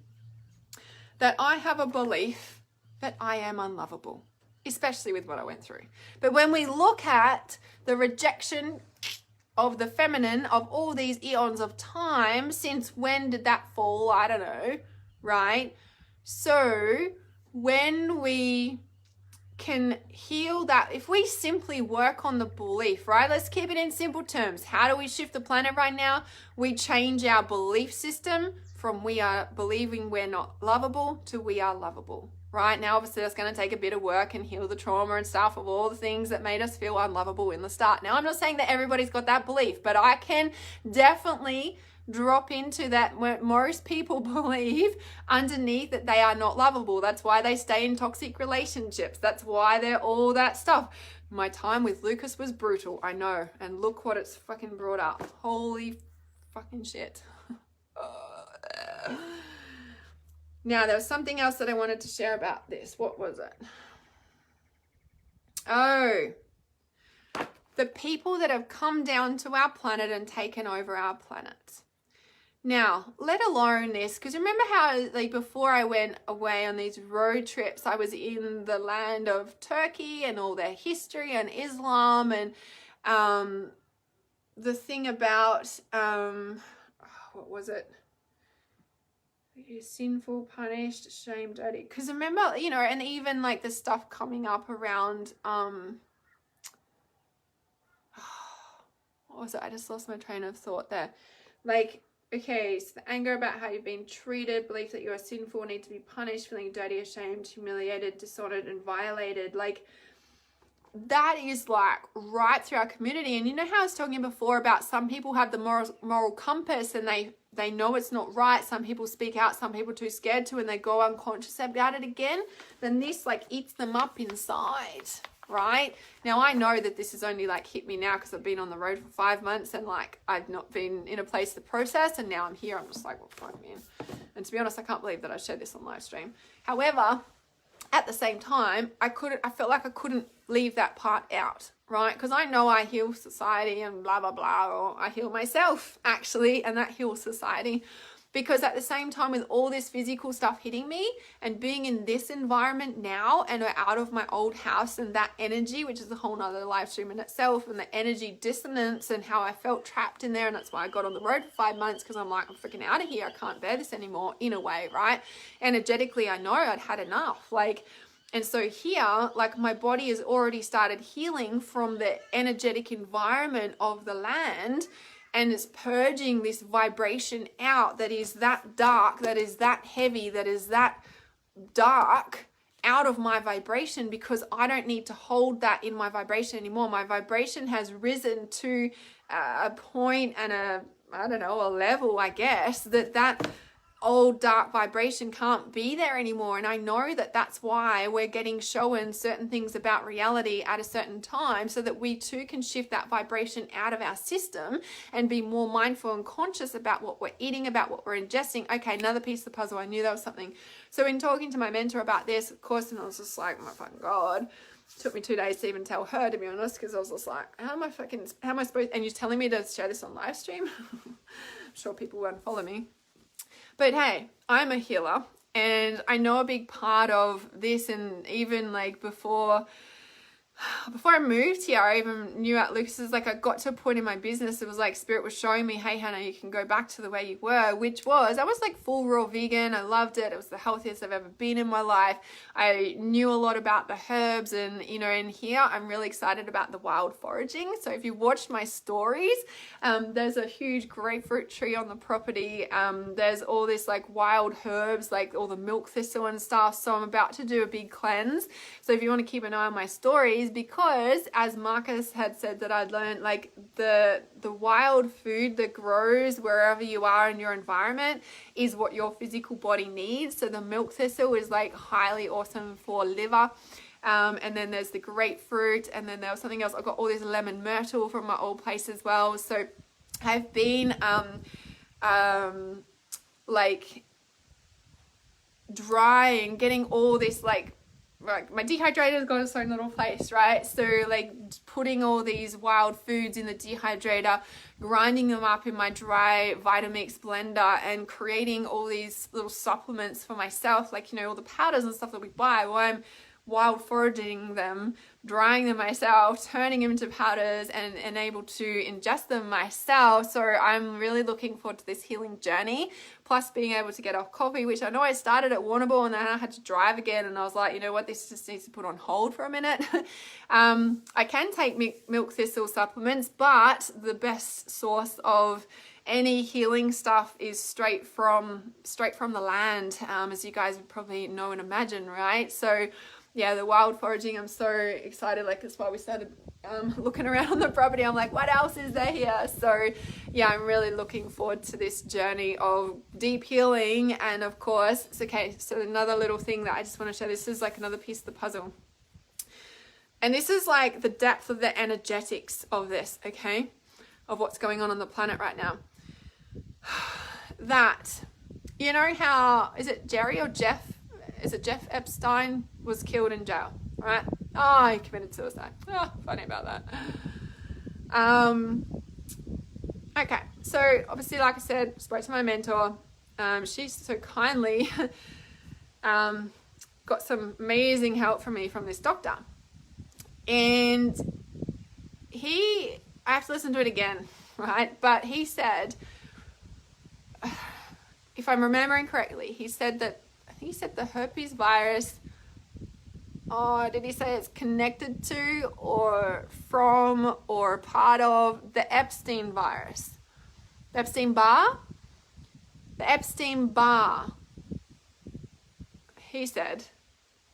that I have a belief that I am unlovable, especially with what I went through. But when we look at the rejection of the feminine of all these eons of time, since when did that fall? I don't know, right? So when we can heal that, if we simply work on the belief, right? Let's keep it in simple terms. How do we shift the planet right now? We change our belief system from we are believing we're not lovable to we are lovable, right? Now, obviously, that's going to take a bit of work and heal the trauma and stuff of all the things that made us feel unlovable in the start. Now, I'm not saying that everybody's got that belief, but I can definitely drop into that most people believe underneath that they are not lovable. That's why they stay in toxic relationships. That's why they're all that stuff. My time with Lucas was brutal, I know. And look what it's fucking brought up. Holy fucking shit. Now, there was something else that I wanted to share about this. What was it? Oh, the people that have come down to our planet and taken over our planet. Now, let alone this, because remember how, like, before I went away on these road trips, I was in the land of Turkey and all their history and Islam and the thing about, what was it? Sinful, punished, shamed, dirty. Because remember, you know, and even like the stuff coming up around, what was it? I just lost my train of thought there. Like, Okay, so the anger about how you've been treated, belief that you are sinful, need to be punished, feeling dirty, ashamed, humiliated, dishonored, and violated. Like, that is like right through our community. And you know how I was talking before about some people have the moral compass and they know it's not right. Some people speak out, some people are too scared to, and they go unconscious about it again. Then this like eats them up inside, right? Now I know that this has only like hit me now because I've been on the road for 5 months and like I've not been in a place to process, and now I'm here. I'm just like, well, fuck, man. And to be honest, I can't believe that I shared this on live stream. However, at the same time, I felt like I couldn't leave that part out, right? Because I know I heal society and blah, blah, blah, or I heal myself actually, and that heals society. Because at the same time with all this physical stuff hitting me and being in this environment now and out of my old house and that energy, which is a whole nother live stream in itself, and the energy dissonance and how I felt trapped in there. And that's why I got on the road for 5 months, because I'm like, I'm freaking out of here. I can't bear this anymore in a way, right? Energetically, I know I'd had enough. Like, and so here, like my body has already started healing from the energetic environment of the land, and it's purging this vibration out that is that dark, that is that heavy, that is that dark out of my vibration, because I don't need to hold that in my vibration anymore. My vibration has risen to a point and a level, I guess, that old dark vibration can't be there anymore. And I know that that's why we're getting shown certain things about reality at a certain time, so that we too can shift that vibration out of our system and be more mindful and conscious about what we're eating, about what we're ingesting. Okay, another piece of the puzzle. I knew that was something. So in talking to my mentor about this, of course, and I was just like, oh my fucking God. It took me 2 days to even tell her, to be honest, because I was just like, how am I supposed, and you're telling me to share this on live stream? I'm sure people won't follow me. But hey, I'm a healer, and I know a big part of this, and even like before I moved here, I even knew at Lucas's, like I got to a point in my business, it was like Spirit was showing me, hey Hannah, you can go back to the way you were, which was, I was like full raw vegan. I loved it. It was the healthiest I've ever been in my life. I knew a lot about the herbs, and you know, in here, I'm really excited about the wild foraging. So if you watched my stories, there's a huge grapefruit tree on the property. There's all this like wild herbs, like all the milk thistle and stuff. So I'm about to do a big cleanse. So if you want to keep an eye on my stories, because as Marcus had said that I'd learned, like the wild food that grows wherever you are in your environment is what your physical body needs. So the milk thistle is like highly awesome for liver. And then there's the grapefruit, and then there was something else. I got all this lemon myrtle from my old place as well. So I've been like drying, getting all this like my dehydrator's got its own little place, right? So like putting all these wild foods in the dehydrator, grinding them up in my dry Vitamix blender, and creating all these little supplements for myself, like, you know, all the powders and stuff that we buy. Well, I'm wild foraging them, drying them myself, turning them into powders, and able to ingest them myself. So I'm really looking forward to this healing journey, plus being able to get off coffee, which I know I started at Warrnambool, and then I had to drive again, and I was like, you know what, this just needs to put on hold for a minute. I can take milk thistle supplements, but the best source of any healing stuff is straight from the land, as you guys would probably know and imagine, right? So yeah, the wild foraging, I'm so excited. Like, that's why we started looking around on the property. I'm like, what else is there here? So yeah, I'm really looking forward to this journey of deep healing. And of course, it's okay. So another little thing that I just want to share, this is like another piece of the puzzle. And this is like the depth of the energetics of this, okay? Of what's going on the planet right now. That, you know how, is it Jerry or Jeff? Is it Jeff Epstein was killed in jail, right? Oh, he committed suicide. Oh, funny about that. Okay, so obviously, like I said, spoke to my mentor. She so kindly got some amazing help from me from this doctor. And I have to listen to it again, right? But he said, if I'm remembering correctly, he said that, he said the herpes virus, did he say it's connected to or from or part of the Epstein virus? The Epstein-Barr? The Epstein bar, he said,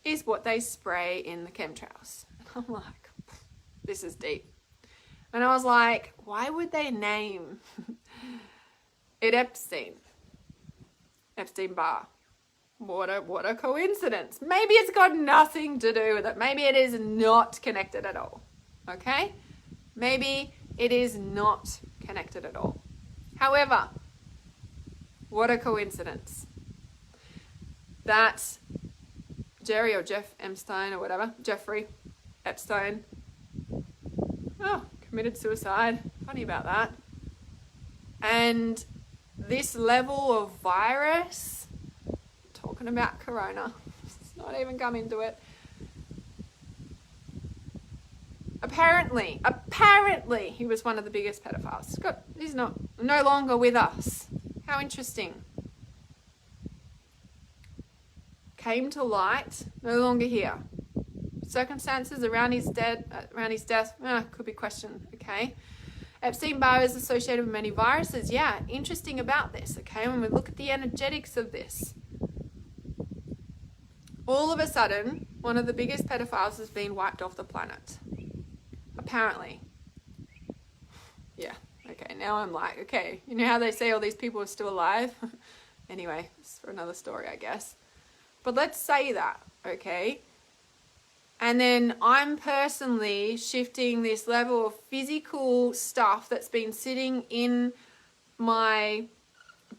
is what they spray in the chemtrails. And I'm like, this is deep. And I was like, why would they name it Epstein? Epstein bar. What a coincidence. Maybe it's got nothing to do with it. Maybe it is not connected at all. Okay? Maybe it is not connected at all. However, what a coincidence that Jerry or Jeff Epstein or whatever, Jeffrey Epstein, committed suicide. Funny about that. And this level of virus, talking about corona, let's not even come into it. Apparently, he was one of the biggest pedophiles. He's no longer with us. How interesting. Came to light, no longer here. Circumstances around his death, could be questioned, okay? Epstein-Barr is associated with many viruses. Yeah, interesting about this, okay? When we look at the energetics of this, all of a sudden, one of the biggest pedophiles has been wiped off the planet. Apparently. Yeah, okay, now I'm like, okay, you know how they say all these people are still alive? Anyway, it's for another story, I guess. But let's say that, okay? And then I'm personally shifting this level of physical stuff that's been sitting in my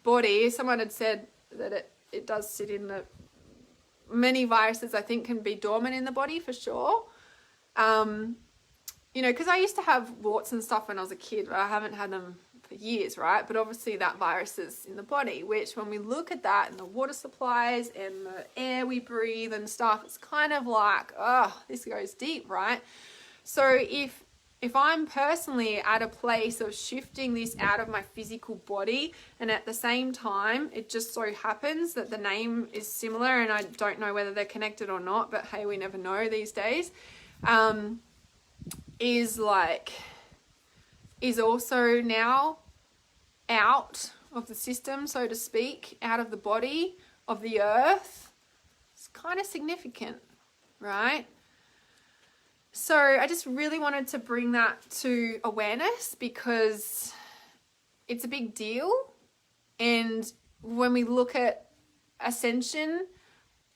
body. Someone had said that it does sit in the... Many viruses, I think, can be dormant in the body for sure. You know, because I used to have warts and stuff when I was a kid, but I haven't had them for years, right? But obviously that virus is in the body, which when we look at that and the water supplies and the air we breathe and stuff, it's kind of like, oh, this goes deep, right? So if I'm personally at a place of shifting this out of my physical body, and at the same time, it just so happens that the name is similar, and I don't know whether they're connected or not, but hey, we never know these days, is also now out of the system, so to speak, out of the body of the earth. It's kind of significant, right? So I just really wanted to bring that to awareness because it's a big deal. And when we look at ascension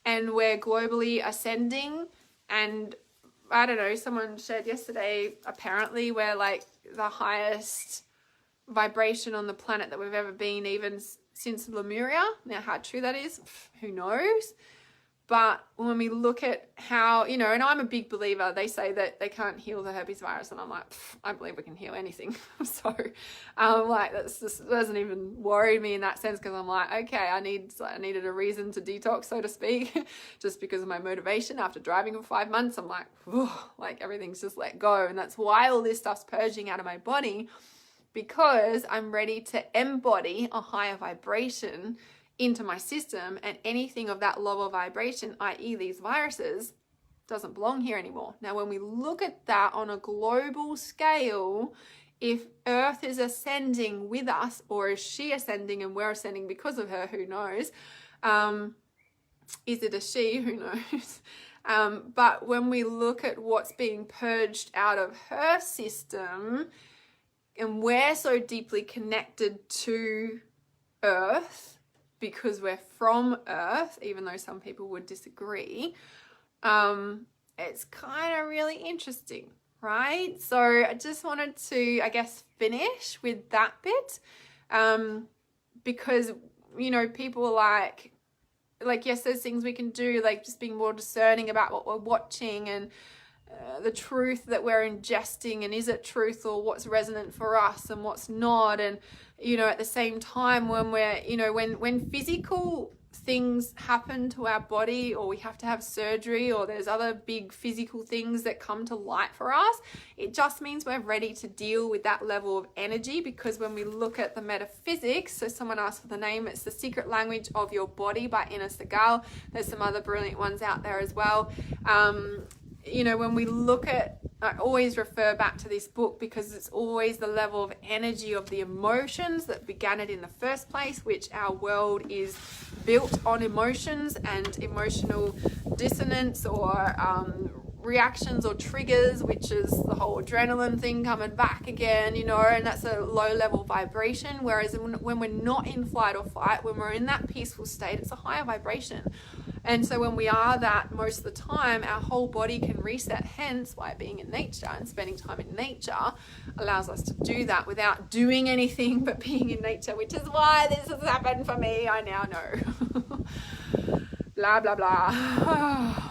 and we're globally ascending, and I don't know, someone shared yesterday, apparently we're like the highest vibration on the planet that we've ever been, even since Lemuria. Now, how true that is, who knows? But when we look at how, you know, and I'm a big believer, they say that they can't heal the herpes virus, and I'm like, I believe we can heal anything. So like, that doesn't even worry me in that sense, because I'm like, okay, I needed a reason to detox, so to speak, just because of my motivation. After driving for 5 months, I'm like, like everything's just let go. And that's why all this stuff's purging out of my body, because I'm ready to embody a higher vibration into my system, and anything of that lower vibration, i.e. these viruses, doesn't belong here anymore. Now, when we look at that on a global scale, if Earth is ascending with us, or is she ascending and we're ascending because of her, who knows? Is it a she? Who knows? But when we look at what's being purged out of her system, and we're so deeply connected to Earth, because we're from Earth, even though some people would disagree, it's kind of really interesting, right? So I just wanted to, I guess, finish with that bit, because, you know, people are like, yes, there's things we can do, like just being more discerning about what we're watching, and the truth that we're ingesting, and is it truth, or what's resonant for us and what's not. And, you know, at the same time, when we're, you know, when physical things happen to our body, or we have to have surgery, or there's other big physical things that come to light for us, it just means we're ready to deal with that level of energy. Because when we look at the metaphysics, so someone asked for the name, it's The Secret Language of Your Body by Ines Segal. There's some other brilliant ones out there as well. You know, when we look at I always refer back to this book because it's always the level of energy of the emotions that began it in the first place, which our world is built on emotions and emotional dissonance or reactions or triggers, which is the whole adrenaline thing coming back again, you know, and that's a low level vibration. Whereas when we're not in flight or fight, when we're in that peaceful state, it's a higher vibration. And so when we are that most of the time, our whole body can reset. Hence why being in nature and spending time in nature allows us to do that without doing anything but being in nature, which is why this has happened for me. I now know. Blah, blah, blah.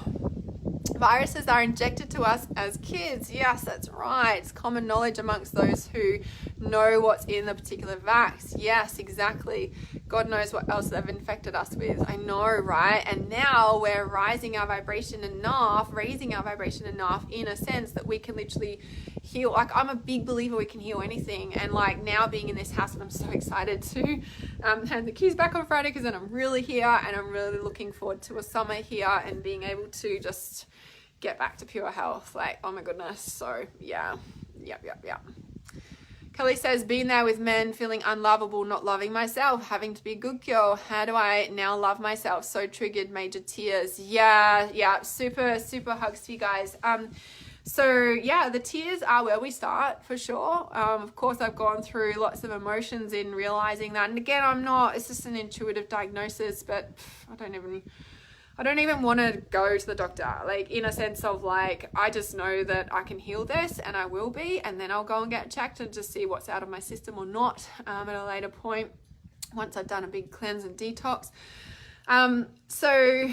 Viruses are injected to us as kids. Yes, that's right. It's common knowledge amongst those who know what's in the particular vax. Yes, exactly. God knows what else they've infected us with. I know, right? And now we're raising our vibration enough in a sense that we can literally heal. Like, I'm a big believer we can heal anything. And like now being in this house, and I'm so excited to hand the keys back on Friday, because then I'm really here and I'm really looking forward to a summer here and being able to just get back to pure health. Like, oh my goodness. So yeah. Yep. Kelly says, being there with men, feeling unlovable, not loving myself, having to be a good girl. How do I now love myself? So triggered, major tears. Yeah. Super hugs to you guys. So yeah, the tears are where we start for sure. Of course, I've gone through lots of emotions in realizing that. And again, it's just an intuitive diagnosis, but I don't even want to go to the doctor, like, in a sense of like, I just know that I can heal this and I will be, and then I'll go and get checked and just see what's out of my system or not at a later point once I've done a big cleanse and detox. So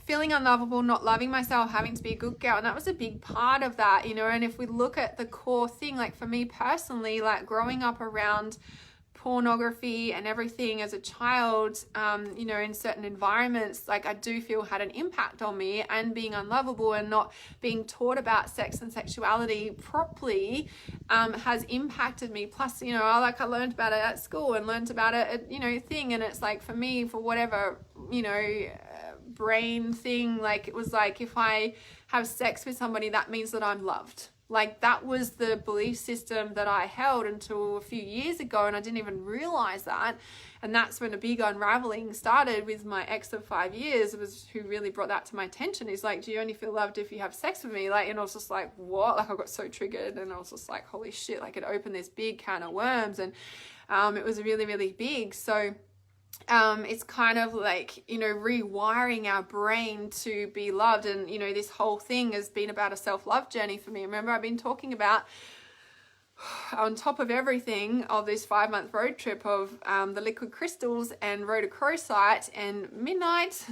feeling unlovable, not loving myself, having to be a good girl, and that was a big part of that, you know. And if we look at the core thing, like for me personally, like growing up around pornography and everything as a child, you know, in certain environments, like I do feel had an impact on me, and being unlovable and not being taught about sex and sexuality properly has impacted me. Plus, you know, I learned about it at school and learned about it at, you know, thing, and it's like for me, for whatever, you know, brain thing, like it was like, if I have sex with somebody, that means that I'm loved. Like that was the belief system that I held until a few years ago, and I didn't even realize that. And that's when a big unraveling started with my ex of 5 years, who really brought that to my attention. He's like, do you only feel loved if you have sex with me? Like, and I was just like, what? Like I got so triggered, and I was just like, holy shit, like it opened this big can of worms, and it was really, really big. So it's kind of like, you know, rewiring our brain to be loved. And, you know, this whole thing has been about a self-love journey for me. Remember, I've been talking about, on top of everything, of this 5-month road trip of the liquid crystals and rhodochrosite and midnight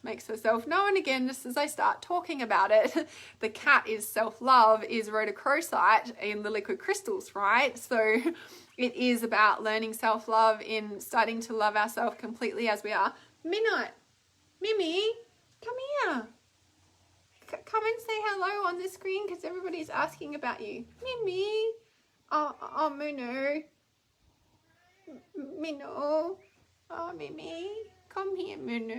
makes herself known again just as I start talking about it. The cat is self-love, is rhodochrosite in the liquid crystals, right? So it is about learning self-love, in starting to love ourselves completely as we are. Midnight, Mimi, come here. Come and say hello on the screen because everybody's asking about you. Mimi. Oh, Mino. Mino. Oh, Mimi. Come here, Mino.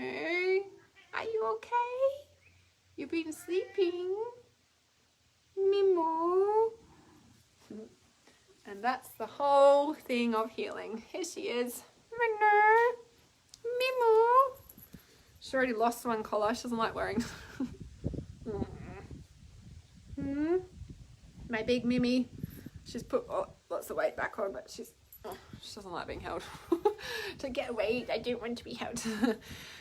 Are you okay? You've been sleeping. Mimo. And that's the whole thing of healing. Here she is. Mimo. She's already lost one collar. She doesn't like wearing. My big Mimi. She's put lots of weight back on, but she doesn't like being held. To get weight, I don't want to be held.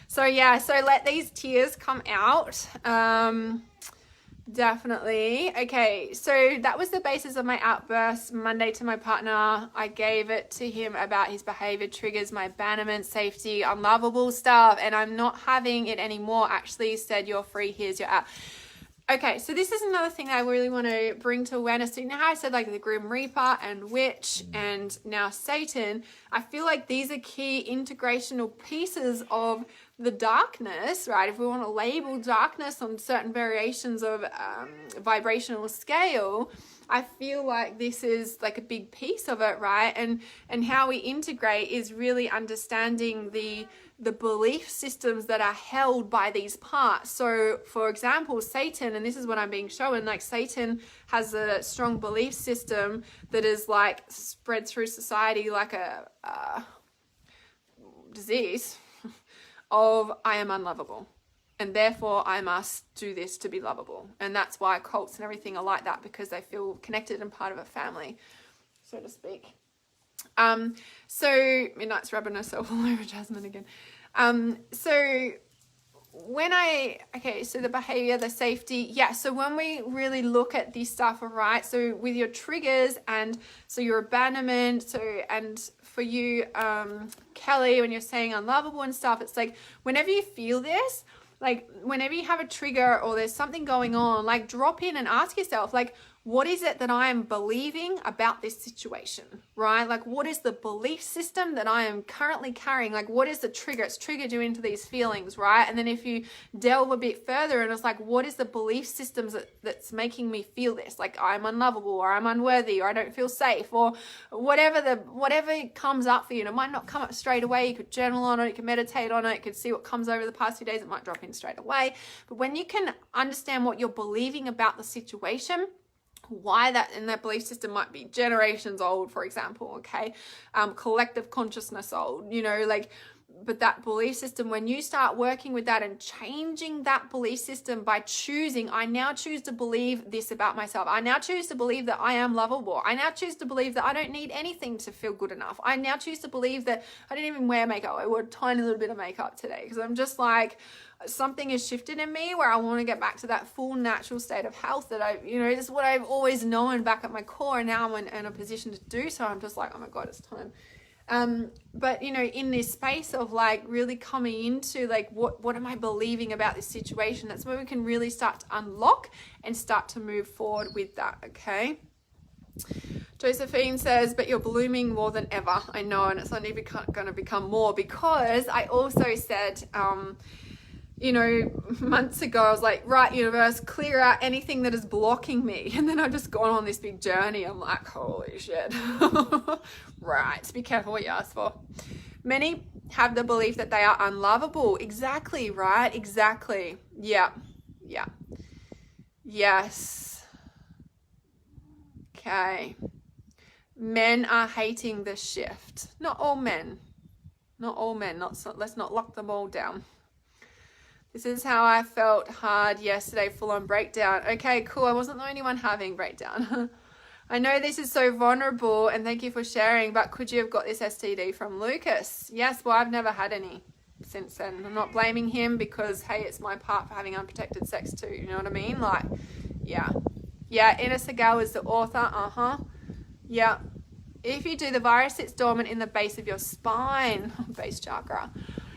So yeah, so let these tears come out. Definitely. Okay, so that was the basis of my outburst Monday to my partner. I gave it to him about his behavior triggers, my abandonment, safety, unlovable stuff, and I'm not having it anymore. Actually said, you're free, here's your app. Okay, so this is another thing that I really want to bring to awareness. So now I said like the Grim Reaper and Witch and now Satan. I feel like these are key integrational pieces of the darkness, right? If we want to label darkness on certain variations of vibrational scale, I feel like this is like a big piece of it, right? And how we integrate is really understanding the the belief systems that are held by these parts. So for example, Satan, and this is what I'm being shown, like Satan has a strong belief system that is like spread through society like a disease of I am unlovable, and therefore I must do this to be lovable. And that's why cults and everything are like that, because they feel connected and part of a family, so to speak. So Midnight's rubbing herself all over Jasmine again. So the behavior, the safety. Yeah. So when we really look at this stuff, all right. So with your triggers, and so your abandonment. So, and for you, Kelly, when you're saying unlovable and stuff, it's like, whenever you feel this, like whenever you have a trigger or there's something going on, like drop in and ask yourself, like, what is it that I am believing about this situation, right? Like, what is the belief system that I am currently carrying? Like, what is the trigger? It's triggered you into these feelings, right? And then if you delve a bit further and it's like, what is the belief systems that's making me feel this? Like, I'm unlovable, or I'm unworthy, or I don't feel safe, or whatever comes up for you. And it might not come up straight away. You could journal on it, you can meditate on it, you could see what comes over the past few days. It might drop in straight away. But when you can understand what you're believing about the situation, why that, and that belief system might be generations old, for example, okay, collective consciousness old, you know, like, but that belief system, when you start working with that and changing that belief system by choosing, I now choose to believe this about myself. I now choose to believe that I am lovable. I now choose to believe that I don't need anything to feel good enough. I now choose to believe that I didn't even wear makeup. I wore a tiny little bit of makeup today because I'm just like, something has shifted in me where I want to get back to that full natural state of health that I, you know, this is what I've always known back at my core. And now I'm in a position to do so. I'm just like, oh my God, it's time. But you know, in this space of like really coming into like, what am I believing about this situation? That's where we can really start to unlock and start to move forward with that. Okay. Josephine says, but you're blooming more than ever. I know. And it's only going to become more, because I also said, you know, months ago, I was like, right, universe, clear out anything that is blocking me. And then I've just gone on this big journey. I'm like, holy shit. Right. Be careful what you ask for. Many have the belief that they are unlovable. Exactly. Right. Exactly. Yeah. Yeah. Yes. Okay. Men are hating the shift. Not all men. Not all men. Let's not lock them all down. This is how I felt hard yesterday, full on breakdown. Okay, cool. I wasn't the only one having breakdown. I know this is so vulnerable, and thank you for sharing, but could you have got this STD from Lucas? Yes, well, I've never had any since then. I'm not blaming him because, hey, it's my part for having unprotected sex too. You know what I mean? Like, yeah. Yeah, Ina Segal is the author. Yeah. If you do, the virus sits dormant in the base of your spine, base chakra.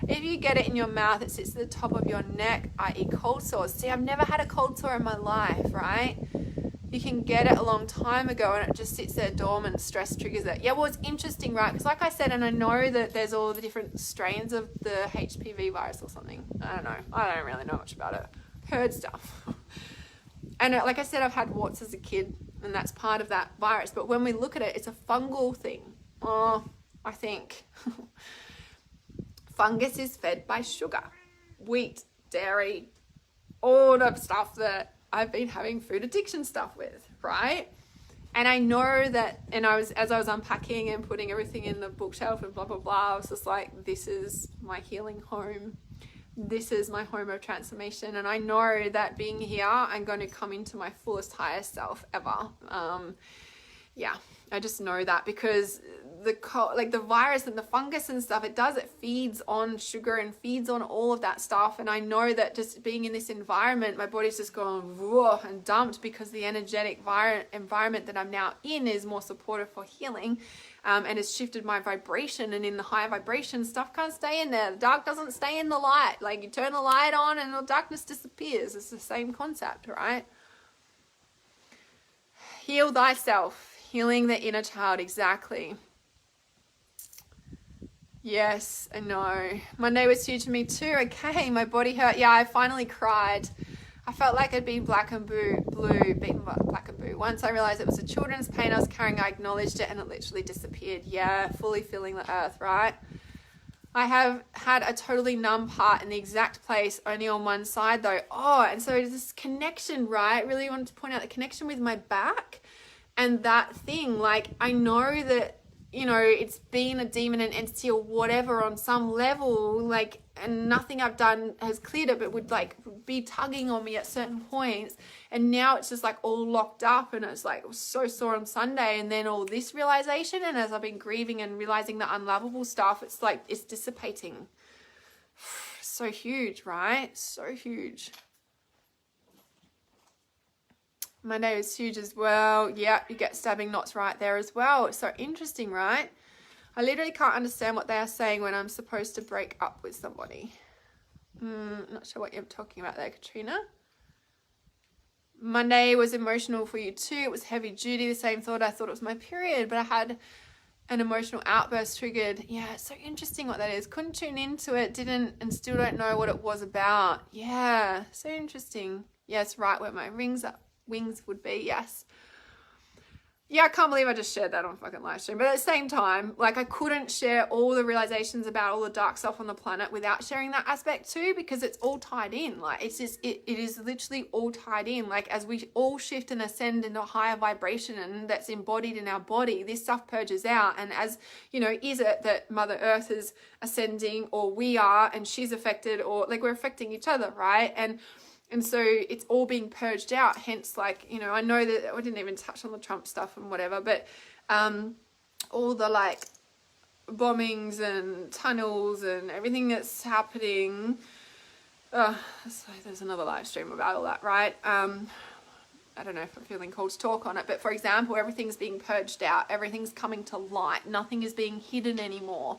If you get it in your mouth, it sits at the top of your neck, i.e. cold sores. See, I've never had a cold sore in my life, right? You can get it a long time ago and it just sits there dormant, stress triggers it. Yeah, well, it's interesting, right? Because like I said, and I know that there's all the different strains of the HPV virus or something. I don't know. I don't really know much about it. Heard stuff. And like I said, I've had warts as a kid, and that's part of that virus. But when we look at it, it's a fungal thing. I think. Fungus is fed by sugar, wheat, dairy, all the stuff that I've been having food addiction stuff with, right? And I know that, and as I was unpacking and putting everything in the bookshelf and blah, blah, blah, I was just like, this is my healing home. This is my home of transformation. And I know that being here, I'm going to come into my fullest, highest self ever. Yeah, I just know that because the virus and the fungus and stuff, it feeds on sugar and feeds on all of that stuff. And I know that just being in this environment, my body's just gone raw and dumped because the energetic environment that I'm now in is more supportive for healing, and has shifted my vibration. And in the higher vibration, stuff can't stay in there. The dark doesn't stay in the light. Like, you turn the light on and the darkness disappears. It's the same concept, right? Heal thyself. Healing the inner child, exactly. Yes, I know. Monday was huge for me too. Okay, my body hurt. Yeah, I finally cried. I felt like I'd been black and blue, beaten by black and blue. Once I realized it was a children's pain I was carrying, I acknowledged it and it literally disappeared. Yeah, fully feeling the earth, right? I have had a totally numb part in the exact place, only on one side though. Oh, and so this connection, right? Really wanted to point out the connection with my back and that thing. Like, I know that, you know, it's been a demon, an entity or whatever on some level, like, and nothing I've done has cleared it, but would like be tugging on me at certain points. And now it's just like all locked up, and it's like, it was so sore on Sunday, and then all this realization. And as I've been grieving and realizing the unlovable stuff, it's like, it's dissipating. So huge, right? So huge. Monday was huge as well. Yeah, you get stabbing knots right there as well. It's so interesting, right? I literally can't understand what they are saying when I'm supposed to break up with somebody. Not sure what you're talking about there, Katrina. Monday was emotional for you too. It was heavy duty. The same thought. I thought it was my period, but I had an emotional outburst triggered. Yeah, it's so interesting what that is. Couldn't tune into it, didn't, and still don't know what it was about. Yeah, so interesting. Yes, right where my wings would be. Yes. Yeah, I can't believe I just shared that on fucking live stream. But at the same time, like, I couldn't share all the realizations about all the dark stuff on the planet without sharing that aspect too, because it's all tied in. Like, it's just, it is literally all tied in. Like, as we all shift and ascend into a higher vibration, and that's embodied in our body, this stuff purges out. And as, you know, is it that Mother Earth is ascending, or we are, and she's affected, or like we're affecting each other, right? And so it's all being purged out. Hence, like, you know, I know that I didn't even touch on the Trump stuff and whatever, but all the like bombings and tunnels and everything that's happening. So there's another live stream about all that, right? I don't know if I'm feeling called to talk on it, but for example, everything's being purged out. Everything's coming to light. Nothing is being hidden anymore.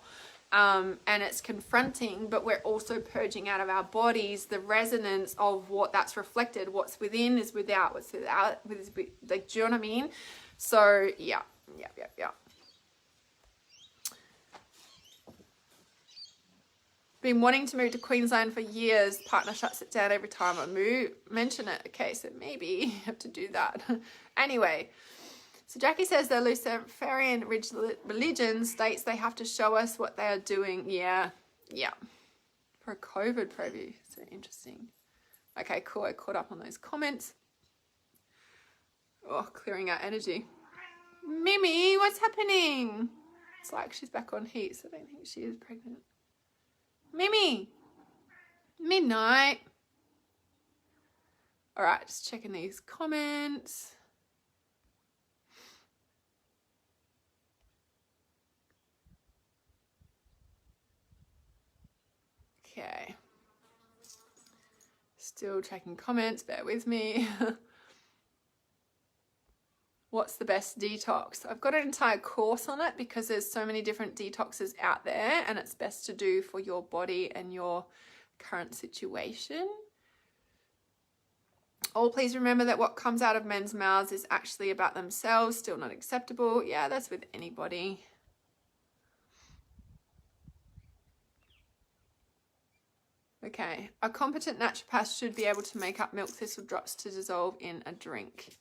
And it's confronting, but we're also purging out of our bodies the resonance of what that's reflected. What's within is without. What's without is like, do you know what I mean? So yeah. Been wanting to move to Queensland for years. Partner shuts it down every time I mention it. Okay, so maybe you have to do that. Anyway. So Jackie says the Luciferian religion states they have to show us what they are doing. Yeah. For a COVID preview. So interesting. Okay, cool. I caught up on those comments. Oh, clearing out energy. Mimi, what's happening? It's like she's back on heat, so I don't think she is pregnant. Mimi! Midnight. All right, just checking these comments. Okay. Still checking comments, bear with me. What's the best detox? I've got an entire course on it because there's so many different detoxes out there, and it's best to do for your body and your current situation. Oh, please remember that what comes out of men's mouths is actually about themselves, still not acceptable. Yeah, that's with anybody. Okay, a competent naturopath should be able to make up milk thistle drops to dissolve in a drink.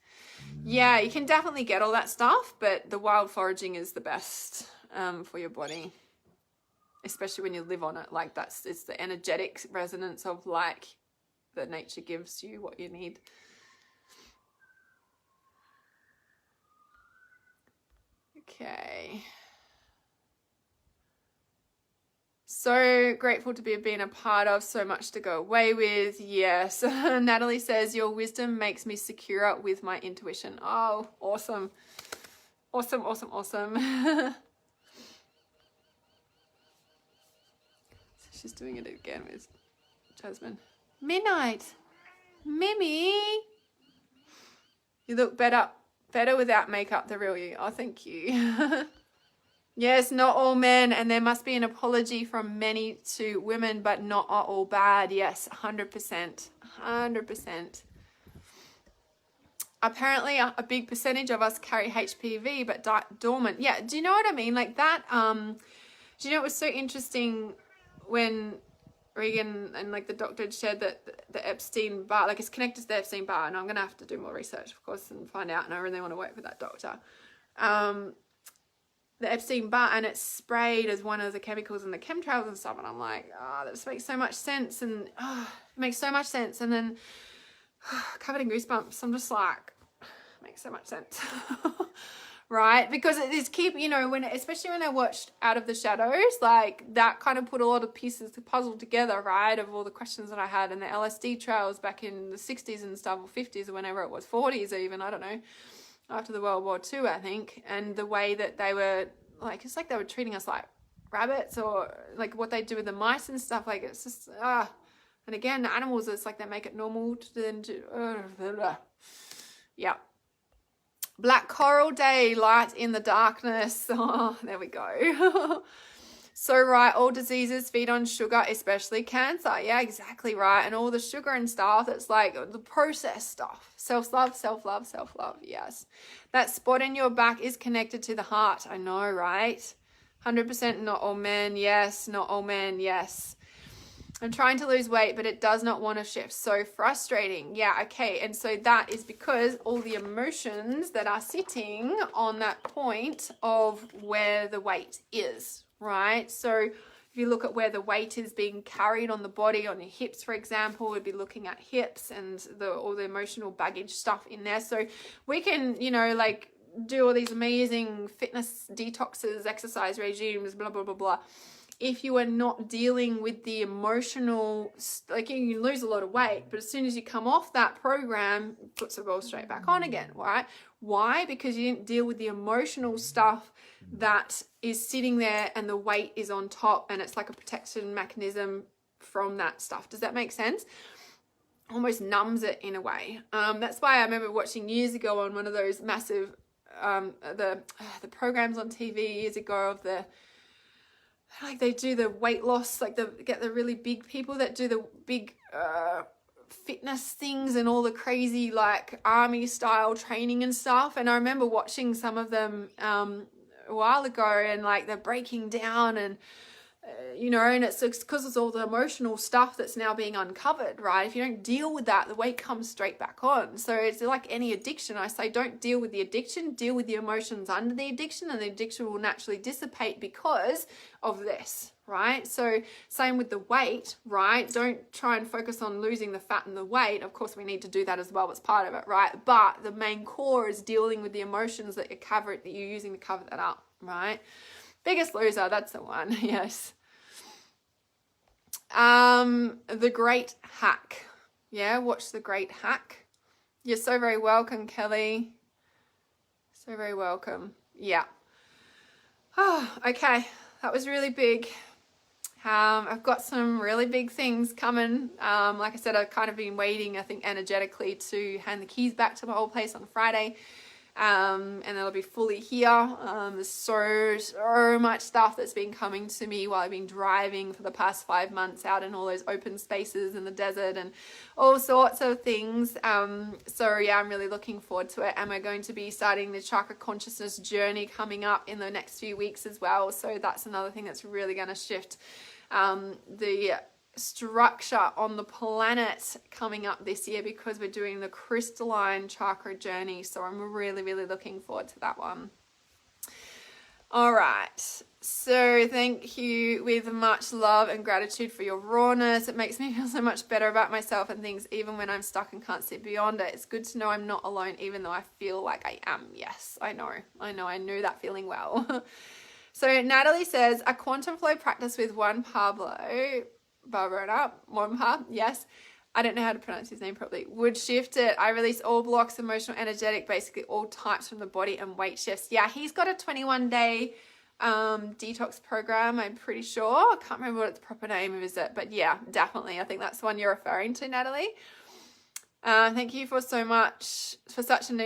Yeah, you can definitely get all that stuff, but the wild foraging is the best for your body, especially when you live on it. Like, it's the energetic resonance of like that nature gives you what you need. Okay. So grateful to be being a part of, so much to go away with. Yes. Natalie says, your wisdom makes me secure with my intuition. Oh, awesome. Awesome. So she's doing it again with Jasmine. Midnight. Mimi. You look better without makeup, the real you. Oh, thank you. Yes, not all men, and there must be an apology from many to women, but not all bad. Yes, 100%. 100%. Apparently, a big percentage of us carry HPV, but dormant. Yeah, do you know what I mean? Like that, do you know, it was so interesting when Regan and like the doctor had shared that the Epstein-Barr, like it's connected to the Epstein-Barr, and I'm going to have to do more research, of course, and find out, and I really want to work with that doctor. the Epstein Barr, and it's sprayed as one of the chemicals in the chemtrails and stuff. And I'm like, oh, that makes so much sense. And it makes so much sense. And then covered in goosebumps. I'm just like, makes so much sense. Right? Because it is especially when I watched Out of the Shadows, like that kind of put a lot of pieces to puzzle together, right? Of all the questions that I had, and the LSD trials back in the 60s and stuff, or 50s, or whenever it was, 40s even, I don't know, after the World War II, I think. And the way that they were, like, it's like they were treating us like rabbits, or like what they do with the mice and stuff. Like, it's just, and again, the animals, it's like they make it normal to then yeah. Black Coral Day, light in the darkness. Oh, there we go. So right, all diseases feed on sugar, especially cancer. Yeah, exactly right. And all the sugar and stuff, it's like the processed stuff. Self-love, self-love, self-love. Yes. That spot in your back is connected to the heart. I know, right? 100% not all men. Yes. Not all men. Yes. I'm trying to lose weight, but it does not want to shift. So frustrating. Yeah, okay. And so that is because all the emotions that are sitting on that point of where the weight is, right? So if you look at where the weight is being carried on the body, on your hips, for example, we'd be looking at hips and all the emotional baggage stuff in there. So we can, like do all these amazing fitness detoxes, exercise regimes, blah, blah, blah, blah. If you are not dealing with the emotional, like you can lose a lot of weight, but as soon as you come off that program, it puts the ball straight back on again, right? Why? Because you didn't deal with the emotional stuff that is sitting there, and the weight is on top, and it's like a protection mechanism from that stuff. Does that make sense? Almost numbs it in a way. That's why I remember watching years ago on one of those massive, the programs on TV years ago of like they do the weight loss, like get the really big people that do the big fitness things and all the crazy like army style training and stuff. And I remember watching some of them a while ago, and like they're breaking down, and and it's because it's all the emotional stuff that's now being uncovered, right? If you don't deal with that, the weight comes straight back on. So it's like any addiction. I say don't deal with the addiction, deal with the emotions under the addiction, and the addiction will naturally dissipate because of this, right? So same with the weight, right? Don't try and focus on losing the fat and the weight. Of course, we need to do that as well as part of it, right? But the main core is dealing with the emotions that you're using to cover that up, right? Biggest Loser, that's the one. Yes. The Great Hack. Yeah, watch The Great Hack. You're so very welcome, Kelly. So very welcome. Yeah. Oh, okay. That was really big. I've got some really big things coming. Like I said, I've kind of been waiting, I think, energetically to hand the keys back to my old place on Friday. And it'll be fully here. There's so much stuff that's been coming to me while I've been driving for the past 5 months out in all those open spaces in the desert and all sorts of things. So yeah, I'm really looking forward to it. And we're going to be starting the chakra consciousness journey coming up in the next few weeks as well. So that's another thing that's really going to shift the structure on the planet coming up this year, because we're doing the crystalline chakra journey. So I'm really, really looking forward to that one. All right. So thank you with much love and gratitude for your rawness. It makes me feel so much better about myself and things, even when I'm stuck and can't see beyond it. It's good to know I'm not alone, even though I feel like I am. Yes, I know. I knew that feeling well. So Natalie says, a quantum flow practice with Juan Barberona, yes. I don't know how to pronounce his name properly. Would shift it. I release all blocks, emotional, energetic, basically all types from the body, and weight shifts. Yeah, he's got a 21-day detox program, I'm pretty sure. I can't remember what the proper name is, but yeah, definitely. I think that's the one you're referring to, Natalie. Thank you for so much, for such an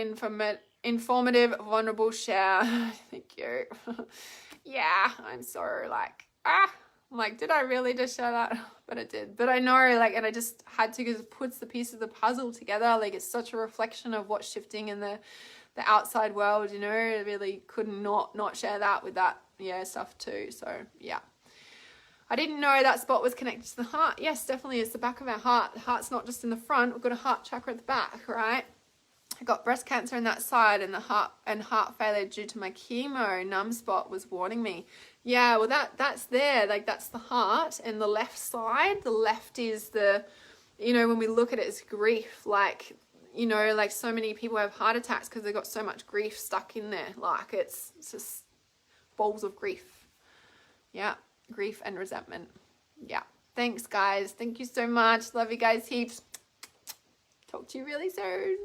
informative, vulnerable share. Thank you. Yeah, I'm so I'm like, did I really just share that? But I did. But I know, and I just had to, because it puts the piece of the puzzle together. Like, it's such a reflection of what's shifting in the outside world, I really could not share that with that, stuff too. So, yeah. I didn't know that spot was connected to the heart. Yes, definitely. It's the back of our heart. The heart's not just in the front. We've got a heart chakra at the back, right? I got breast cancer in that side and heart failure due to my chemo. Numb spot was warning me. Yeah, well that's there. Like that's the heart and the left side. The left is the, you know, when we look at it as grief, like, you know, like so many people have heart attacks because they've got so much grief stuck in there. Like it's just balls of grief. Yeah, grief and resentment. Yeah. Thanks guys. Thank you so much. Love you guys heaps. Talk to you really soon.